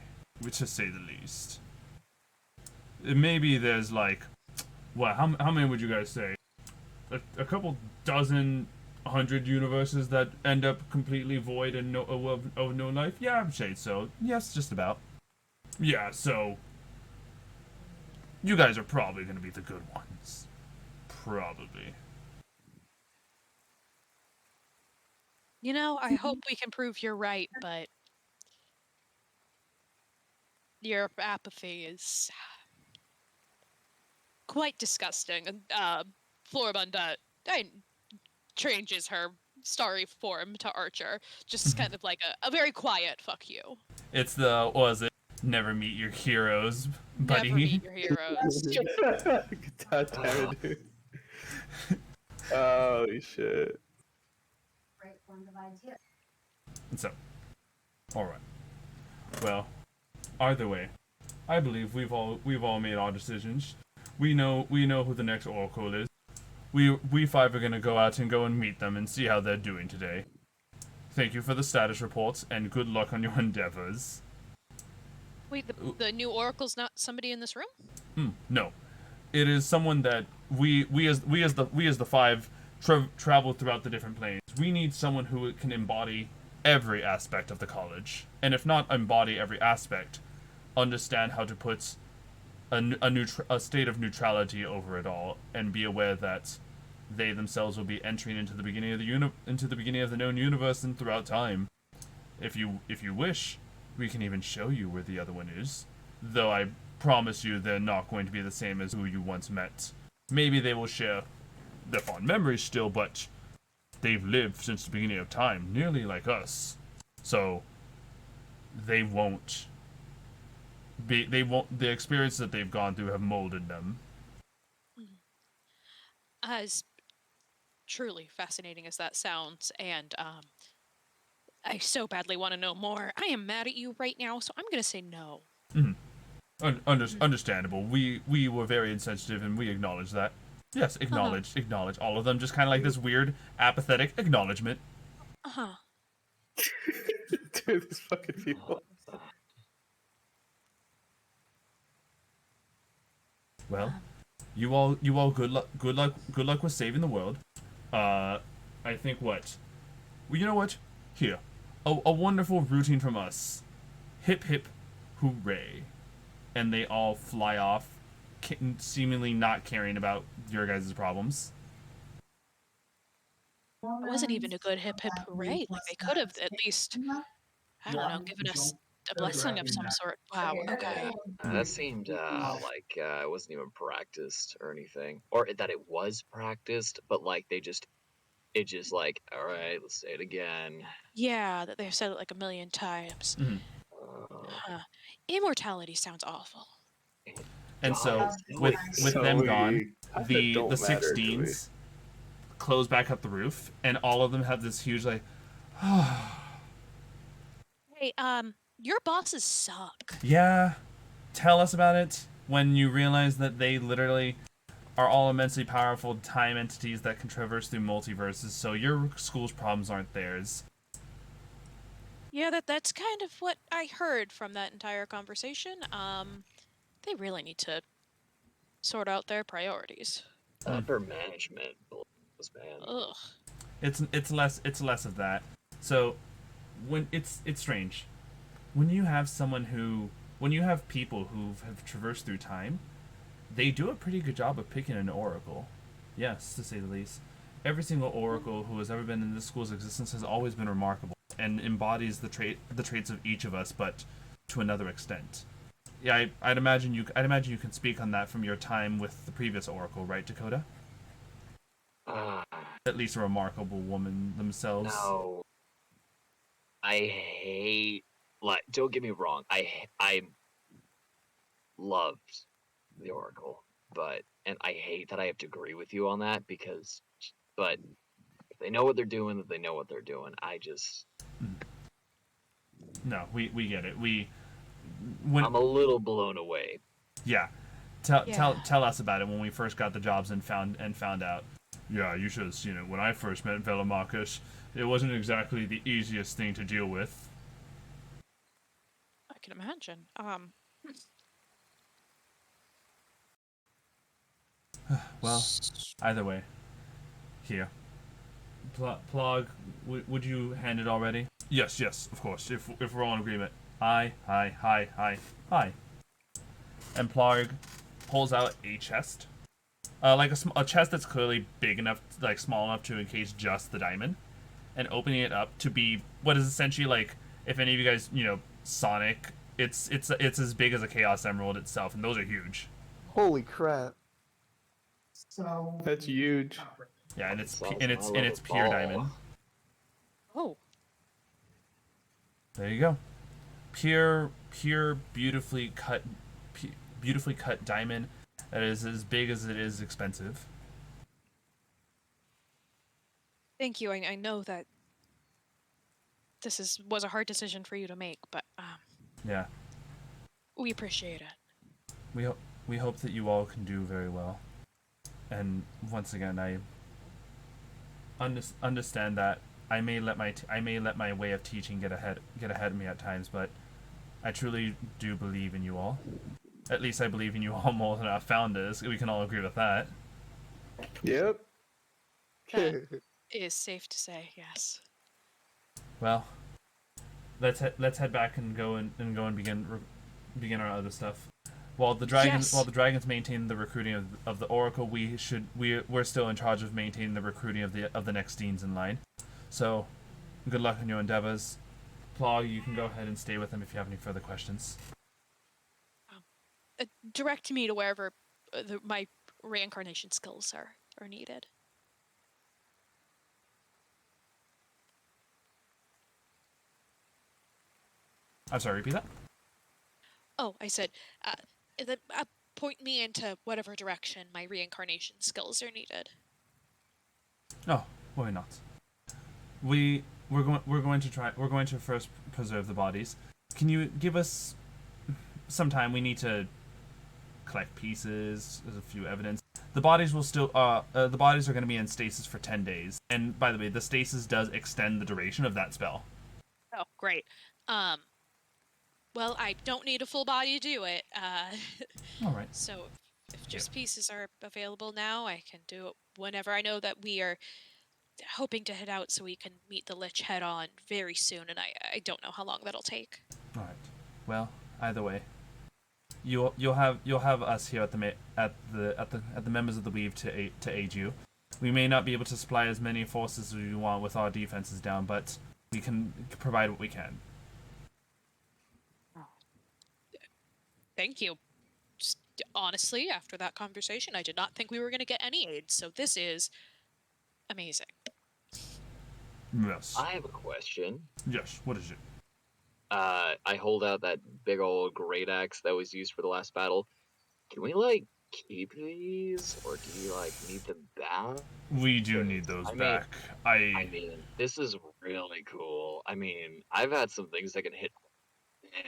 to say the least. Maybe there's like, what? How many would you guys say? A couple dozen, 100 universes that end up completely void and of no life? Yeah, I'd say so. Yes, just about. Yeah, so you guys are probably gonna be the good ones. Probably. You know, I hope we can prove you're right, but your apathy is quite disgusting. And Floribunda changes her starry form to Archer, just kind of like a very quiet fuck you. It's the, what was it? Never meet your heroes, buddy. Never meet your heroes. God damn it, dude. Holy shit. And so, alright. Well, either way, I believe we've all made our decisions. We know who the next Oracle is. We five are gonna go out and meet them and see how they're doing today. Thank you for the status reports and good luck on your endeavors. Wait, the new Oracle's not somebody in this room? No, it is someone that we as the five travel throughout the different planes. We need someone who can embody every aspect of the college, and if not embody every aspect, understand how to put a state of neutrality over it all, and be aware that they themselves will be entering into the beginning of the known universe and throughout time. If you wish, we can even show you where the other one is. Though I promise you they're not going to be the same as who you once met. Maybe they will share their fond memories still, but they've lived since the beginning of time, nearly like us. So they won't the experience that they've gone through have molded them. As truly fascinating as that sounds, and I so badly want to know more. I am mad at you right now, so I'm gonna say no. Understandable. We were very insensitive, and we acknowledge that. Yes, acknowledge all of them. Just kind of like this weird, apathetic acknowledgement. Dude, these fucking people. Well, you all good luck with saving the world. I think what? Well, you know what? Here, a wonderful routine from us. Hip hip, hooray! And they all fly off, seemingly not caring about your guys' problems. It wasn't even a good hip hip hooray. Like they could have at least, I don't know, given us a blessing of some sort. Wow. Okay. That seemed like it wasn't even practiced or anything, or that it was practiced, but like it just like, all right, let's say it again. Yeah, that they've said it like a million times. Immortality sounds awful. And so, with them gone, the 16s close back up the roof, and all of them have this huge like. Hey, your bosses suck. Yeah, tell us about it. When you realize that they literally are all immensely powerful time entities that can traverse through multiverses, so your school's problems aren't theirs. Yeah, that's kind of what I heard from that entire conversation. They really need to sort out their priorities. Upper management, man. Ugh. It's less of that. So when it's strange when you have people who have traversed through time, they do a pretty good job of picking an oracle. Yes, to say the least. Every single oracle who has ever been in this school's existence has always been remarkable and embodies the traits of each of us, but to another extent. Yeah, I'd imagine you can speak on that from your time with the previous oracle, right, Dakota? At least a remarkable woman themselves. No. I hate, like, don't get me wrong, I loved the Oracle, and I hate that I have to agree with you on that but if they know what they're doing, they know what they're doing. No, we get it. I'm a little blown away. Yeah. Tell us about it when we first got the jobs and found out. Yeah, you should have seen it. When I first met Velomarcus, it wasn't exactly the easiest thing to deal with. I can imagine. Well, either way. Here. Plog, would you hand it already? Yes, of course. If we're all in agreement. Hi. And Plarg pulls out a chest. Like a chest that's clearly big enough, like small enough to encase just the diamond. And opening it up to be what is essentially like, if any of you guys, Sonic, it's as big as a Chaos Emerald itself, and those are huge. Holy crap. That's huge. Yeah, and it's Sounds pure ball. diamond. Oh, There you go. Pure, beautifully cut diamond that is as big as it is expensive. thank you. I know that this was a hard decision for you to make, but Yeah, we appreciate it. we hope that you all can do very well. And once again, I understand that I may let my way of teaching get ahead of me at times, but I truly do believe in you all. At least I believe in you all more than our founders. We can all agree with that. Yep. That is safe to say, yes. Well, let's head back and go and begin our other stuff. While the dragons maintain the recruiting of the Oracle, we're still in charge of maintaining the recruiting of the next Deans in line. So, good luck in your endeavors. Plag, you can go ahead and stay with them if you have any further questions. Direct me to wherever my reincarnation skills are needed. I'm sorry, repeat that? Oh, I said, point me into whatever direction my reincarnation skills are needed. Oh, why not? We're going to first preserve the bodies. Can you give us some time? We need to collect pieces. There's a few evidence. The bodies will still the bodies are going to be in stasis for 10 days. And by the way, the stasis does extend the duration of that spell. Oh, great. Well, I don't need a full body to do it. All right. So if just pieces are available now, I can do it whenever. I know that we are hoping to head out so we can meet the Lich head on very soon, and I don't know how long that'll take. All right. Well, either way, you'll have us here at the members of the Weave to aid you. We may not be able to supply as many forces as we want with our defenses down, but we can provide what we can. Thank you. Just, honestly, after that conversation, I did not think we were going to get any aid, so this is amazing. Yes. I have a question. Yes. What is it? I hold out that big old great axe that was used for the last battle. Can we, keep these? Or do you, need them back? We do need those back. I mean, this is really cool. I mean, I've had some things that can hit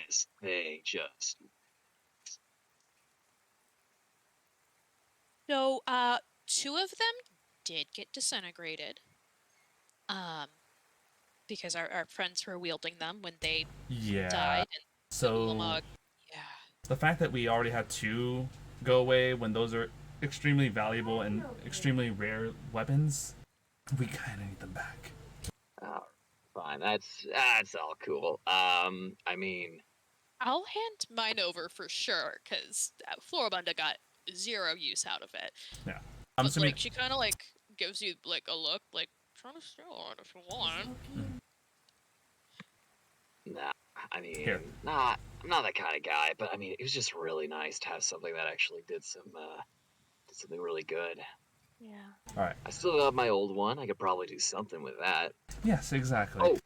this thing just... So, 2 of them did get disintegrated. Because our friends were wielding them when they died. And so Ulamog, yeah. the fact that we already had 2 go away when those are extremely valuable and extremely rare weapons, we kind of need them back. Oh, fine. That's all cool. I mean... I'll hand mine over for sure, because Floribunda got 0 use out of it. Yeah. But, she kind of, gives you, a look, trying to steal it if you want. Nah, I mean, Here. I'm not that kind of guy, but I mean, it was just really nice to have something that actually did something really good. Yeah. All right. I still have my old one. I could probably do something with that. Yes, exactly. Oh,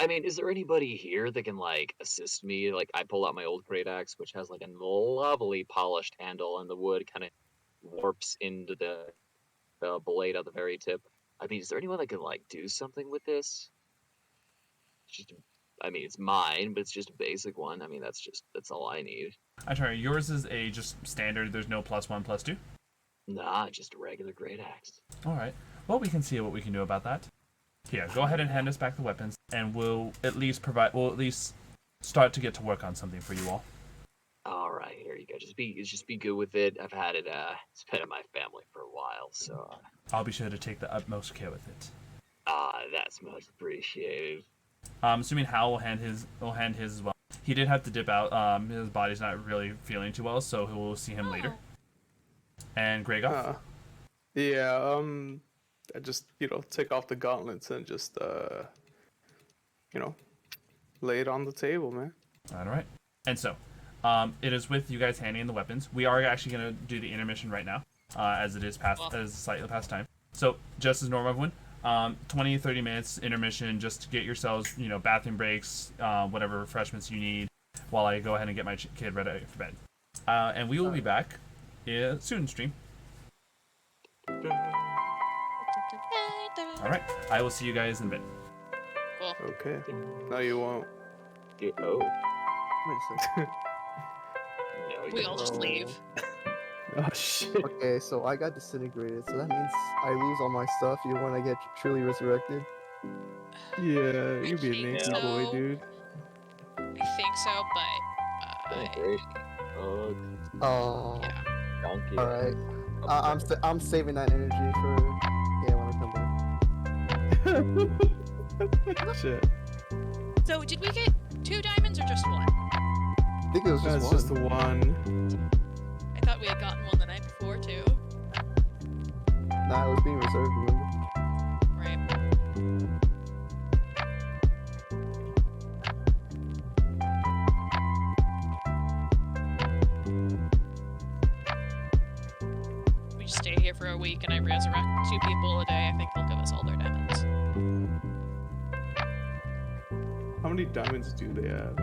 I mean, is there anybody here that can, assist me? I pull out my old great axe, which has, a lovely polished handle, and the wood kind of warps into the blade at the very tip. I mean, is there anyone that can like do something with this? It's just, I mean, it's mine, but it's just a basic one. I mean, that's all I need. I'm sorry, yours is a just standard. There's no +1, +2. Nah, just a regular great axe. All right. Well, we can see what we can do about that. Here, go ahead and hand us back the weapons, and we'll at least start to get to work on something for you all. All right, here you go. Just be good with it. I've had it. It's been in my family for a while, so. I'll be sure to take the utmost care with it. That's much appreciated. I'm assuming Hal will hand his as well. He did have to dip out. His body's not really feeling too well, so we'll see him later. And Gregoth? Yeah, I just, take off the gauntlets and just, lay it on the table, man. All right. And so, it is with you guys handing in the weapons. We are actually going to do the intermission right now, as it is slightly past time. So, just as normal, everyone, 20-30 minutes intermission just to get yourselves, bathroom breaks, whatever refreshments you need, while I go ahead and get my kid ready for bed. And we will be back soon, stream. All right. I will see you guys in a bit. Cool. Okay. No, you won't. Oh. Wait a second. No, We all just leave. Oh, shit. Okay, so I got disintegrated, so that means I lose all my stuff even when I get truly resurrected. Yeah, you'd be a think nasty so. boy, dude. I think so, but Oh, yeah. Donkey. all right. I'm saving that energy for when I come back. Shit. So did we get 2 diamonds or just 1? I think it was That's just just one. the one. I thought we had gotten 1 the night before too. Nah, it was being reserved. Remember? Right. We just stay here for a week and I resurrect 2 people a day. I think they'll give us all their diamonds. How many diamonds do they have?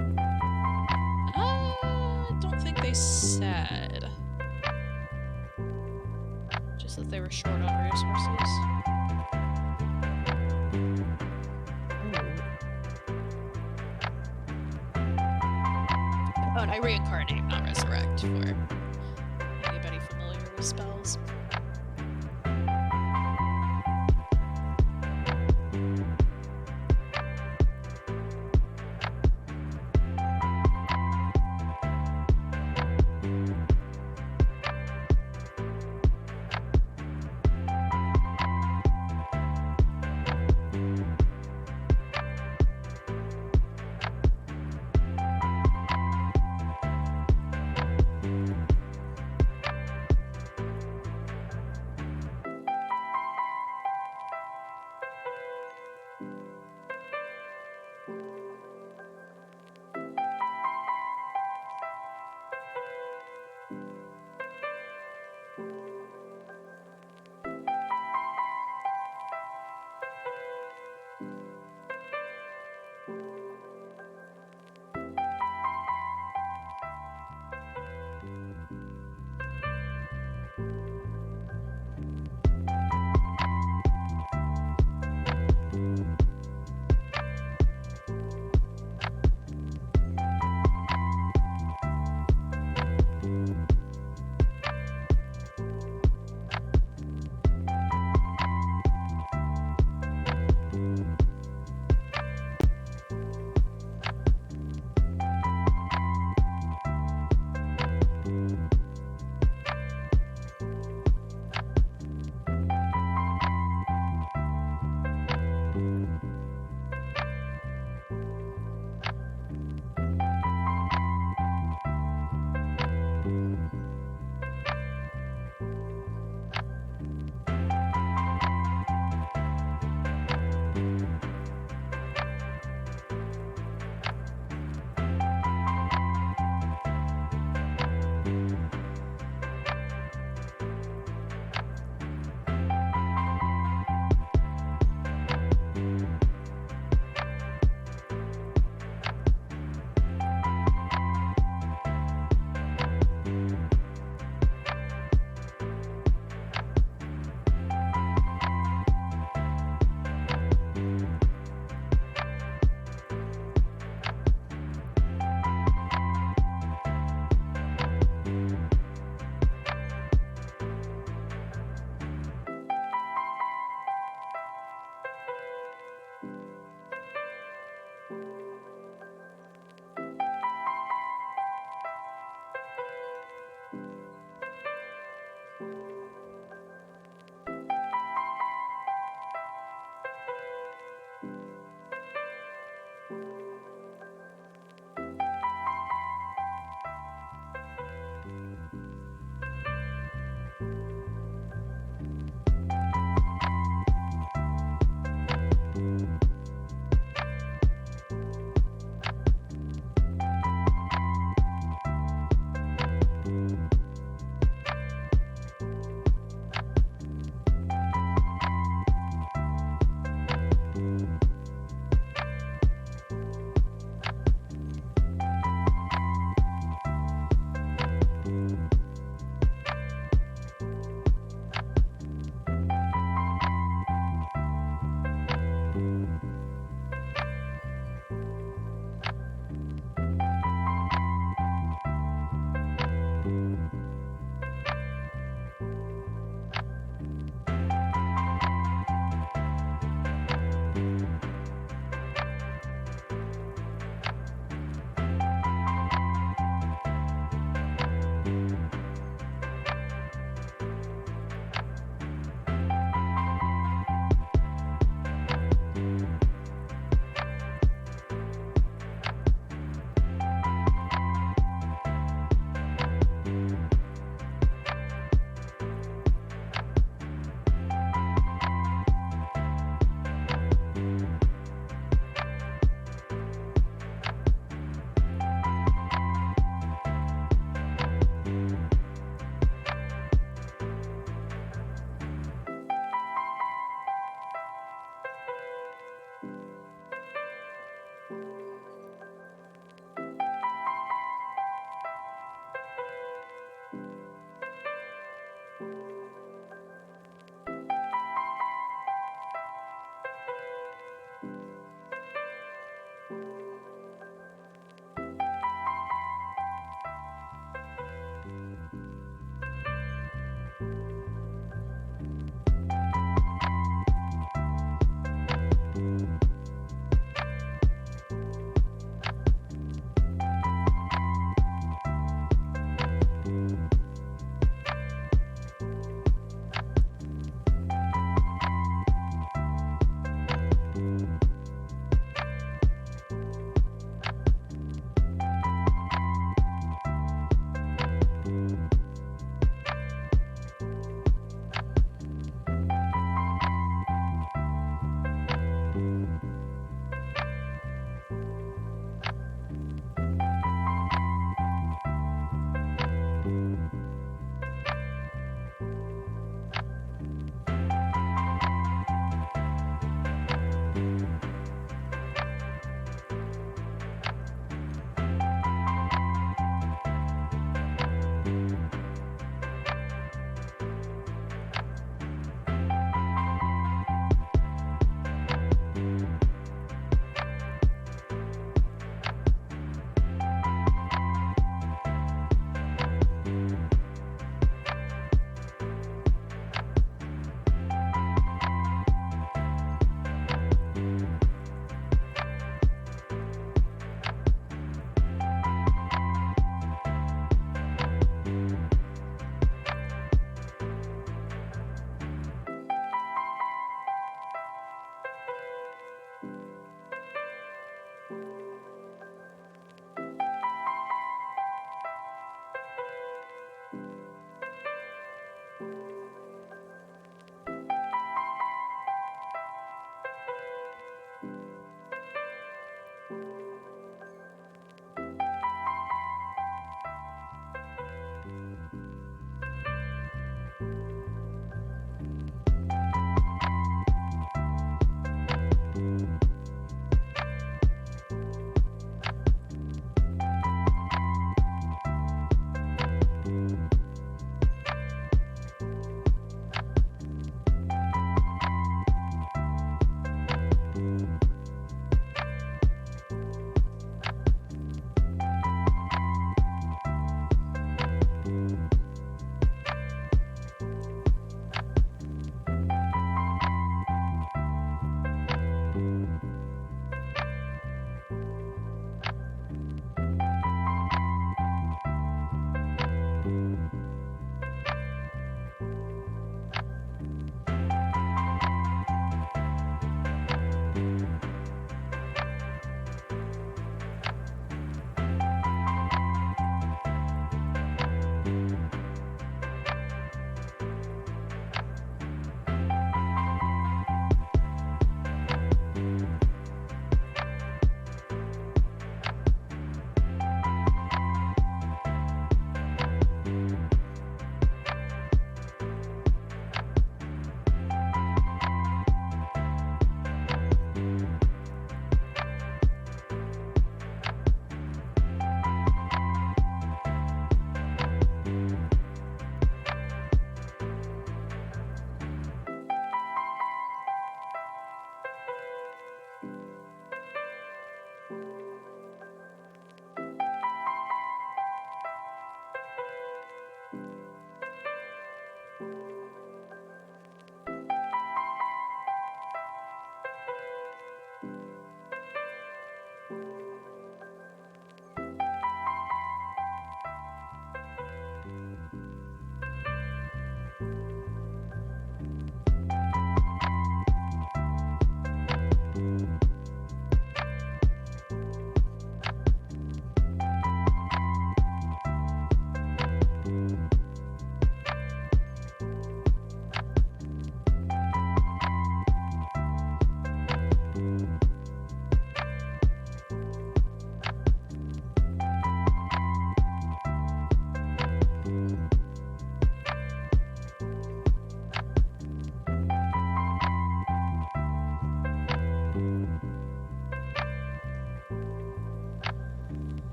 I don't think they said. Just that they were short on resources. Oh, and I reincarnate, not resurrect, for anybody familiar with spells.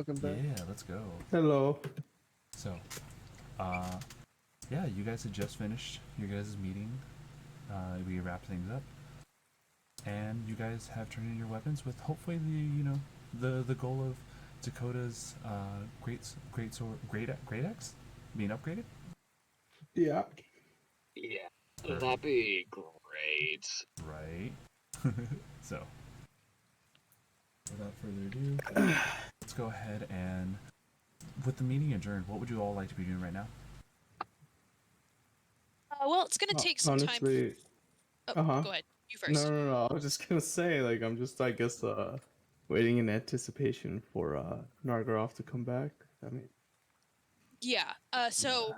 welcome back. Yeah, let's go. Hello. So, yeah, you guys had just finished your guys' meeting. We wrapped things up, and you guys have turned in your weapons with hopefully the goal of Dakota's great axe being upgraded. Yeah. Yeah, that'd be great. Right. So, without further ado, let's go ahead and, with the meeting adjourned, what would you all like to be doing right now? Well, it's gonna take some time. Honestly, Oh, uh-huh. go ahead. You first. No. I was just gonna say, like, I'm just, I guess, waiting in anticipation for Nargiroth to come back. I mean, Yeah. So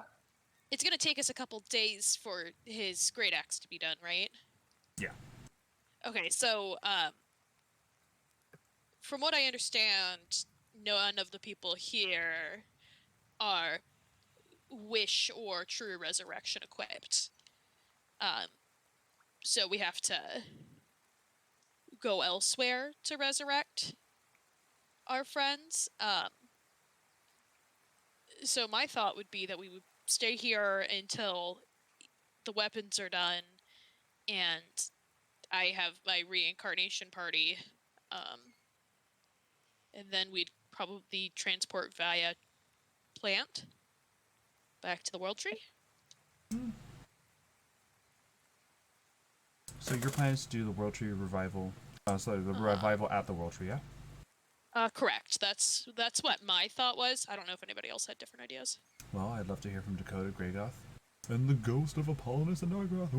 it's gonna take us a couple days for his great axe to be done, right? Yeah. Okay. So, from what I understand, none of the people here are wish or true resurrection equipped. So we have to go elsewhere to resurrect our friends. So my thought would be that we would stay here until the weapons are done and I have my reincarnation party. And then we'd probably transport via plant back to the world tree. So your plan is to do the World Tree revival. Revival at the World Tree, yeah? Correct. That's what my thought was. I don't know if anybody else had different ideas. Well, I'd love to hear from Dakota, Gregoth, and the ghost of Apollonis and Nargiroth.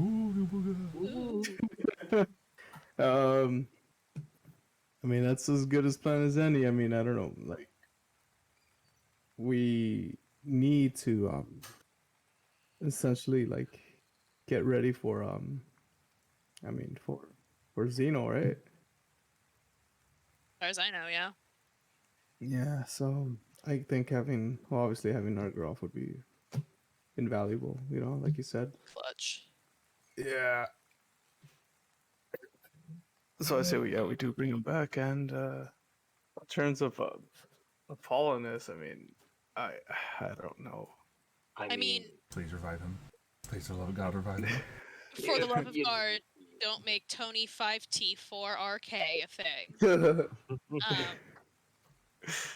I mean, that's as good as plan as any. I mean, I don't know, like, we need to essentially like get ready for I mean for Xeno, right? As far as I know, yeah. Yeah, so I think obviously having Nargiroth would be invaluable, you know, like you said. Clutch. Yeah. So I say, we do bring him back, and in terms of Apollonis, I mean, I don't know. I mean, Please revive him. Please, for the love of God, revive him. for the love of you- God, don't make Tony 5T4RK a thing.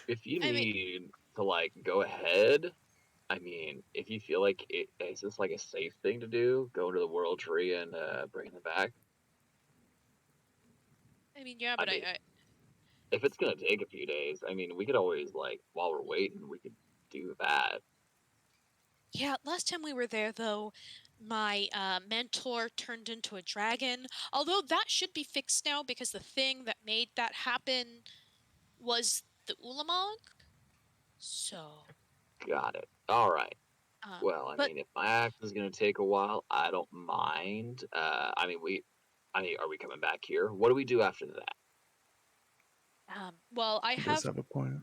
if you I mean- need to like go ahead, I mean, if you feel like it's just like a safe thing to do, go to the World Tree and bring them back. I mean, yeah, but mean, I if it's gonna take a few days, I mean, we could always like while we're waiting, we could do that. yeah, last time we were there, though, my mentor turned into a dragon. Although that should be fixed now because the thing that made that happen was the Ulamog. So, Got it. All right. Well, I but mean, if my act is gonna take a while, I don't mind. I mean, are we coming back here? What do we do after that? well, I He does have. have a point.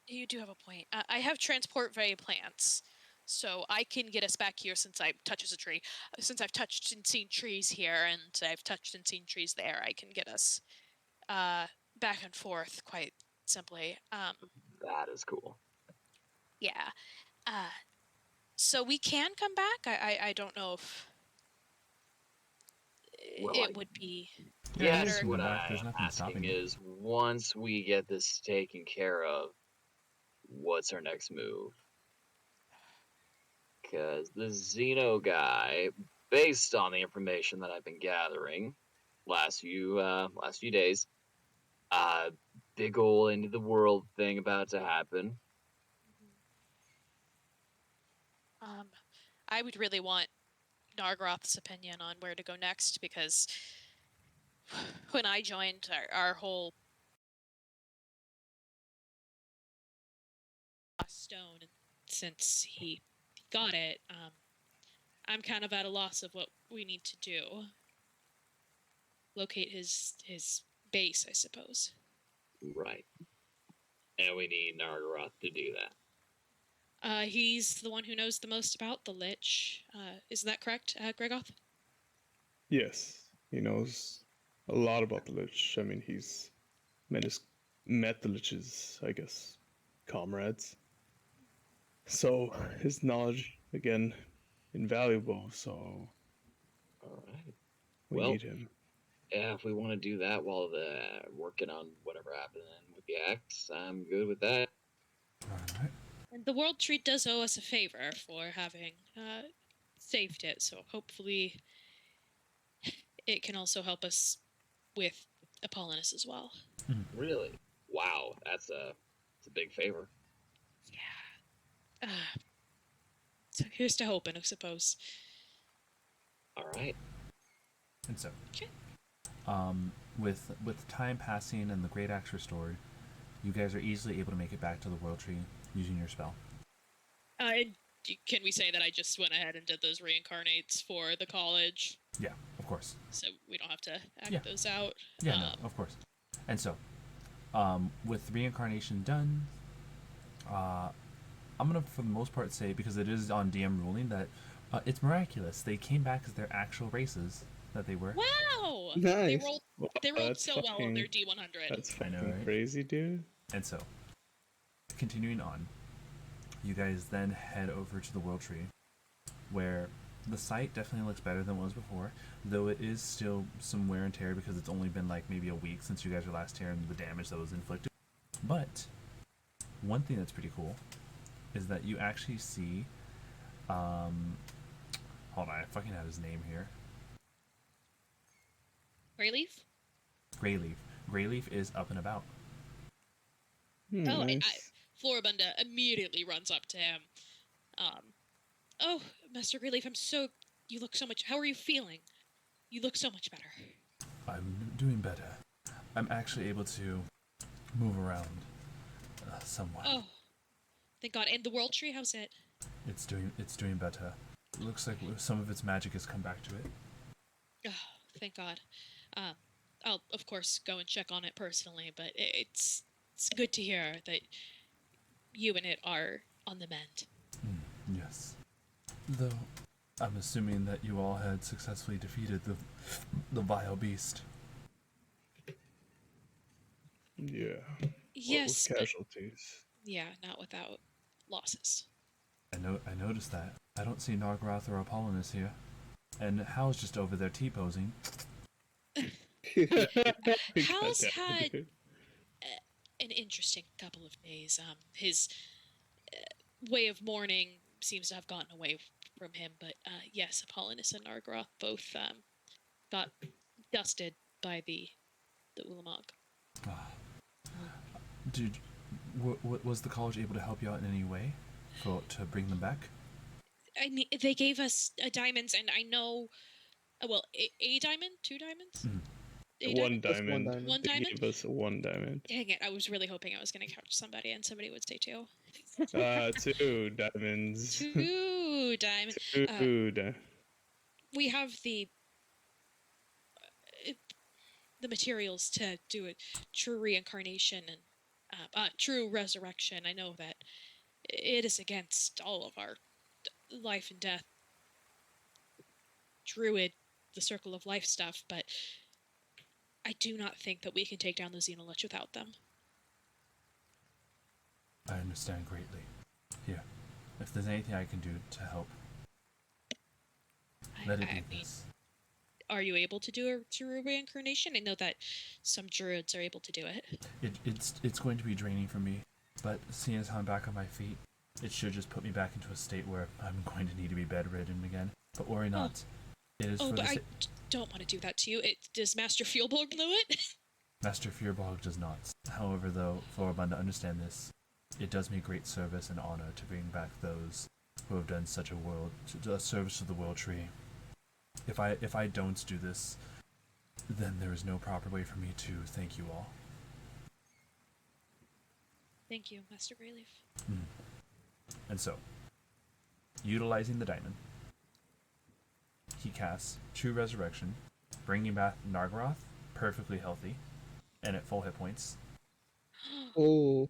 You do have a point. I have transport via plants, so I can get us back here since I touches a tree. Since I've touched and seen trees here, and I've touched and seen trees there, I can get us back and forth quite simply. That is cool. Yeah. So we can come back. I don't know if Well, it would be Yeah, Yes, come what back. There's I'm nothing asking stopping you. is once we get this taken care of, what's our next move? Because the Xeno guy, based on the information that I've been gathering last few days, big ol' end of the world thing about to happen. I would really want Nargroth's opinion on where to go next because when I joined our whole stone, and since he got it, I'm kind of at a loss of what we need to do. Locate his base, I suppose. Right. And we need Nargiroth to do that. He's the one who knows the most about the Lich. Isn't that correct, Gregoth? Yes, he knows a lot about the Lich. I mean, he's met the Liches, I guess, comrades. So his knowledge, again, invaluable. So All right. we Well, need him. yeah, if we want to do that while the working on whatever happened with the axe, I'm good with that. Alright. And the World Tree does owe us a favor for having saved it, so hopefully it can also help us with Apollonis as well. Really? Wow, that's a big favor. Yeah. So here's to hoping, I suppose. All right. And so, Okay. with time passing and the great axe restored, you guys are easily able to make it back to the World Tree using your spell. And can we say that I just went ahead and did those reincarnates for the college, Yeah, of course. so we don't have to act Yeah. those out? Yeah, no, of course. And so, with reincarnation done, I'm gonna, for the most part, say, because it is on DM ruling, that it's miraculous. They came back as their actual races that they were. Wow! Nice. They rolled That's so well on their fucking- D100. That's I know, fucking right? crazy, dude. And so, continuing on, you guys then head over to the World Tree, where the site definitely looks better than it was before, though it is still some wear and tear because it's only been like maybe a week since you guys were last here and the damage that was inflicted. But one thing that's pretty cool is that you actually see, hold on, I fucking have his name here. Greyleaf? Greyleaf. Greyleaf is up and about. Oh, Nice. Floribunda immediately runs up to him. Oh, Master Greyleaf, you look so much, how are you feeling? You look so much better. I'm doing better. I'm actually able to move around somewhat. Oh, thank God. And the World Tree, how's it? It's doing better. It looks like some of its magic has come back to it. Oh, thank God. I'll, of course, go and check on it personally, but it's good to hear that you and it are on the mend. Yes. Though, I'm assuming that you all had successfully defeated the vile beast. Yeah. Yes, What but was casualties? yeah, not without losses. I noticed that. I don't see Nargiroth or Apollonis here. And Hal's just over there T-posing. Hal's Goddamn, had dude. an interesting couple of days. His way of mourning seems to have gotten away from him, but yes, Apollonis and Nargiroth both got dusted by the Ulamog. Was the college able to help you out in any way to bring them back? I mean, they gave us diamonds, and I know, well, a diamond, 2 diamonds, A One diamond? Just one diamond. diamond. One They diamond? gave us a 1 diamond. Dang it! I was really hoping I was going to catch somebody, and somebody would say 2. 2 diamonds. 2 diamonds. 2 We have the materials to do a true reincarnation and true resurrection. I know that it is against all of our life and death, druid, the circle of life stuff, but I do not think that we can take down the Xenolich without them. I understand greatly. Here, if there's anything I can do to help, let it I be mean, this. are you able to do a true reincarnation? I know that some druids are able to do it. It's going to be draining for me, but seeing as how I'm back on my feet, it should just put me back into a state where I'm going to need to be bedridden again. But worry not. It is Oh, for but the I don't want to do that to you. Does Master Fuelborg know it? Master Fearbog does not. However, though, Floribunda, understand this. It does me great service and honor to bring back those who have done such a service to the World Tree. If I don't do this, then there is no proper way for me to thank you all. Thank you, Master Greyleaf. And so, utilizing the diamond, he casts True Resurrection, bringing back Nargiroth perfectly healthy and at full hit points. Oh,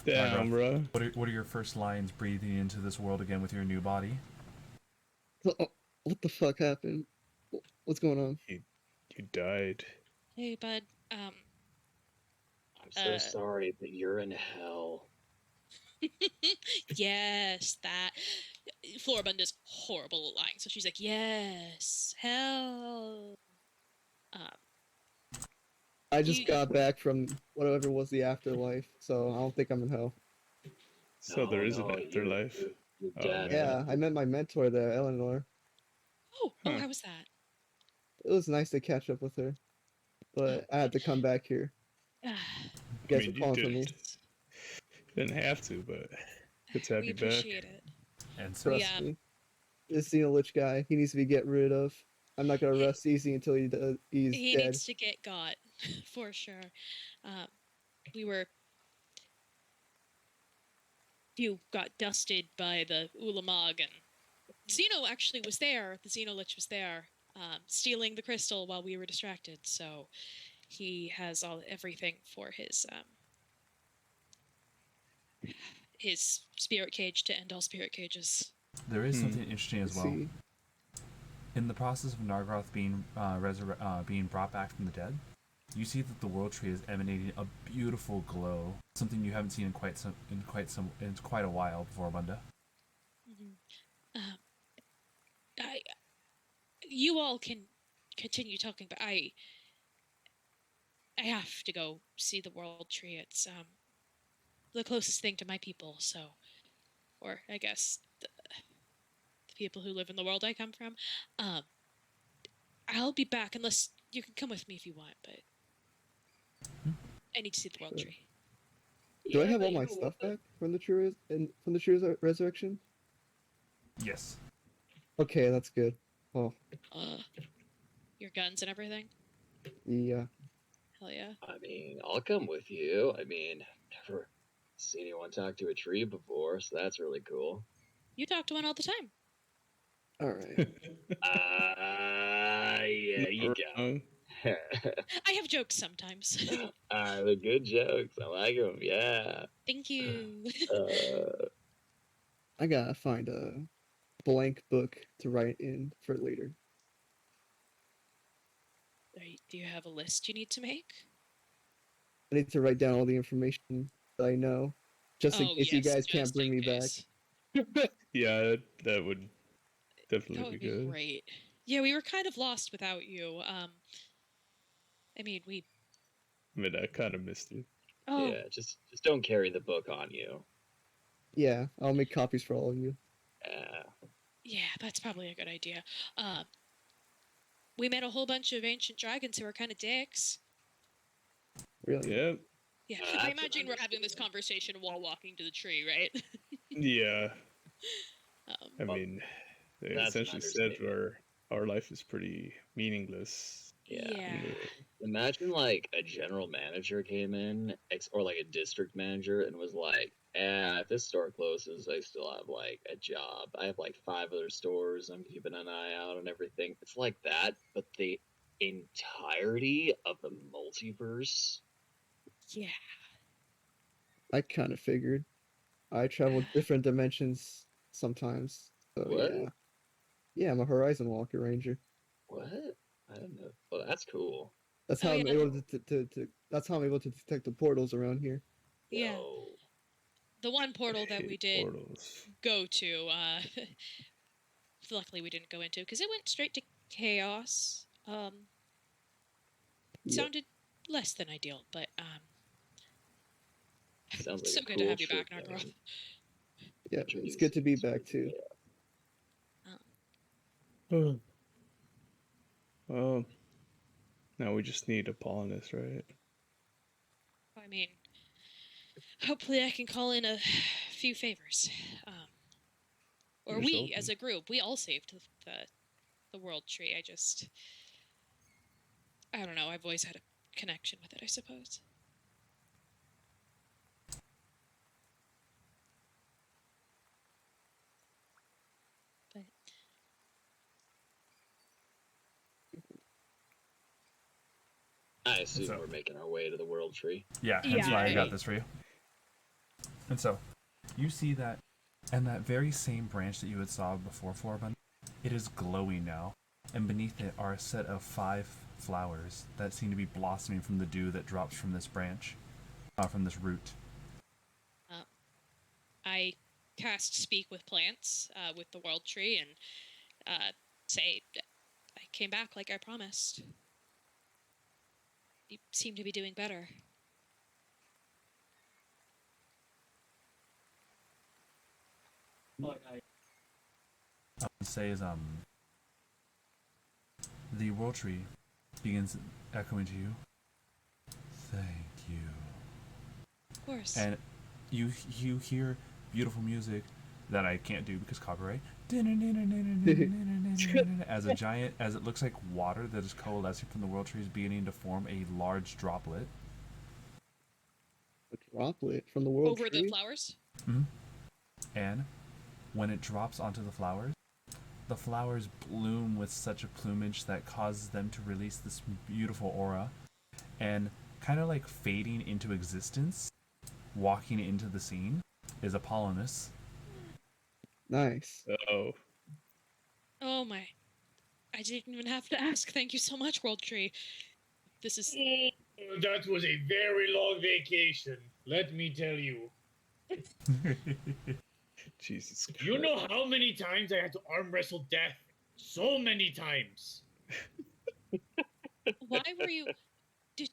Damn, bro. What are your first lines breathing into this world again with your new body? what the fuck happened? What's going on? You died. Hey, bud. I'm so sorry that you're in hell. Yes, that. Floribunda's horrible at lying, so she's like, yes, hell. Um, I just you, got back from whatever was the afterlife, so I don't think I'm in hell. So there is an No, afterlife. you're Oh dead. man. Yeah, I met my mentor there, Eleanor. oh, Huh. how was that? It was nice to catch up with her, but I had to come back here. You I guys mean, were you calling for me. didn't have to, but good to have We you back. appreciate it. And so We, Trust me. This Xenolich guy, he needs to be get rid of. I'm not gonna rest easy until he's he dead. needs to get got, for sure. We were. You got dusted by the Ulamog, and Xeno actually was there. The Xenolich was there, stealing the crystal while we were distracted. So he has everything for his spirit cage to end all spirit cages. there is something interesting as Let's well. see. In the process of Nargiroth being brought back from the dead, you see that the world tree is emanating a beautiful glow, something you haven't seen in quite a while before, Bunda. You all can continue talking, but I have to go see the world tree. It's the closest thing to my people, so, or I guess the people who live in the world I come from. I'll be back unless you can come with me if you want, but I need to see the world tree. Do I have all my stuff back from the true resurrection? Yes. Okay, that's good. Oh, Your guns and everything. yeah. Hell yeah. I mean, I'll come with you. I mean, never seen anyone talk to a tree before, so that's really cool. You talk to one all the time. All right. Yeah, you go. I have jokes sometimes. They're good jokes. I like them. Yeah. Thank you. I gotta find a blank book to write in for later. Do you have a list you need to make? I need to write down all the information that I know, just in case you guys can't bring me back. Yeah, that would definitely That would be good. great. Yeah, we were kind of lost without you. I mean, I kind of missed it. Oh, Yeah, just don't carry the book on you. Yeah, I'll make copies for all of you. yeah, that's probably a good idea. We met a whole bunch of ancient dragons who were kind of dicks. Really? Yeah. Yeah, That's I an imagine we're having this conversation while walking to the tree, right? Yeah. I Well, mean, they that's an essentially said understatement. our life is pretty meaningless. Yeah. Imagine like a general manager came in, or like a district manager, and was like, if this store closes, I still have like a job. I have like 5 other stores. I'm keeping an eye out on everything. It's like that, but the entirety of the multiverse. Yeah. I kind of figured. I travel different dimensions sometimes. So What? yeah. Yeah, I'm a Horizon Walker Ranger. What? I don't know. Well, that's cool. That's Oh, how I'm yeah. able to that's how I'm able to detect the portals around here. Yeah. Yo. The one portal that we Hate did portals. go to, luckily we didn't go into because it went straight to chaos. Yep. Sounded less than ideal, but Sounds like so a good cool to have you trip, back, Nargiroth. man. Yeah, Sure it's you good to be see- back too. Well, now we just need Apollonis, right? I mean, hopefully I can call in a few favors. Or Here's we, hoping. as a group, we all saved the world tree. I don't know, I've always had a connection with it, I suppose. But I assume So- we're making our way to the world tree. Yeah, Yeah, that's why I got right. this for you. And so, you see that, and that very same branch that you had saw before, Floribunda, it is glowing now, and beneath it are a set of 5 flowers that seem to be blossoming from the dew that drops from this branch, from this root. cast Speak with Plants with the World Tree and say, I came back like I promised. You seem to be doing better. What I would say is the World Tree begins echoing to you. Thank you. Of course. And you hear beautiful music that I can't do because copyright. As it looks like water that is coalescing from the World Tree is beginning to form a large droplet. A droplet from the world Over tree? the flowers? Mm-hmm. And when it drops onto the flowers bloom with such a plumage that causes them to release this beautiful aura, and kind of like fading into existence, walking into the scene, is Apollonis. Nice. Oh. Oh my. I didn't even have to ask. Thank you so much, World Tree. This is... That was a very long vacation, let me tell you. Jesus Christ. You know how many times I had to arm wrestle death? So many times. Why were you... Did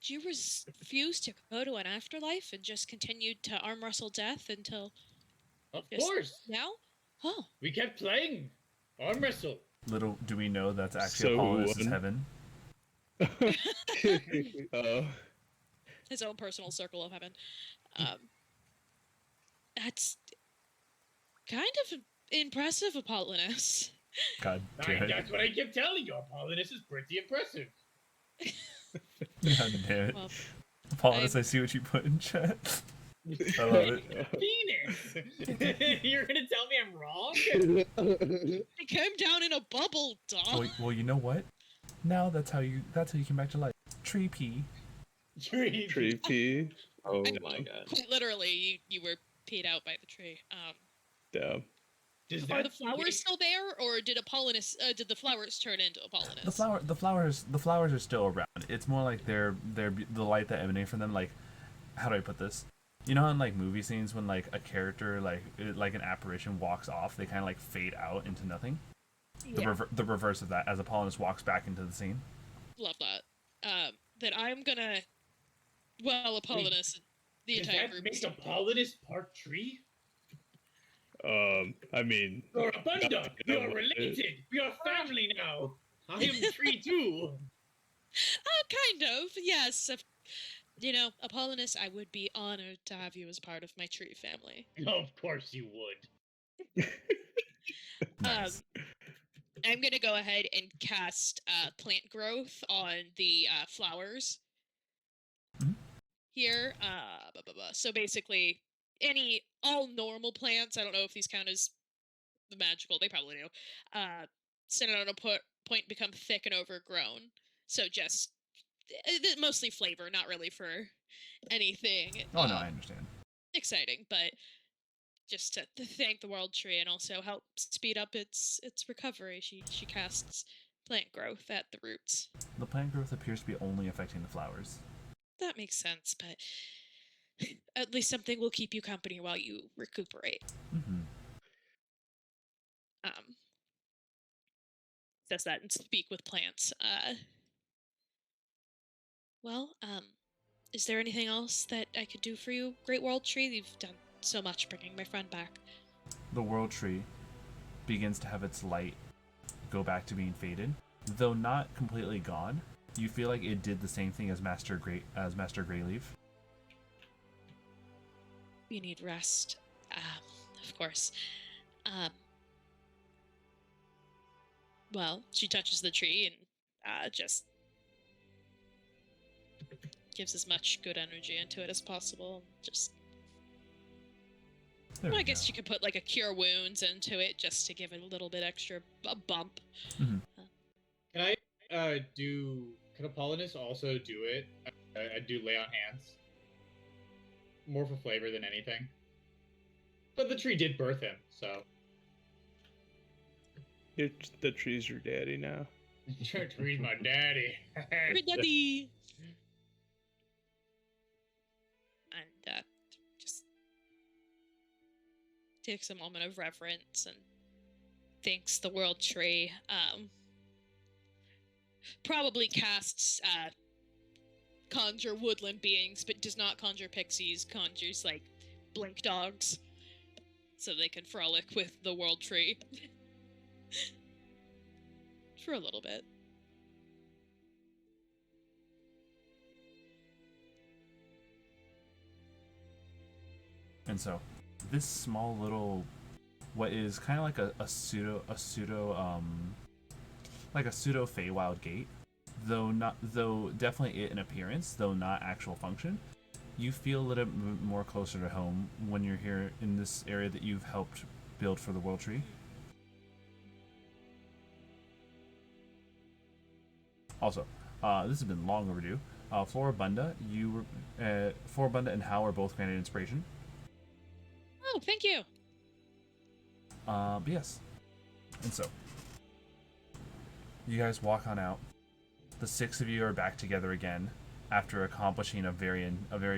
you refuse to go to an afterlife and just continued to arm wrestle death until... Of Just course. now? Oh. We kept playing. Arm wrestle. Little do we know that's actually So Apollonis' heaven. His own personal circle of heaven. That's kind of impressive, Apollonis. God damn it. That's what I kept telling you. Apollonis is pretty impressive. God damn it. Well, Apollonis, I see what you put in chat. I love it. Penis. You're gonna tell me I'm wrong? I came down in a bubble, dog. Well, you know what? Now that's how you came back to life. Tree pea. Tree pea. Oh I mean, my god. Quite literally, you were peed out by the tree. Damn. Are the flowers still there, or did Apollonis? Did the flowers turn into Apollonis? The flowers are still around. It's more like they're the light that emanates from them. Like, how do I put this? You know, in like movie scenes when like a character like an apparition walks off, they kind of like fade out into nothing. Yeah. The reverse of that, as Apollonis walks back into the scene. Love that. That I'm gonna. Well, Apollonis, the Does entire that group. make Apollonis part tree? I mean. Floribunda, we are related. We are family now. I am tree too. Kind of, yes. You know, Apollonis, I would be honored to have you as part of my tree family. Of course you would. Nice. I'm gonna go ahead and cast plant growth on the flowers here. So basically, all normal plants. I don't know if these count as the magical. They probably do. Set it on a point, become thick and overgrown. So just mostly flavor, not really for anything. Oh no, I understand. Exciting, but just to thank the World Tree and also help speed up its recovery. She casts plant growth at the roots. The plant growth appears to be only affecting the flowers. That makes sense, but at least something will keep you company while you recuperate. Mm-hmm. Says that and speak with plants. Is there anything else that I could do for you, Great World Tree? You've done so much bringing my friend back. The World Tree begins to have its light go back to being faded, though not completely gone. You feel like it did the same thing as Master Greyleaf. You need rest, of course. Well, she touches the tree and just gives as much good energy into it as possible. Just, I guess you could put like a cure wounds into it just to give it a little bit extra bump. Mm-hmm. Can Apollonis also do it? Do lay on hands. More for flavor than anything. But the tree did birth him, so. The tree's your daddy now. Your tree's my daddy. My daddy! And just takes a moment of reverence and thanks the World Tree. Probably casts conjure woodland beings, but does not conjure pixies. Conjures like blink dogs, so they can frolic with the World Tree for a little bit. And so, this small little, what is kind of like a pseudo Feywild gate, though definitely in appearance, though not actual function, you feel a little bit more closer to home when you're here in this area that you've helped build for the World Tree. Also, this has been long overdue. Floribunda, Floribunda and Hal are both granted inspiration. Oh, thank you. But yes. And so, you guys walk on out. The six of you are back together again after accomplishing a very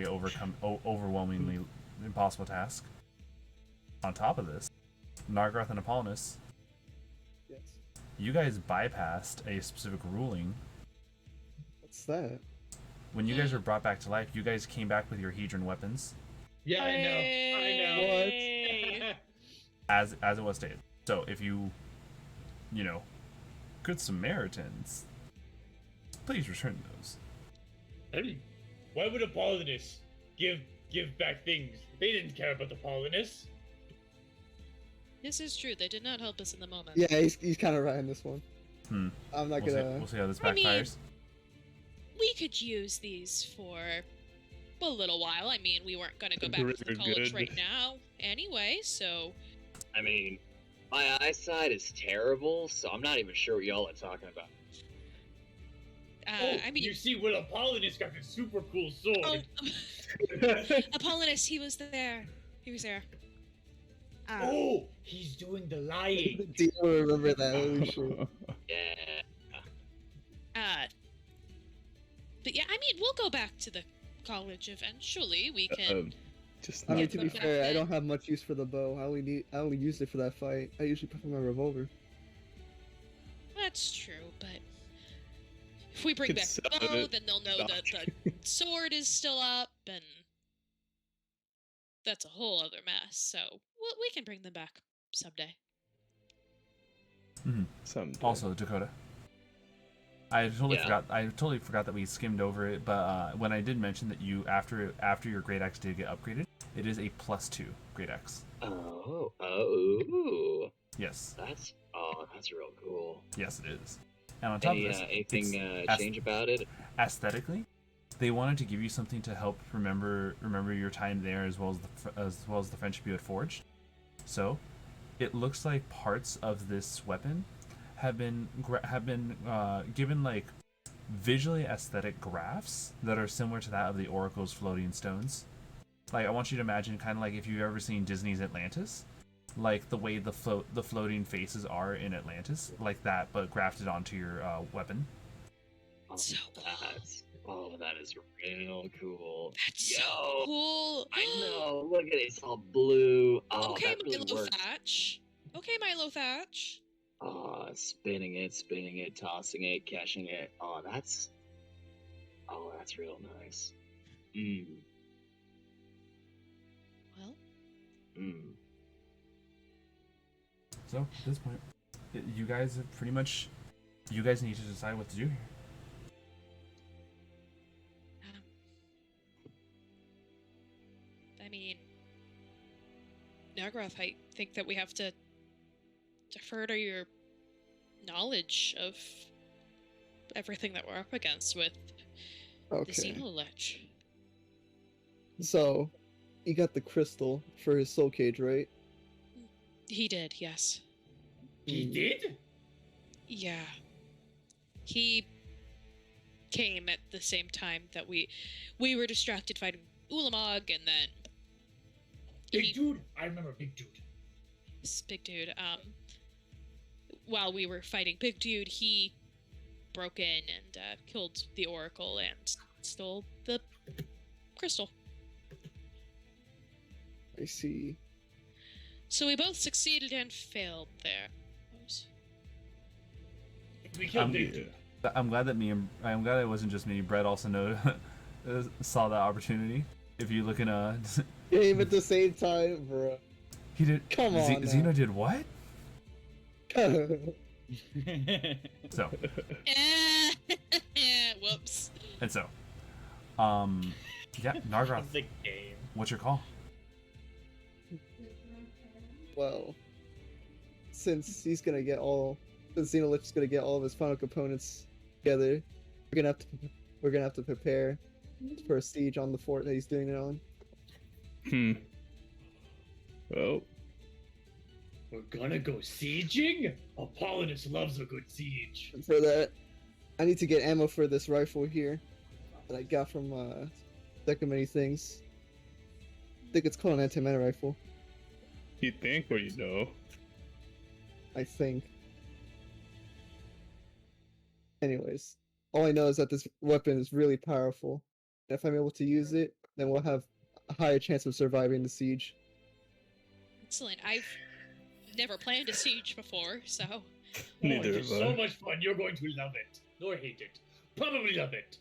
overwhelmingly impossible task. On top of this, Nargiroth and Apollonis, Yes. you guys bypassed a specific ruling. What's that? When you guys were brought back to life, you guys came back with your Hedron weapons, Yeah, I know. Hey. as it was stated. So if you good Samaritans, please return those. Why would Apollonis give back things? They didn't care about Apollonis. This is true. They did not help us in the moment. Yeah, he's kind of right in this one. Hmm. I'm not We'll gonna. see how this I mean, backfires. We could use these for a little while. I mean, we weren't going to go back to They're college good. right now anyway, so... I mean, my eyesight is terrible, so I'm not even sure what y'all are talking about. I mean... You see, Will Apollonis got this super cool sword. Oh, Apollonis, he was there. He was there. Oh, he's doing the lying. Do you remember that? Holy shit. Yeah. But yeah, I mean, we'll go back to the college eventually. We can... Just I mean, not to be Yeah. fair, I don't have much use for the bow. I only used it for that fight. I usually prefer my revolver. That's true, but... If we bring Could back the sell bow, it. then they'll know that the sword is still up, and... That's a whole other mess, so... we can bring them back someday. someday. Also, Dakota, I totally forgot that we skimmed over it. But when I did mention that you after your great axe did get upgraded, it is a +2 great axe. Oh. Yes, That's real cool. yes, it is. And on top of this, Anything it's change about it? aesthetically, they wanted to give you something to help remember your time there, as well as the friendship you had forged. So, it looks like parts of this weapon have been given like visually aesthetic graphs that are similar to that of the Oracle's floating stones. Like, I want you to imagine kind of like if you've ever seen Disney's Atlantis, like the way the floating faces are in Atlantis, like that, but grafted onto your weapon. So cool. That is real cool. That's Yo, so cool. I know. Look at it. It's all blue. Oh, Okay, that really Milo works. Thatch. Okay, Milo Thatch. Oh, spinning it, tossing it, catching it. Oh, that's real nice. Well, So at this point, you guys have pretty much, you guys need to decide what to do here. I mean, Nargiroth, I think that we have to defer to your knowledge of everything that we're up against with the Okay. Xenolich. So, he got the crystal for his soul cage, right? He did, yes. He Hmm. did? Yeah. He came at the same time that we were distracted fighting Ulamog, and then Big dude? I remember Big Dude. this big dude, while we were fighting Big Dude, he broke in and killed the Oracle and stole the crystal. I see. So we both succeeded and failed there. We killed Um, Victor. I'm glad it wasn't just me. Brett also saw that opportunity. If you look in Game at the same time, bro. he did. Come on now. Xeno did what? So Whoops. and so, yeah, Nargiroth. Of the game. What's your call? Well, since Xenolith's gonna get all of his final components together, we're gonna have to prepare for a siege on the fort that he's doing it on. Well, We're gonna go sieging? Apollonis loves a good siege. And for that, I need to get ammo for this rifle here that I got from Deck of Many Things. I think it's called an anti-mana rifle. you think or you know? I think. Anyways, all I know is that this weapon is really powerful. And if I'm able to use it, then we'll have a higher chance of surviving the siege. Excellent. I've never planned a siege before, so Neither it's have so I. much fun. You're going to love it. Nor hate it. Probably love it.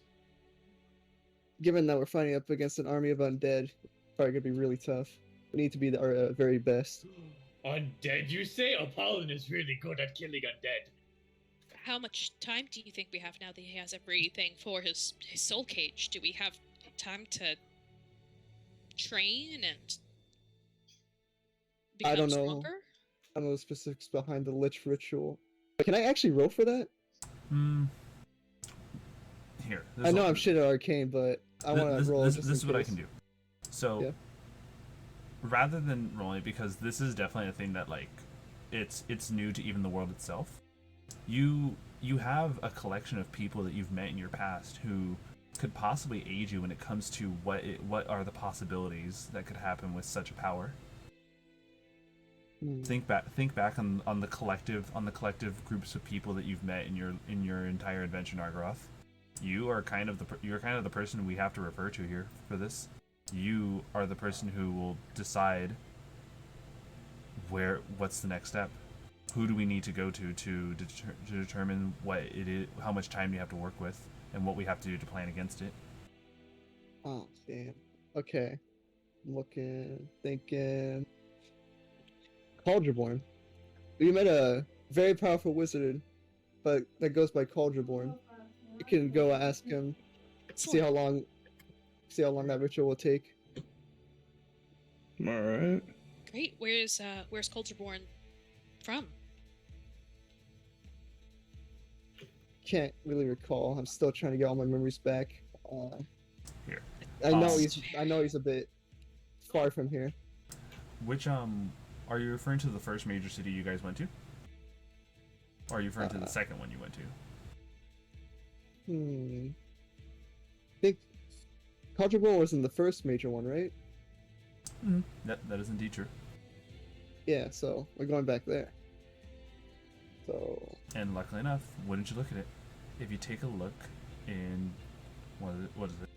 Given that we're fighting up against an army of undead, it's probably gonna be really tough. We need to be our very best. Undead, you say? Apollon is really good at killing undead. how much time do you think we have now that he has everything for his soul cage? Do we have time to train and become I don't know. stronger? I don't know the specifics behind the Lich ritual. Can I actually roll for that? Here. I know I'm shit at arcane, but I want to roll. This just is in what I case. can do. So, Yeah. rather than rolling, because this is definitely a thing that like, it's new to even the world itself. You have a collection of people that you've met in your past who could possibly aid you when it comes to what are the possibilities that could happen with such a power. Think back on the collective groups of people that you've met in your entire adventure, Nargiroth. You are kind of the person we have to refer to here for this. You are the person who will decide what's the next step. Who do we need to go to determine what it is, how much time you have to work with, and what we have to do to plan against it. Oh, damn. Okay. I'm thinking. Calderborn. We met a very powerful wizard, but that goes by Calderborn. You can go ask him, see how long that ritual will take. All right. Great. Where's Coulterborn from? Can't really recall. I'm still trying to get all my memories back. Here. I know he's a bit far from here. Which are you referring to the first major city you guys went to? Or are you referring to the second one you went to? I think Calderborn was in the first major one, right? That is indeed true. Yeah, so we're going back there. So And luckily enough, wouldn't you look at it? If you take a look in what is it?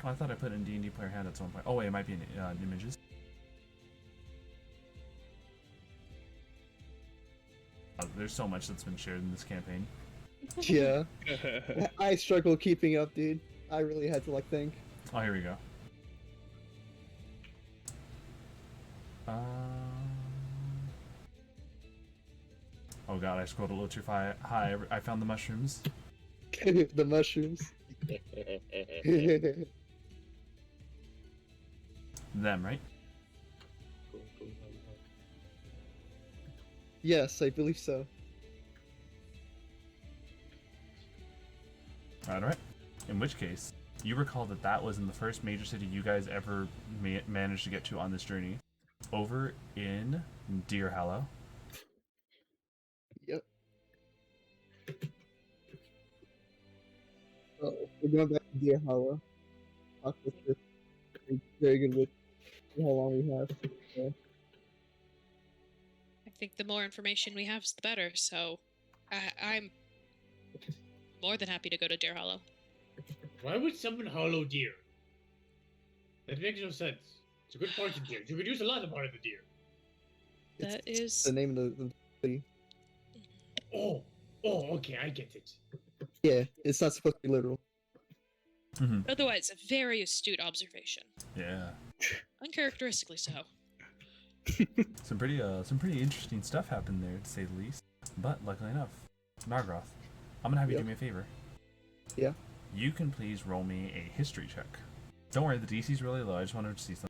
Oh, I thought I put in D&D player hand at some point. Oh wait, it might be in images. There's so much that's been shared in this campaign. yeah, I struggle keeping up, dude. I really had to think. Oh, here we go. Oh god, I scrolled a little too high. I found the mushrooms. The mushrooms. Them, right? Yes, I believe so. Alright. In which case, you recall that was in the first major city you guys ever managed to get to on this journey. Over in Deer Hallow. Yep. So we're going back to Deer Hollow. Talk with this. Very good with how long we have. Yeah. I think the more information we have, the better. So, I'm more than happy to go to Deer Hollow. Why would someone hollow deer? That makes no sense. It's a good poison deer. You could use a lot of part of the deer. That It's is. the name of the city. Oh, okay, I get it. Yeah, it's not supposed to be literal. Otherwise, a very astute observation. Yeah. Uncharacteristically so. Some pretty interesting stuff happened there, to say the least. But luckily enough, Nargiroth, I'm gonna have you do me a favor. Yeah. You can please roll me a history check. Don't worry, the DC's really low. I just wanted to see something.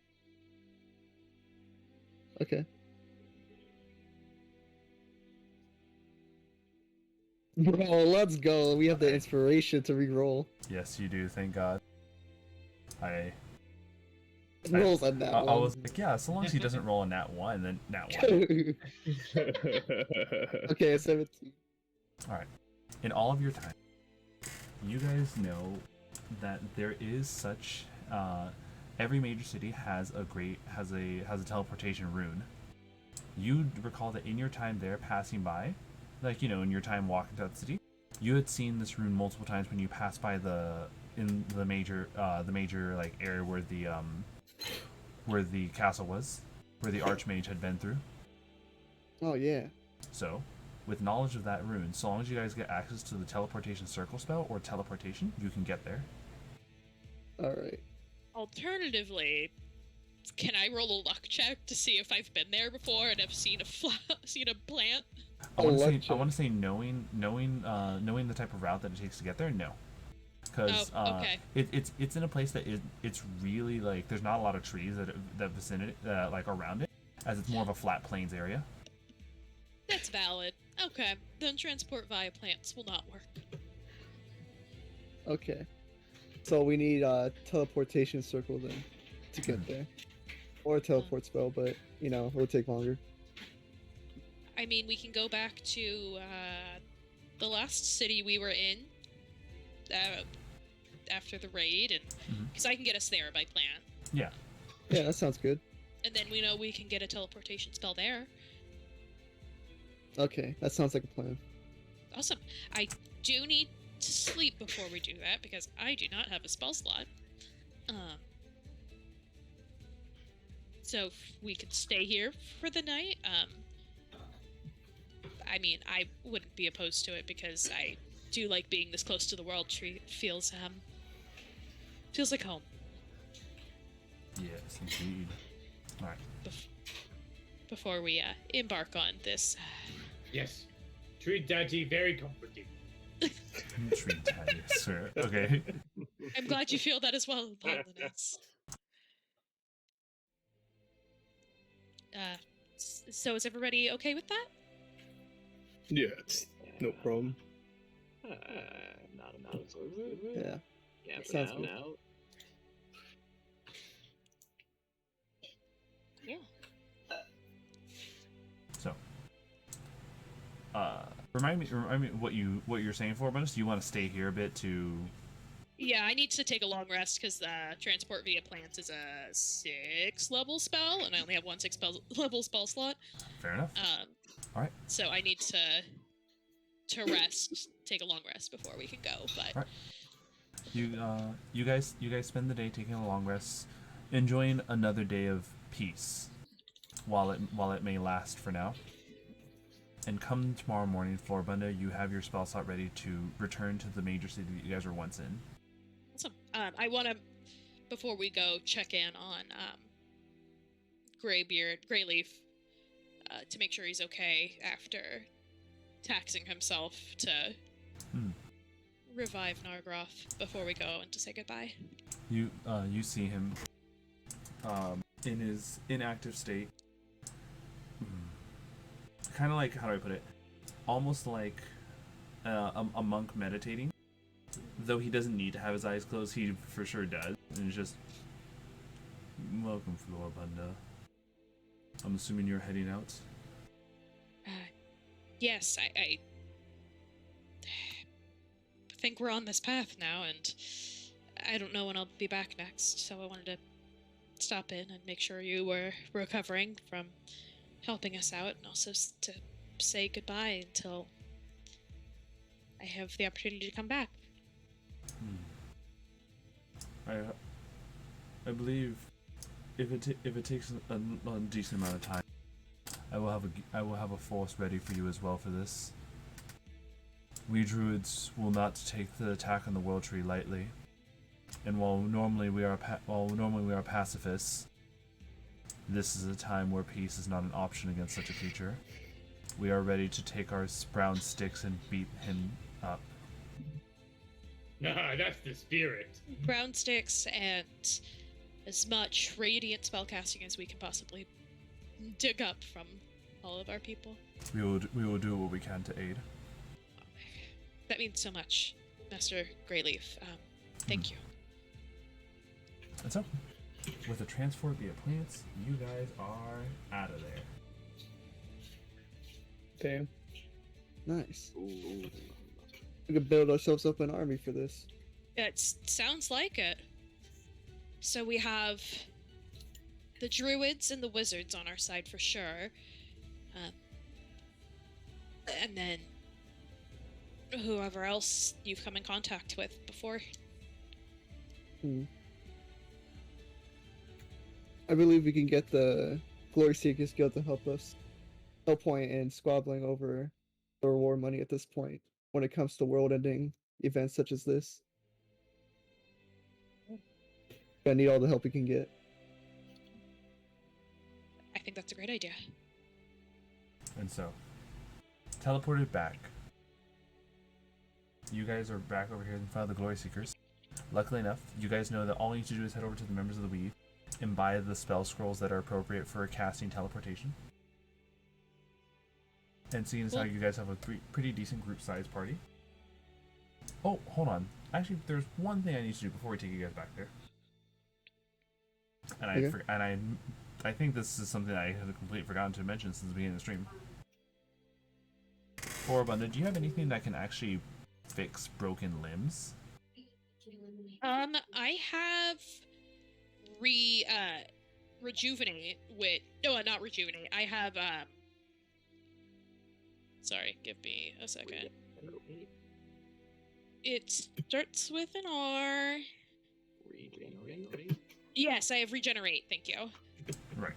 Okay. Bro, let's go. We have the inspiration to re-roll. Yes, you do. Thank God. Rolls on that I one. was like, yeah, so long as he doesn't roll a nat 1, then nat 1. Okay, 17. Alright. In all of your time, you guys know that there is such every major city has a teleportation rune. You recall that in your time there passing by, like, you know, in your time walking throughout the city, you had seen this rune multiple times when you passed by the major like area where the castle was, where the archmage had been through. Oh yeah. So, with knowledge of that rune, so long as you guys get access to the teleportation circle spell or teleportation, you can get there. Alright. Alternatively, can I roll a luck check to see if I've been there before and have seen a plant? I want to say knowing the type of route that it takes to get there, no. Because okay. it's in a place that it's really like there's not a lot of trees that vicinity like around it, as it's more of a flat plains area. That's valid. Okay, then transport via plants will not work. Okay. So we need a teleportation circle then to get there. Or a teleport spell, but you know, it'll take longer. I mean, we can go back to the last city we were in after the raid, and because I can get us there by plan. Yeah. Yeah, that sounds good. And then we know we can get a teleportation spell there. Okay, that sounds like a plan. Awesome. I do need to sleep before we do that because I do not have a spell slot. So if we could stay here for the night. I mean, I wouldn't be opposed to it because I do like being this close to the world tree. Feels like home. Yes, indeed. All right. Before we embark on this. Yes. Treat Daddy very comforting. Treat Daddy, sir. Okay. I'm glad you feel that as well, Apollonis. So is everybody okay with that? Yeah, it's no problem. Not a mouse. Yeah. Yeah, for Sounds now. good. Now. Yeah. So, remind me what you're saying, Floribunda. Do you want to stay here a bit to? Yeah, I need to take a long rest because transport via plants is a 6-level spell, and I only have one 6-level spell slot. Fair enough. All right. So I need to rest, take a long rest before we can go. But All right. You guys spend the day taking a long rest, enjoying another day of peace, while it may last for now. And come tomorrow morning, Floribunda, you have your spell slot ready to return to the major city that you guys were once in. awesome. I want to, before we go, check in on Greyleaf, to make sure he's okay after taxing himself to revive Nargiroth before we go and to say goodbye. You see him in his inactive state, kind of like, how do I put it, almost like a monk meditating, though he doesn't need to have his eyes closed. He for sure does, and it's just, welcome, Floribunda. I'm assuming you're heading out. Yes, I think we're on this path now, and I don't know when I'll be back next, so I wanted to stop in and make sure you were recovering from helping us out, and also to say goodbye until I have the opportunity to come back. I believe if it takes a decent amount of time, I will have a force ready for you as well for this. We druids will not take the attack on the World Tree lightly, and while normally we are pacifists, this is a time where peace is not an option against such a creature. We are ready to take our brown sticks and beat him up. Nah, that's the spirit. Brown sticks and as much radiant spellcasting as we can possibly dig up from all of our people. We will do what we can to aid. That means so much, Master Greyleaf. Thank you. And so, with the transport via plants, you guys are out of there. Damn. Nice. We could build ourselves up an army for this. It sounds like it. So we have the druids and the wizards on our side for sure. And then whoever else you've come in contact with before. I believe we can get the Glory Seekers Guild to help us. No point in squabbling over the reward money at this point when it comes to world-ending events such as this. Gonna need all the help we can get. I think that's a great idea. And so, teleported back. You guys are back over here in front of the Glory Seekers. Luckily enough, you guys know that all you need to do is head over to the members of the Weave and buy the spell scrolls that are appropriate for casting teleportation. And seeing as how you guys have a pretty decent group size party. Oh, hold on. Actually, there's one thing I need to do before we take you guys back there. And I think this is something I had completely forgotten to mention since the beginning of the stream. Floribunda, do you have anything that can actually fix broken limbs? I have rejuvenate with not rejuvenate. I have sorry, give me a second. It starts with an R. Yes, I have regenerate, thank you. Right.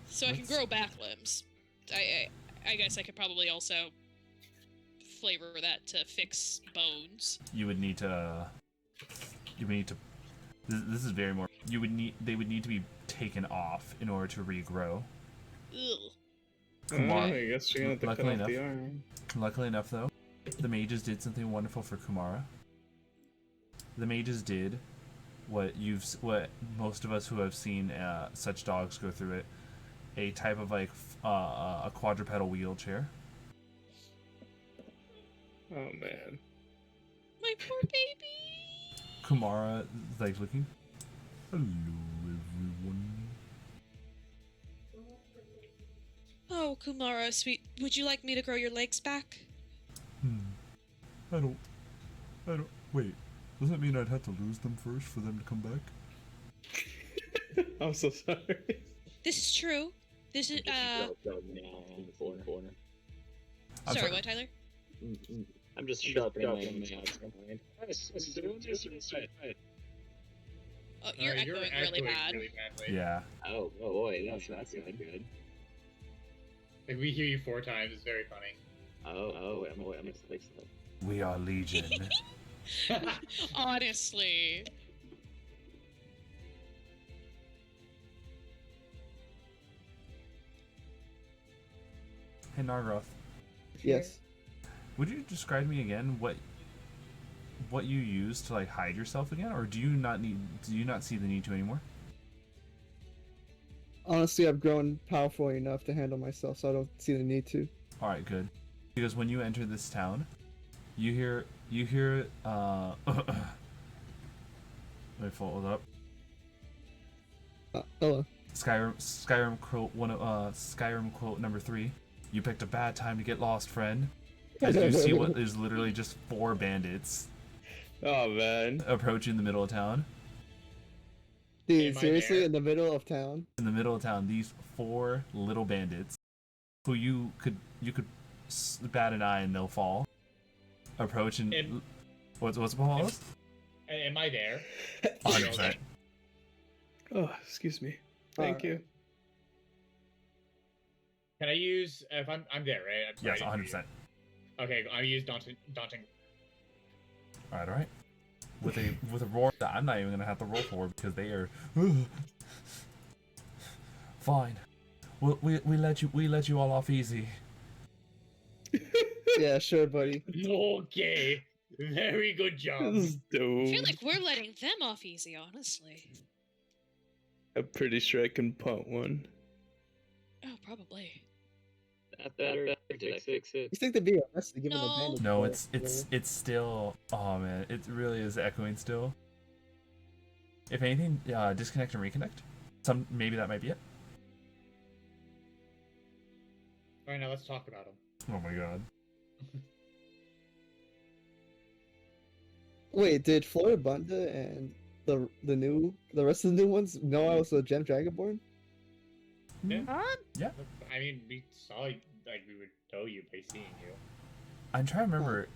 So I can grow back limbs. I guess I could probably also flavor that to fix bones. You would need to. This is very more. They would need to be taken off in order to regrow. Ugh. I guess you're gonna have to cut off the arm. Luckily enough, though, the mages did something wonderful for Kumara. The mages did what most of us who have seen such dogs go through it, a type of like a quadrupedal wheelchair. Oh man. My poor baby. Kumara is like looking. Hello, everyone. Oh, Kumara, sweet. Would you like me to grow your legs back? I don't. Wait. Does that mean I'd have to lose them first for them to come back? I'm so sorry. This is true. This is Sorry, what, Tyler? I'm just sharpening my mask. Oh, you're echoing really bad. badly. Yeah. Oh boy, that's not good. Like, we hear you 4 times. It's very funny. Oh, I'm gonna fix that. We are Legion. Honestly. Hey, Nargiroth. Yes. Would you describe to me again what you use to like hide yourself again, or do you not see the need to anymore? Honestly, I've grown powerful enough to handle myself, so I don't see the need to. All right, good. Because when you enter this town, you hear let me fold up. Hello. Skyrim quote Skyrim quote number 3. You picked a bad time to get lost, friend. As you see what is literally just 4 bandits Oh man. approaching the middle of town. Dude, Am I seriously, there? in the middle of town? In the middle of town, these 4 little bandits, who you could bat an eye and they'll fall. Approach and Am- what's Apollonis? Am I there? 100%. Oh, excuse me. Thank you. Can I use if I'm there, right? I'm sorry, Yes, I didn't hear 100%. you. Okay, I use daunting. All right. With a roar that I'm not even gonna have to roll for because they are. Fine. We let you all off easy. Yeah, sure, buddy. Okay, very good job. This is I dope. feel like we're letting them off easy, honestly. I'm pretty sure I can punt one. Oh, probably. That better. Did I fix it? You think they'd be arrested given No. the bandage? No, for it's still. Oh man, it really is echoing still. If anything, disconnect and reconnect. Maybe that might be it. All right, now let's talk about them. Oh my god. Wait, did Floribunda and the rest of the new ones know I was a Gem Dragonborn? Yeah. Yeah. I mean, we saw like we would know you by seeing you. I'm trying to remember.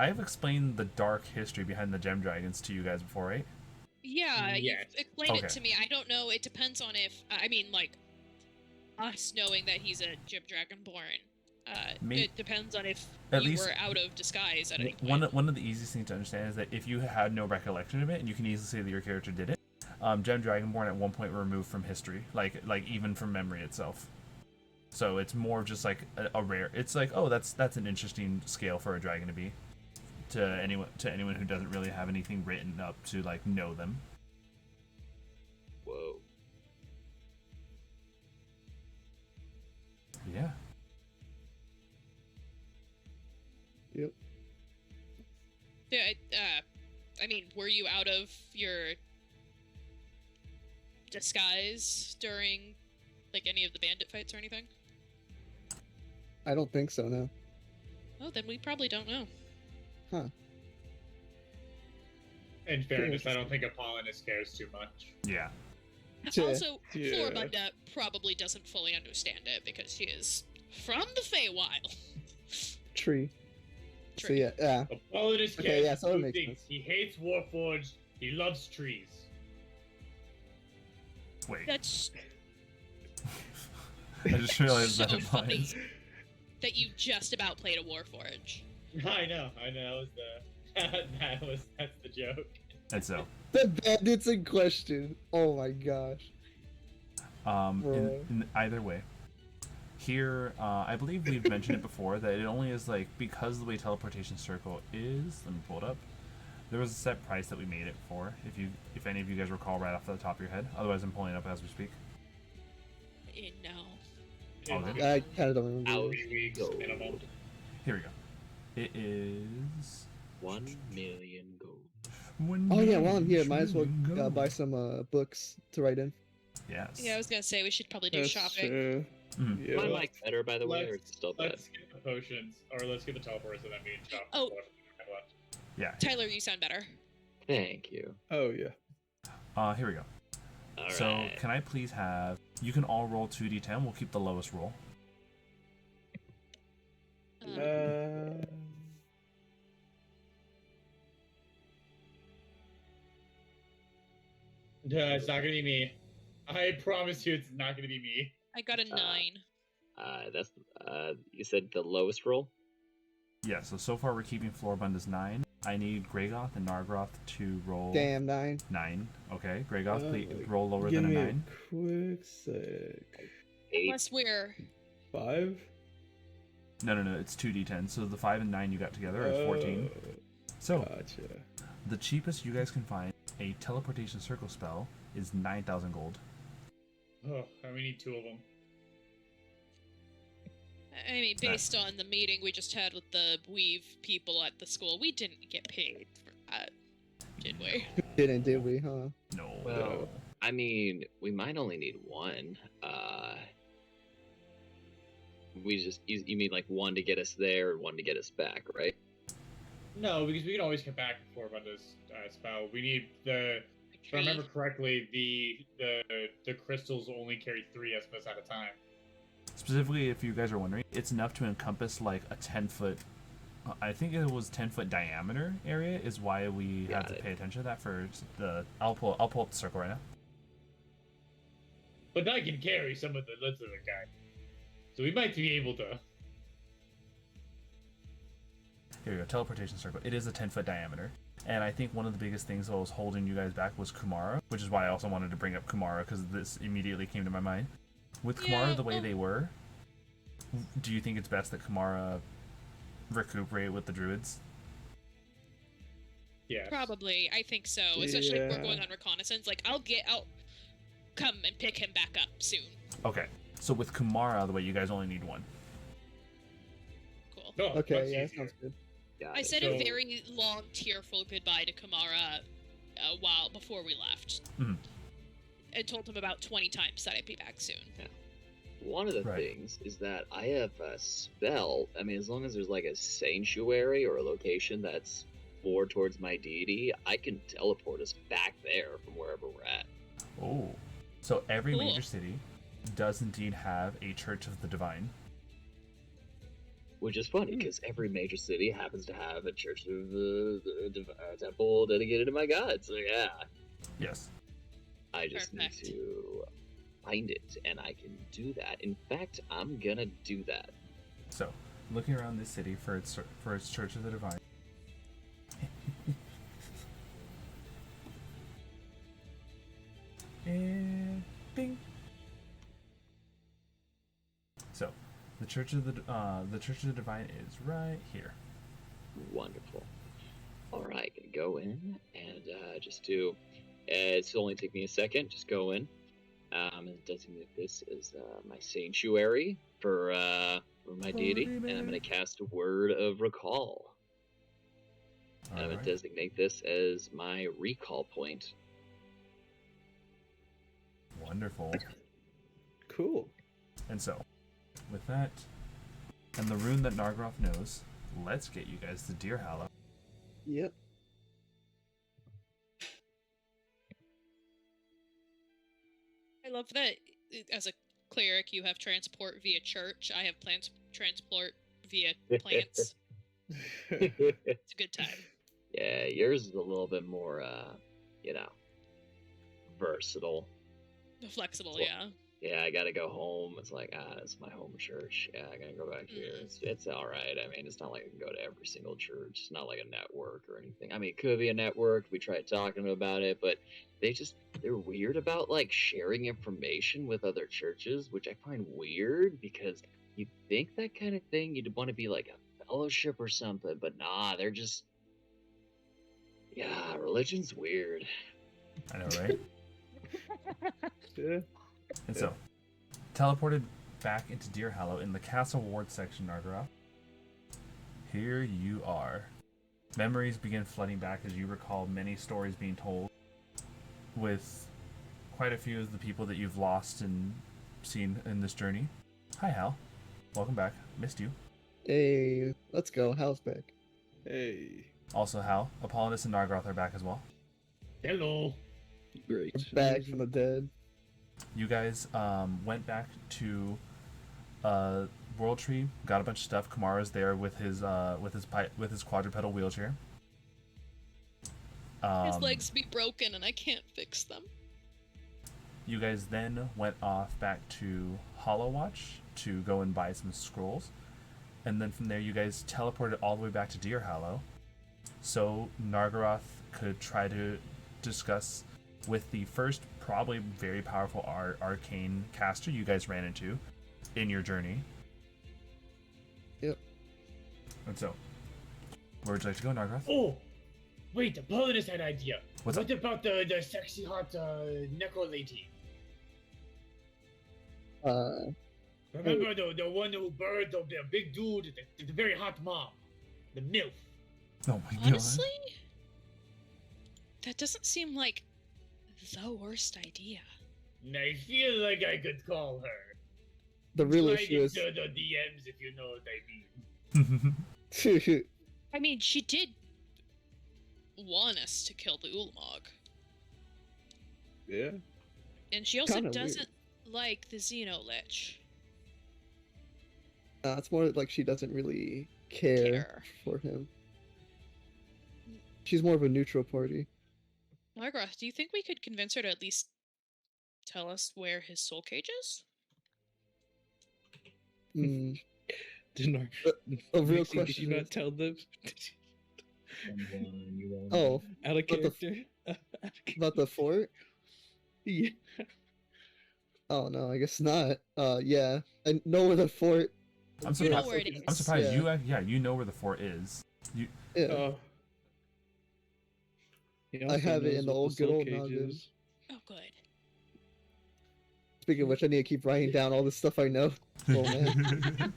I've explained the dark history behind the gem dragons to you guys before, right? Yeah, Yes. you've explained Okay. it to me. I don't know. It depends on if I mean, like, us knowing that he's a Gym Dragonborn. It depends on if At you least were out of disguise at any point. One of the easiest things to understand is that if you had no recollection of it, and you can easily say that your character did it, Gem Dragonborn at one point were removed from history, like even from memory itself. So it's more of just like a rare. It's like, oh, that's an interesting scale for a dragon to be. To anyone who doesn't really have anything written up to like know them. Whoa. Yeah. Yep. Yeah, I mean, were you out of your disguise during like any of the bandit fights or anything? I don't think so, no. Oh, then we probably don't know. Huh. In fairness, I don't think Apollonis cares too much. Yeah. Yeah. Also, Yeah. Floribunda probably doesn't fully understand it because she is from the Feywild. Tree. So Tree. yeah. Apollonis Okay, cares yeah, so it two makes things. sense. He hates Warforged. He loves trees. Wait. That's I just realized so that funny applies. that you just about played a Warforge. I know. That was that's the joke. And so, The bandits in question. Oh my gosh. Bro. in either way, here, I believe we've mentioned it before that it only is like because of the way teleportation circle is. Let me pull it up. There was a set price that we made it for. If any of you guys recall right off the top of your head. Otherwise, I'm pulling it up as we speak. No. All good. I kind of don't remember. Ouch. 3 weeks minimum. Here we go. It is 1 million gold. Oh yeah, while I'm here, might as well buy some books to write in. Yes. Yeah, I was gonna say we should probably do That's shopping. true. Mhm. Yeah. My mic's better, by the way, or it's still bad? Let's get the potions, or let's get the teleporters, and then we can shop. Oh. for what we have left. Yeah. Tyler, you sound better. Thank you. Oh yeah. Here we go. All So, right. can I please have? You can all roll 2d10. We'll keep the lowest roll. It's not gonna be me. I promise you, it's not gonna be me. I got a 9. That's you said the lowest roll. Yeah. So far we're keeping Floribunda's 9. I need Gregoth and Nargiroth to roll Damn, 9. 9. Okay, Gregoth, please roll lower Give than a me 9. quick sec. 8. Unless we're 5. No. It's 2d10. So the 5 and 9 you got together is 14. So Gotcha. the cheapest you guys can find a teleportation circle spell is 9,000 gold. Oh, and we need 2 of them. I mean, based on the meeting we just had with the weave people at the school, we didn't get paid for that, did we? Did we, huh? No. Well, I mean, we might only need 1. You mean like 1 to get us there, and 1 to get us back, right? No, because we can always come back before Bunda's spell. We need the. If I remember correctly, the crystals only carry 3 SPS at a time. Specifically, if you guys are wondering, it's enough to encompass like a 10-foot. I think it was 10-foot diameter area is why we had to pay attention to that for the. I'll pull up the circle right now. but I can carry some of the lesser kind. So we might be able to. Here we go, teleportation circle. It is a 10-foot diameter. And I think one of the biggest things that was holding you guys back was Kumara, which is why I also wanted to bring up Kumara, because this immediately came to my mind. With Kumara the way they were, do you think it's best that Kumara recuperate with the druids? Yeah. Probably, I think so. Especially if we're going Yeah. on reconnaissance. Like, I'll come and pick him back up soon. Okay, so with Kumara the way, you guys only need one. Cool. No, Okay, much yeah, that easier. sounds good. I said So- a very long, tearful goodbye to Kamara before we left. Mhm. And told him about 20 times that I'd be back soon. One of the Right. things is that I have a spell. I mean, as long as there's like a sanctuary or a location that's more towards my deity, I can teleport us back there from wherever we're at. Oh. So every Cool. major city does indeed have a Church of the Divine. Which is funny because every major city happens to have a church of temple dedicated to my god. So yeah, Yes. I just Perfect. need to find it, and I can do that. In fact, I'm gonna do that. So, looking around this city for its Church of the Divine. And bing. So, the Church of the Divine is right here. Wonderful. All right, gonna go in and just do. It's only take me a second. Just go in. And designate this as my sanctuary for my deity, and I'm gonna cast a word of recall. And I'm gonna Alright. designate this as my recall point. Wonderful. Cool. And so, with that, and the rune that Nargiroth knows, let's get you guys to Deer Hallow. Yep. I love that as a cleric you have transport via church. I have transport via plants. It's a good time. Yeah, yours is a little bit more, versatile. Flexible, Well, yeah. Yeah, I gotta go home. It's like, it's my home church. Yeah, I gotta go back here. It's all right. I mean, it's not like I can go to every single church. It's not like a network or anything. I mean, it could be a network. We tried talking about it, but they're weird about like sharing information with other churches, which I find weird because you'd think that kind of thing you'd want to be like a fellowship or something, but nah, they're just, yeah, religion's weird. I know, right? Yeah. And so, teleported back into Deer Hallow in the Castle Ward section, Nargiroth. Here you are. Memories begin flooding back as you recall many stories being told, with quite a few of the people that you've lost and seen in this journey. Hi, Hal. Welcome back. Missed you. Hey, let's go. Hal's back. Hey. Also, Hal, Apollonis and Nargiroth are back as well. Hello. Great. We're back from the dead. You guys went back to World Tree, got a bunch of stuff. Kumara's there with his quadrupedal wheelchair. His legs be broken and I can't fix them. You guys then went off back to Hollow Watch to go and buy some scrolls, and then from there you guys teleported all the way back to Deer Hallow, so Nargiroth could try to discuss with the first probably very powerful arcane caster you guys ran into in your journey. Yep. And so, where would you like to go, Nargiroth? Oh, wait, Apollonis had an idea. What's what up? about the sexy hot necro lady? Remember the one who burned the big dude, the very hot mom, the MILF. Oh my god. Honestly, that doesn't seem like the worst idea. I feel like I could call her. The real Slide issue is. into the DMs if you know what I mean. I mean, she did want us to kill the Ulamog. Yeah. And she also Kinda weird. doesn't like the Xenolich. It's more like she doesn't really care Care. for him. She's more of a neutral party. Margaret, do you think we could convince her to at least tell us where his soul cage is? Hmm. Didn't A real Nixie, did you question not is, tell them? oh, Out of What the f- character. about the fort? Yeah. Oh no, I guess not. Yeah, I know where the fort. I'm You know surprised. where it I'm is. surprised Yeah. you know where the fort is. You Yeah, Oh, He I also have it knows in the what old good soul old cage noggin. is. Oh, good. Speaking of which, I need to keep writing down all the stuff I know. Oh man.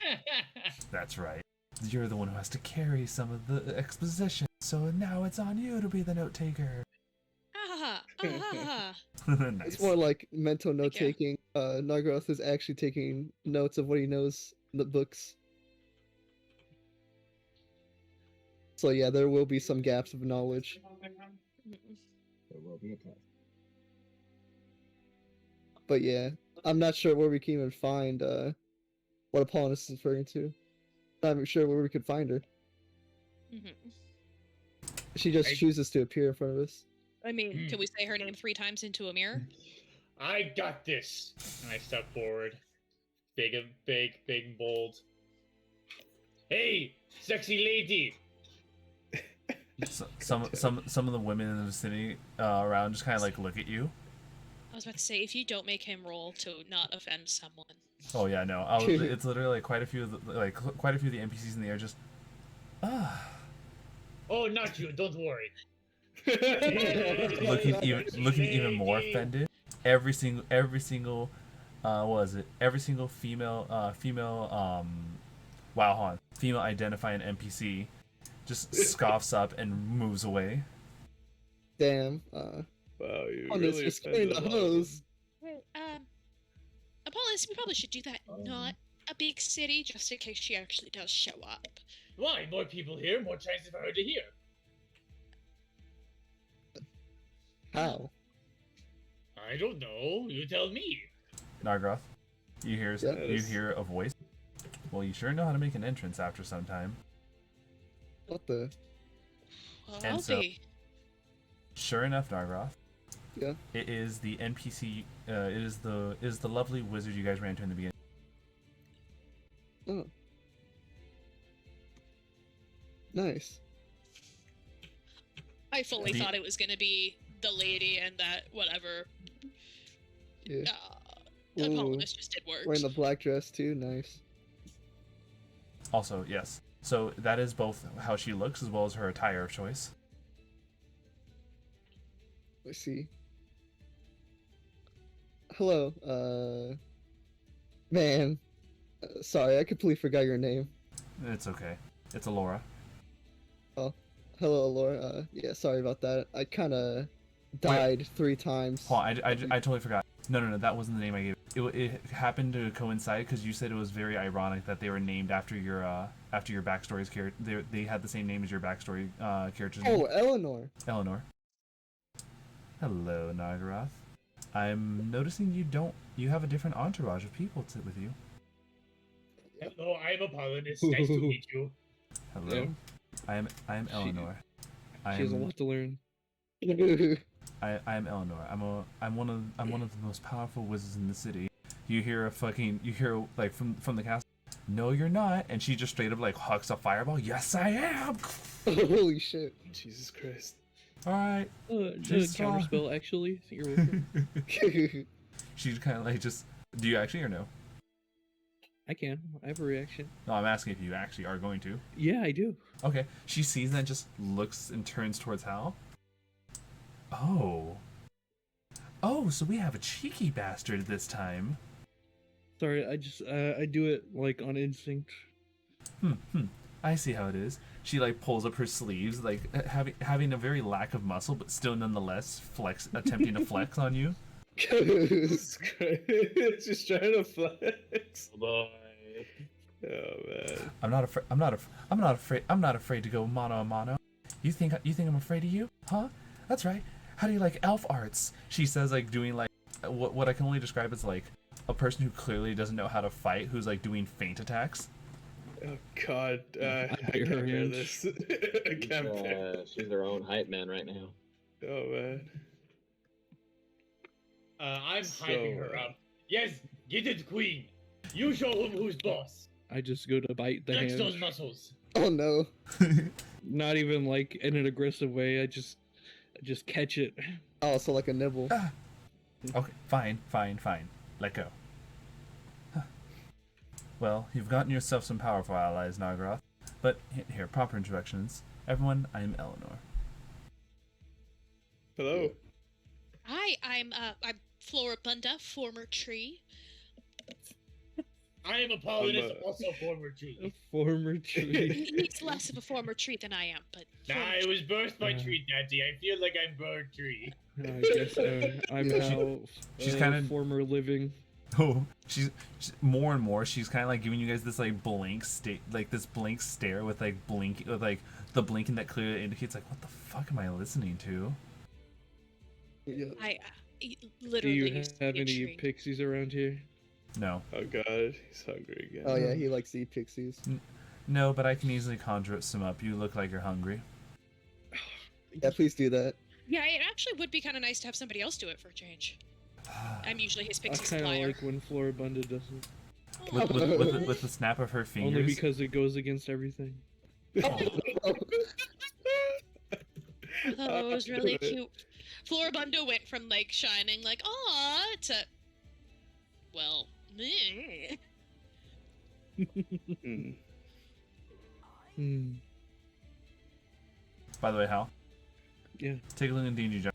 That's right. You're the one who has to carry some of the exposition, so now it's on you to be the note taker. Ah, ah. Nice. It's more like mental note Thank taking. Nargiroth is actually taking notes of what he knows in the books. So yeah, there will be some gaps of knowledge. Mm. There will be a test. But yeah, I'm not sure where we can even find what Apollonis is referring to. Not even sure where we could find her. Mhm. She just chooses to appear in front of us. I mean, can we say her name 3 times into a mirror? I got this. And I step forward. Big, and bold. Hey, sexy lady. Some of the women in the vicinity around just kind of like look at you. I was about to say, if you don't make him roll to not offend someone. Oh yeah, no. It's literally like quite a few of the NPCs in the air just Oh, not you. Don't worry. looking even more offended. Every single what was it? Every single female female identifying NPC just scoffs up and moves away. Damn. wow, you Apollonis really is carrying offended the a lot of them. hose. Apollonis, we probably should do that. Not a big city, just in case she actually does show up. Why? More people here, more chances for her to hear. How? I don't know. You tell me. Nargroth, you hear Yes. hear a voice. Well, you sure know how to make an entrance after some time. What the? Well, And I'll so- be. Sure enough, Nargroth. Yeah. It is the NPC. It is the lovely wizard you guys ran into in the beginning. Oh. Nice. I fully The- thought it was gonna be the lady and that whatever. Yeah. Ooh, Apollonis just did work. wearing the black dress too. Nice. Also, yes. So that is both how she looks as well as her attire of choice. Let's see. Hello. Man. Sorry, I completely forgot your name. It's okay. It's Alora. Hello, Laura. Yeah, sorry about that. I kind of died 3 times. Hold on, I totally forgot. No, that wasn't the name I gave. It happened to coincide because you said it was very ironic that they were named after your backstory's character. They had the same name as your backstory character's name. Oh, Eleanor. Eleanor. Hello, Nargiroth. I'm noticing you have a different entourage of people with you. Hello, I'm Apollonis. Nice to meet you. Hello. Yeah. I am Eleanor. She has a lot to learn. I am Eleanor. I'm one of the most powerful wizards in the city. You hear like from the castle. No, you're not. And she just straight up like hucks a fireball. Yes, I am. Holy shit. Jesus Christ. All right. Just Counterspell, actually. You're welcome. She kind of like just. Do you actually or no? I can. I have a reaction. No, I'm asking if you actually are going to. Yeah, I do. Okay. She sees that and just looks and turns towards Hal. Oh. Oh, so we have a cheeky bastard this time. Sorry, I do it like on instinct. I see how it is. She like pulls up her sleeves, like having a very lack of muscle, but still nonetheless attempting to flex on you. Jesus Christ. Just trying to flex. Boy. Oh man. I'm not afraid to go mano a mano. You think I'm afraid of you? Huh? That's right. How do you like elf arts? She says, like doing like what I can only describe as like a person who clearly doesn't know how to fight, who's like doing feint attacks. Oh God. I bit her can't bear hand. this. I can't bear. She's her own hype man right now. Oh man. I'm hyping her up. Yes, get it, queen. You show him who's boss. I just go to bite the Flex hand. those muscles. Oh no. Not even like in an aggressive way. I just catch it. Oh, so like a nibble. Okay, fine. Let go. Huh. Well, you've gotten yourself some powerful allies, Nargiroth. But here, proper introductions. Everyone, I'm Eleanor. Hello. Hi, I'm Floribunda, former tree. I am Apollonis, I'm, also former A tree. former tree. He's less of a former tree than I am, but Nah, I was birthed by tree, Daddy. I feel like I'm bird tree. I guess I'm now she's kinda- former living. Oh, she's more and more. She's kind of like giving you guys this like blank state, like this blank stare with like blink, with like the blinking that clearly indicates like, what the fuck am I listening to? Yeah. I Do literally you used to have be a any tree. pixies around here? No, Oh god, he's hungry again. Oh yeah, he likes to eat pixies. no, but I can easily conjure some up. You look like you're hungry. Yeah, please do that. Yeah, it actually would be kind of nice to have somebody else do it for a change. I'm usually his I pixie kind of supplier. like when Floribunda does it. With the snap of her fingers. Only because it goes against everything. Oh, it was really cute. Floribunda went from like shining like aw to well meh. Hmm. Hmm. By the way, Hal, Yeah. take a look at D&D.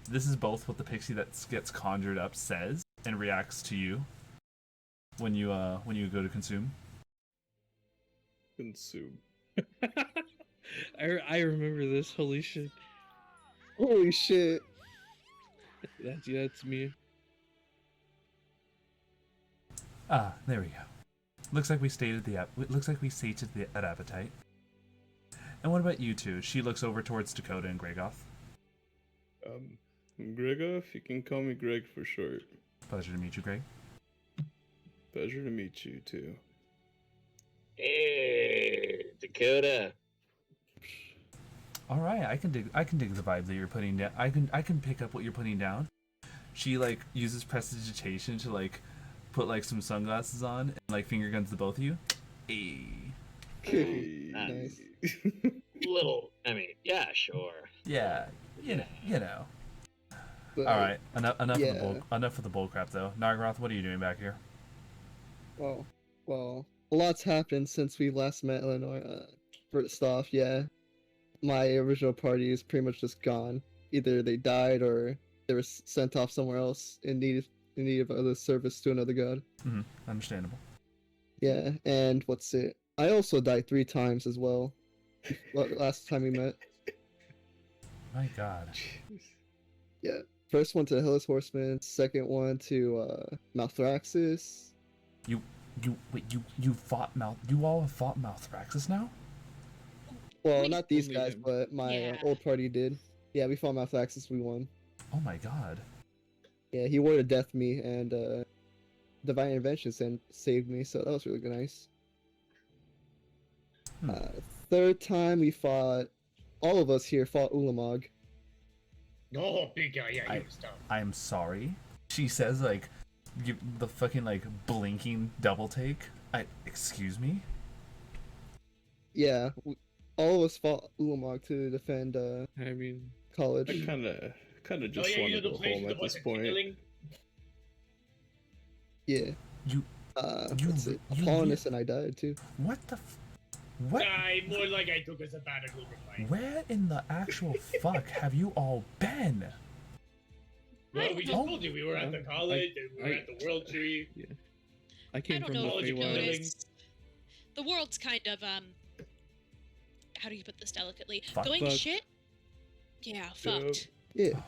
This is both what the pixie that gets conjured up says and reacts to you when you go to consume. Consume. I remember this. Holy shit. Holy shit. That's me. Ah, there we go. Looks like we stated that appetite. And what about you two? She looks over towards Dakota and Gregoth. Gregoth, you can call me Greg for short. Pleasure to meet you, Greg. Pleasure to meet you too. Hey, Dakota. All right, I can dig the vibe that you're putting down. I can pick up what you're putting down. She like uses prestidigitation to like put like some sunglasses on and like finger guns to both of you. Hey. Nice. Little, I mean, yeah, sure. Yeah, you know. But, All right, enough yeah. of the bull crap though. Nargiroth, what are you doing back here? Well, a lot's happened since we last met, Eleanor. First off, yeah, my original party is pretty much just gone. Either they died or they were sent off somewhere else in need of other service to another god. Understandable. Yeah, and what's it? I also died 3 times as well. Last time we met. My God. Yeah, first one to the Hellas Horseman, second one to Malthraxis. You all have fought Malthraxis now? Well, Wait, not these only guys, him. but my Yeah. old party did. Yeah, we fought Malthraxis, we won. Oh my God. Yeah, he wore to death me, and Divine Intervention saved me, so that was really nice. Hmm. Third time we fought, all of us here fought Ulamog. Oh, big guy, yeah, he was dumb. I'm sorry. She says like the fucking like blinking double take. Excuse me? Yeah, all of us fought Ulamog to defend I mean, college. I kind of just Oh yeah, want you to know the go place home that at this wasn't point. tickling? Yeah. You What's it? you- Apollonis and I died too. what the what? Nah, more like I took a sabbatical to fight. Where in the actual fuck have you all been? Well, we just Oh. told you we were at the college, and we were at the World Tree. I I came don't from know the Knowledge if you of Feywild. killing. noticed. The world's kind of how do you put this delicately? Fuck. Going to Fucked. shit? Yeah, fucked. Yeah.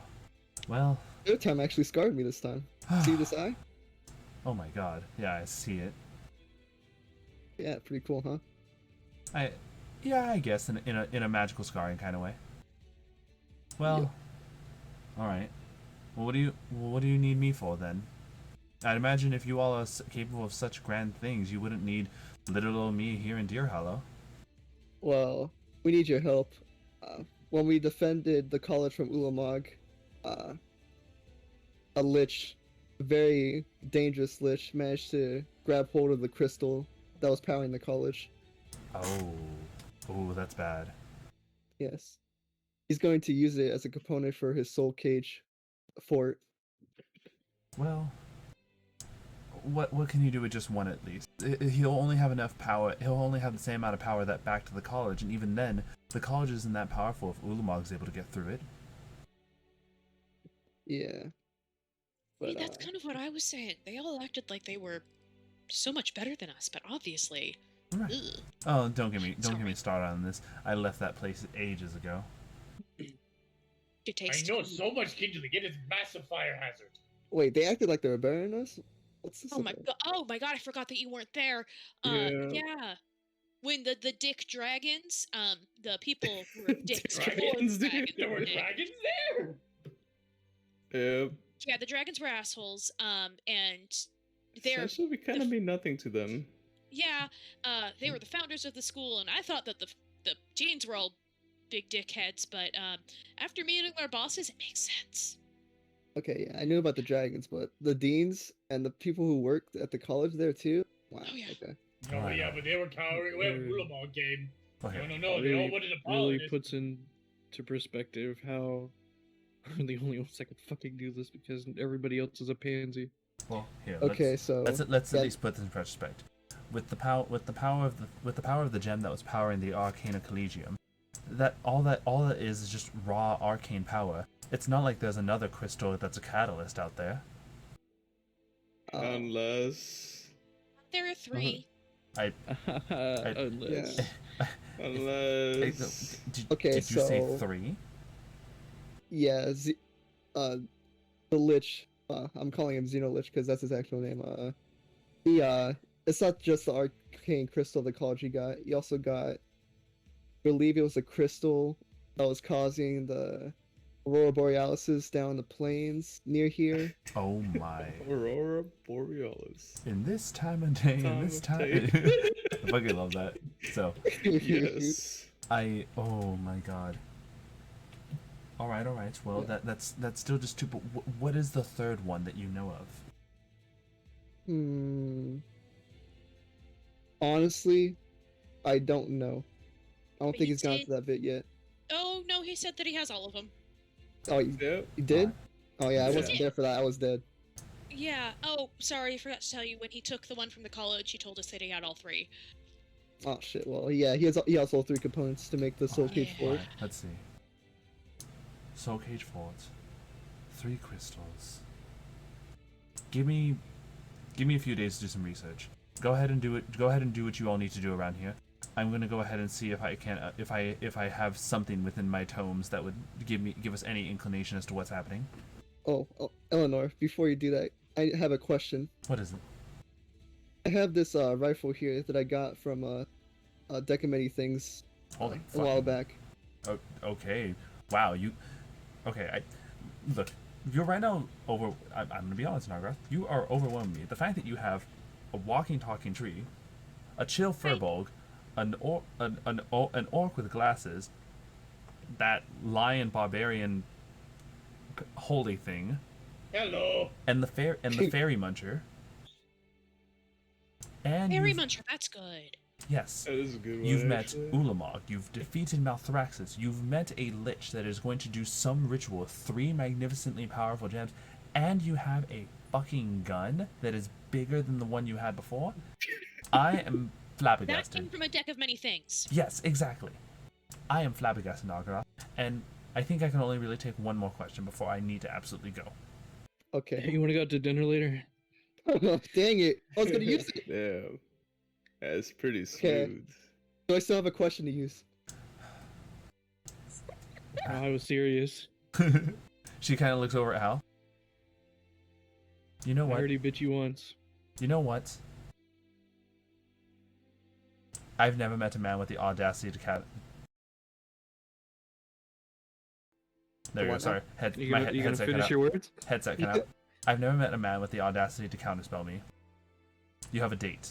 Well, Third time actually scarred me this time. See this eye? oh my God. Yeah, I see it. Yeah, pretty cool, huh? I guess in a magical scarring kind of way. Well, all right. Well, what do you need me for then? I'd imagine if you all are capable of such grand things, you wouldn't need little old me here in Deer Hollow. Well, we need your help. When we defended the college from Ulamog, uh, a lich, a very dangerous lich, managed to grab hold of the crystal that was powering the college. Oh, that's bad. Yes. He's going to use it as a component for his soul cage fort. Well, what can you do with just one at least? He'll only have enough power. He'll only have the same amount of power that back to the college, and even then, the college isn't that powerful if Ulamog's able to get through it. Yeah. I mean, But, that's kind of what I was saying. They all acted like they were so much better than us, but obviously. Right. Ugh. Oh, don't get me Sorry. started on this. I left that place ages ago. Your I taste. know so much Kindling. It is massive fire hazard. wait, they acted like they were burying us? What's this Oh my about? god! Oh my god! I forgot that you weren't there. Yeah. Yeah. When the dick dragons, the people were dicks. before the Dragons, dude. dragons There were dicks. dragons there. Yeah. Yeah, the dragons were assholes. And they're Essentially, we kind of mean nothing to them. yeah. They were the founders of the school, and I thought that the teens were all big dickheads. But after meeting their bosses, it makes sense. Okay, yeah, I knew about the dragons, but the deans and the people who worked at the college there too? Wow, Oh, yeah. okay. Oh Right. yeah, but they were cowering away when Dude. Ulamog came. Okay. No, they all wanted really Apollonis. puts into perspective how we're the only ones that can fucking do this because everybody else is a pansy. Well, here. Okay, so let's at yeah. least put this in perspective. With the power of the gem that was powering the Arcana Collegium, all that is just raw arcane power. It's not like there's another crystal that's a catalyst out there. Unless. There are 3. Unless Unless. Okay, did you say so- 3? yeah, the lich. I'm calling him Xenolich because that's his actual name. It's not just the arcane crystal the college he got. He also got, I believe it was a crystal that was causing the Aurora Borealises down the plains near here. Oh my! Aurora Borealis. In this time of day, in this Time time, of day. I fucking love that. So Yes. oh my god. All right. Well, Yeah. that's still just 2. But what is the third one that you know of? Honestly, I don't know. I don't But think you he's gone did- to that bit yet. Oh no, he said that he has all of them. Oh, you Yep. did? Oh yeah, I Yeah. wasn't there for that. I was dead. Yeah. Oh, sorry, I forgot to tell you. When he took the one from the college, he told us that he had all 3. Oh shit. Well, yeah, he has all 3 components to make the Soul Cage Yeah. Fort. Alright, let's see. Soul Cage Fort. 3 crystals. Give me a few days to do some research. Go ahead and do it. Go ahead and do what you all need to do around here. I'm gonna go ahead and see if I can, if I have something within my tomes that would give us any inclination as to what's happening. Oh, Eleanor, before you do that, I have a question. What is it? I have this rifle here that I got from a deck of many things Holy a while fucking- back. Okay. Wow. Okay. Look. You're right now over. I'm gonna be honest, Nargiroth. You are overwhelming me. The fact that you have a walking, talking tree, a chill furbolg, an orc with glasses, that lion barbarian holy thing, Hello. and the fairy muncher, and Fairy you've- Muncher, that's good. yes, That is a good one. you've met actually. Ulamog, you've defeated Malthraxis, you've met a lich that is going to do some ritual with 3 magnificently powerful gems, and you have a fucking gun that is bigger than the one you had before. I am That flabbergasted. came from a deck of many things. Yes, exactly. I am flabbergasted, Nargiroth, and I think I can only really take one more question before I need to absolutely go. Okay. You want to go out to dinner later? Dang it! I was gonna use it. Damn. That's pretty Okay. smooth. So I still have a question to use. Oh, I was serious. She kind of looks over at Hal. You know I what? already bit you once. You know what? I've never met a man with the audacity to cat. There you go. What now? Sorry, You my gonna, you gonna headset cut finish out. your words? Headset cut out. I've never met a man with the audacity to counterspell me. You have a date.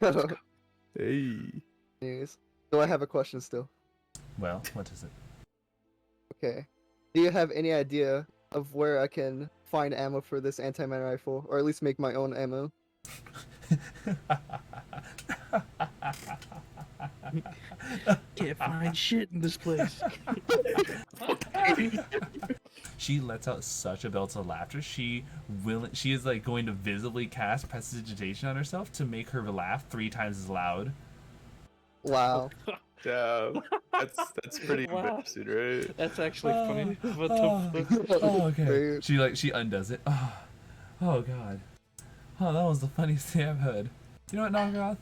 Hey. Anyways, so I have a question still. Well, what is it? Okay. Do you have any idea of where I can find ammo for this anti-man rifle, or at least make my own ammo? Can't find shit in this place. She lets out such a belt of laughter. She is like going to visibly cast prestidigitation on herself to make her laugh 3 times as loud. Wow. Damn. That's pretty Wow. embarrassing, right? That's actually funny. What the fuck? Oh, okay. Very- She undoes it. Oh god. Oh, that was the funniest thing I've heard. You know what, Nargiroth?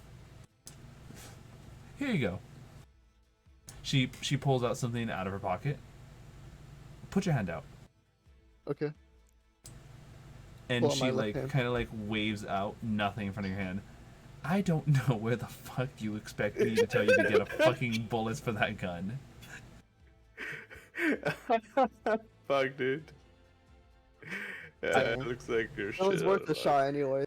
Here you go. She pulls out something out of her pocket. Put your hand out. Okay. And Pull out she my left like hand. kind of like waves out nothing in front of your hand. I don't know where the fuck you expect me to tell you to get a fucking bullets for that gun. Fuck, dude. Yeah, it looks like your It was shit worth out a of shot anyway.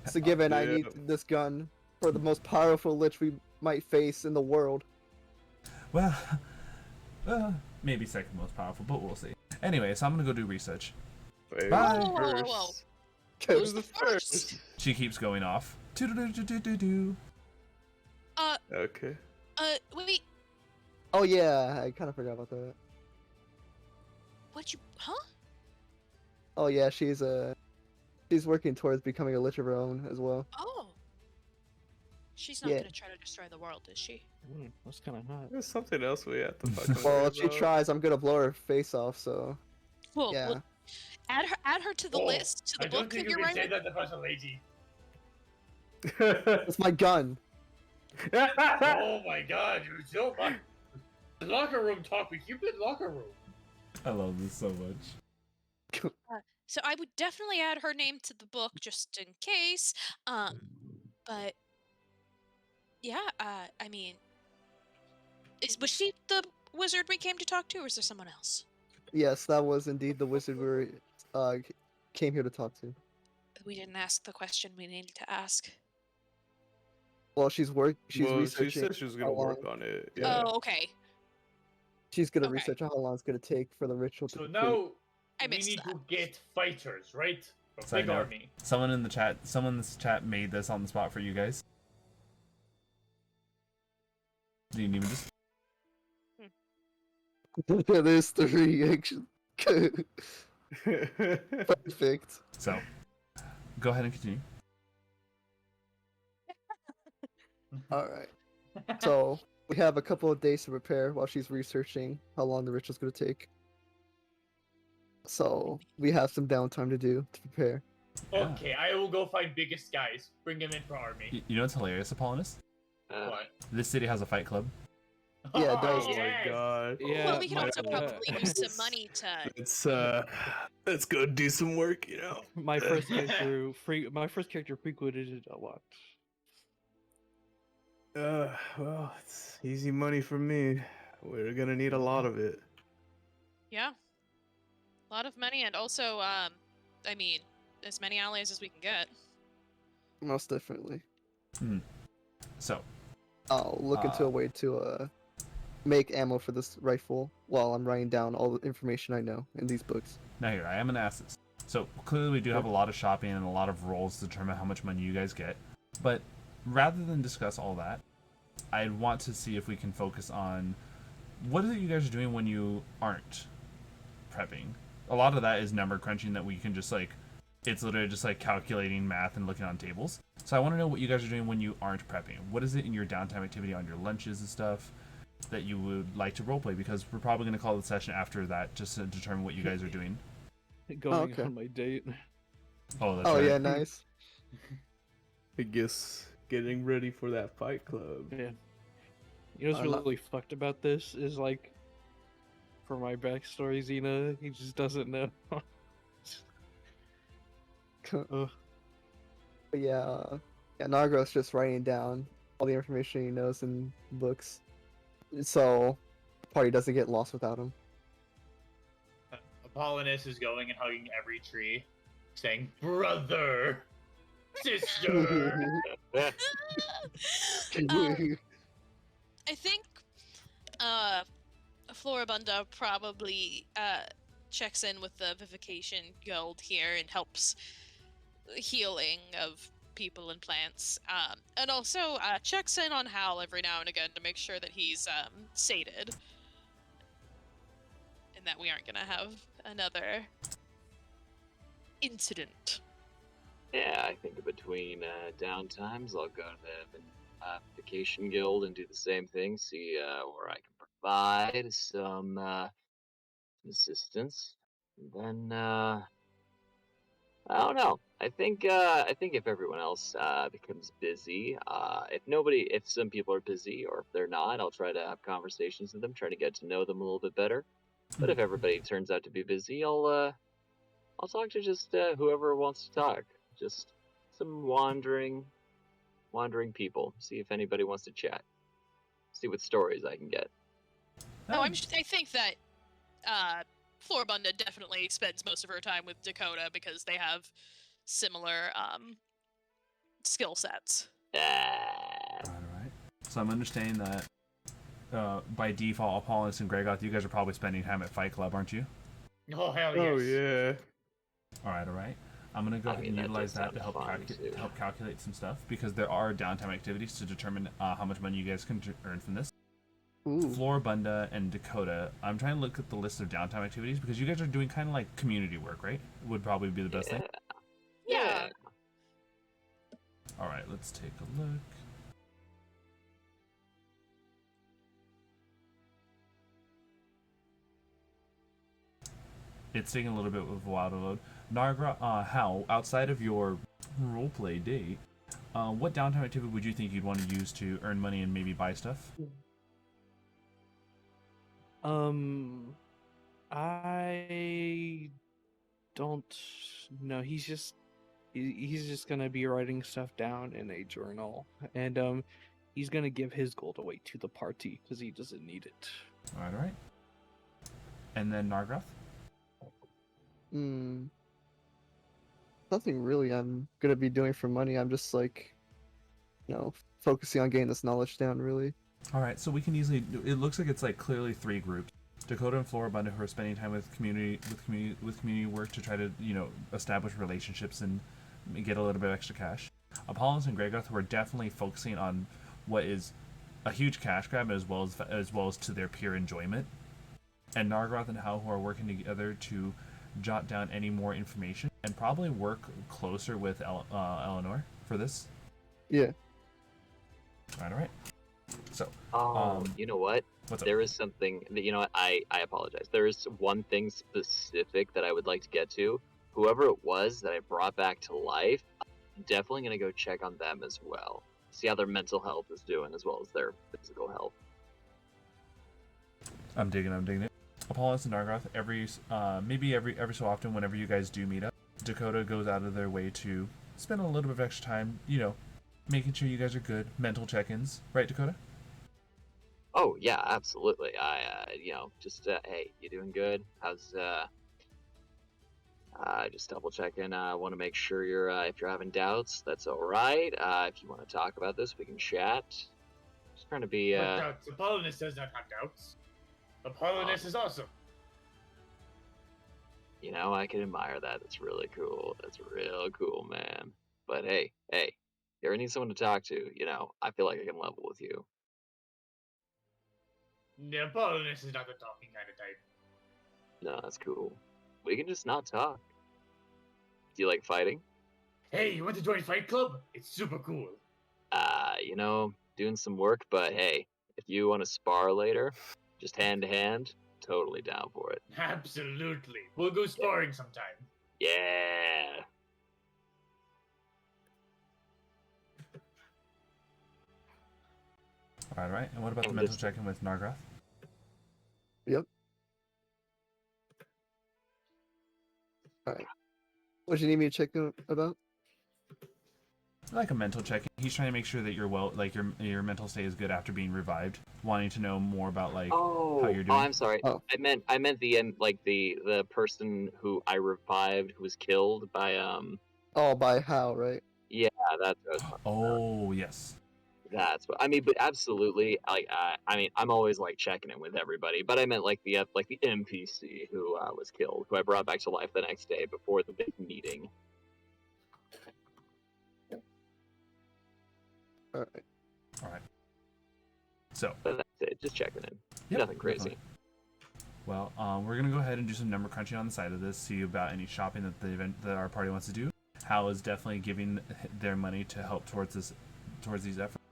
So given I Yeah. need this gun for the most powerful lich we might face in the world. Well, maybe second most powerful, but we'll see. Anyway, so I'm gonna go do research. Wait, Bye. who's Whoa, whoa, whoa, whoa. first? Who's the first? She keeps going off. Do-do-do-do-do-do. Okay. Wait, Oh yeah, I kind of forgot about that. what you, huh? Oh yeah, she's working towards becoming a lich of her own as well. Oh. She's not Yeah. gonna try to destroy the world, is she? That's kind of hot. There's something else we have to fucking Well, worry if she about. tries, I'm gonna blow her face off. So Well, yeah. well, add her to the Oh, list, to the I don't book think that you you're can say writing. that to such a lady. It's my gun. Oh my god, you so much. Locker room talk, we keep it locker room. I love this so much. So I would definitely add her name to the book just in case. But yeah, I mean, was she the wizard we came to talk to, or is there someone else? Yes, that was indeed the wizard we were, came here to talk to. We didn't ask the question we needed to ask. Well, she's Well, she researching. said she was gonna how work long- on it. Yeah. Oh, okay. She's gonna Okay. research how long it's gonna take for the ritual to So complete. now I we missed need that. to get fighters, right? A Side big note, army. someone in this chat made this on the spot for you guys. Do you need me just? There's 3 actually. Perfect. So, go ahead and continue. All right. So we have a couple of days to prepare while she's researching how long the ritual's gonna take. So we have some downtime to prepare. Yeah. Okay, I will go find biggest guys. Bring them in for army. You know what's hilarious, Apollonis? Uh, This city has a fight club. Yeah, it does. Oh my yes! god. Yeah, Well, we can my, also probably use some money to. Let's go do some work, you know. my first character frequented it a lot. Well, it's easy money for me. We're gonna need a lot of it. Yeah. A lot of money, and also, I mean, as many allies as we can get. Most definitely. So, I'll look into a way to make ammo for this rifle while I'm writing down all the information I know in these books. now here, I am gonna ask this. So, clearly we do have a lot of shopping and a lot of rolls to determine how much money you guys get. But rather than discuss all that, I'd want to see if we can focus on what is it you guys are doing when you aren't prepping. A lot of that is number crunching that we can just like, it's literally just like calculating math and looking on tables. So I want to know what you guys are doing when you aren't prepping. What is it in your downtime activity on your lunches and stuff that you would like to roleplay? Because we're probably going to call the session after that just to determine what you guys are doing. Going okay. on my date. Oh, that's Oh right. yeah, nice. I guess getting ready for that fight club. Yeah. You know what's not- really fucked about this is like, for my backstory, Xena, he just doesn't know. Ugh. But yeah, Nargroth's just writing down all the information he knows in books, so the party doesn't get lost without him. Apollonis is going and hugging every tree, saying, "Brother, sister." I think Floribunda probably checks in with the Vivification Guild here and helps healing of people and plants. And also checks in on Hal every now and again to make sure that he's sated. And that we aren't gonna have another incident. Yeah, I think between downtimes, I'll go to the Vacation Guild and do the same thing. See where I can provide some assistance. And then I don't know. I think if everyone else becomes busy, if some people are busy or if they're not, I'll try to have conversations with them, try to get to know them a little bit better. But if everybody turns out to be busy, I'll talk to just whoever wants to talk. Just some wandering people. See if anybody wants to chat. See what stories I can get. Oh, I think that Floribunda definitely spends most of her time with Dakota because they have similar skill sets. Alright. So I'm understanding that by default, Apollonis and Gregoth, you guys are probably spending time at Fight Club, aren't you? Oh, hell yes. Oh yeah. Alright. I'm gonna go ahead and utilize that to help calculate some stuff because there are downtime activities to determine how much money you guys can earn from this. Ooh. Floribunda and Dakota, I'm trying to look at the list of downtime activities because you guys are doing kind of like community work, right? Would probably be the best thing. Yeah. Alright, let's take a look. It's taking a little bit of a while to load. Nargiroth, Hal, outside of your roleplay date, what downtime activity would you think you'd want to use to earn money and maybe buy stuff? I don't know. He's just gonna be writing stuff down in a journal, and he's gonna give his gold away to the party because he doesn't need it. Alright. And then Nargiroth? Nothing really I'm gonna be doing for money. I'm just like, focusing on getting this knowledge down, really. Alright, so we can easily it looks like it's like clearly three groups. Dakota and Floribunda who are spending time with community work to try to, establish relationships and get a little bit of extra cash. Apollonis and Gregoth who are definitely focusing on what is a huge cash grab as well as to their pure enjoyment. And Nargiroth and Hal who are working together to jot down any more information and probably work closer with Eleanor for this. Yeah. Alright. So, you know what? What's up? There is something that, I apologize. There is one thing specific that I would like to get to. Whoever it was that I brought back to life, I'm definitely going to go check on them as well. See how their mental health is doing as well as their physical health. I'm digging it. Apollonis and Nargiroth, maybe every so often whenever you guys do meet up, Dakota goes out of their way to spend a little bit of extra time, making sure you guys are good, mental check-ins. Right, Dakota? Oh, yeah, absolutely. Hey, you doing good? How's, just double checking. I want to make sure if you're having doubts, that's all right. If you want to talk about this, we can chat. Just trying to be, What doubts? Apollonis does not have doubts. Apollonis is awesome. I can admire that. That's really cool. That's real cool, man. But hey, you ever need someone to talk to, I feel like I can level with you. Yeah, Apollonis is not the talking kind of type. No, that's cool. We can just not talk. Do you like fighting? Hey, you want to join Fight Club? It's super cool. Doing some work, but hey, if you want to spar later, just hand to hand, totally down for it. Absolutely. We'll go sparring sometime. Yeah. Alright. And what about the mental check-in with Nargiroth? Yep. Alright. What do you need me to check about? Like a mental check-in. He's trying to make sure that you're well, like your mental state is good after being revived. Wanting to know more about how you're doing. Oh, I'm sorry. Oh. I meant the person who I revived who was killed by Oh, by Hal, right? Yeah, that's what I was talking about. Oh, yes. That's what I mean, but absolutely, like I mean, I'm always like checking in with everybody, but I meant like the NPC who was killed, who I brought back to life the next day before the big meeting. All right. All right. So, But that's it, just checking in. Yep, Nothing crazy. definitely. Well, we're gonna go ahead and do some number crunching on the side of this, see about any shopping that the event that our party wants to do. Hal is definitely giving their money to help towards these efforts,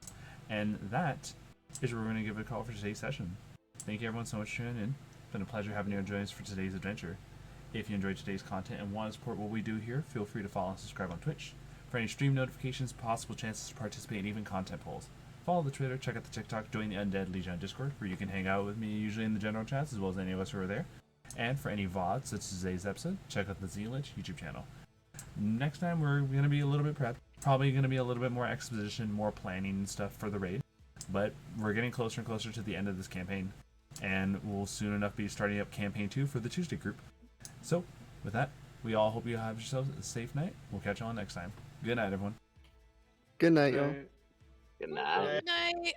and that is where we're gonna give it a call for today's session. Thank you everyone so much for tuning in. It's been a pleasure having you join us for today's adventure. If you enjoyed today's content and want to support what we do here, feel free to follow and subscribe on Twitch for any stream notifications, possible chances to participate, and even content polls. Follow the Twitter, check out the TikTok, join the Undead Legion Discord, where you can hang out with me usually in the general chats, as well as any of us who are there. And for any VODs, such as today's episode, check out the Zealich YouTube channel. Next time, we're going to be a little bit prepped. Probably going to be a little bit more exposition, more planning and stuff for the raid. But we're getting closer and closer to the end of this campaign. And we'll soon enough be starting up Campaign 2 for the Tuesday group. So, with that, we all hope you have yourselves a safe night. We'll catch you all next time. Good night, everyone. Good night, y'all. Good night. Good night.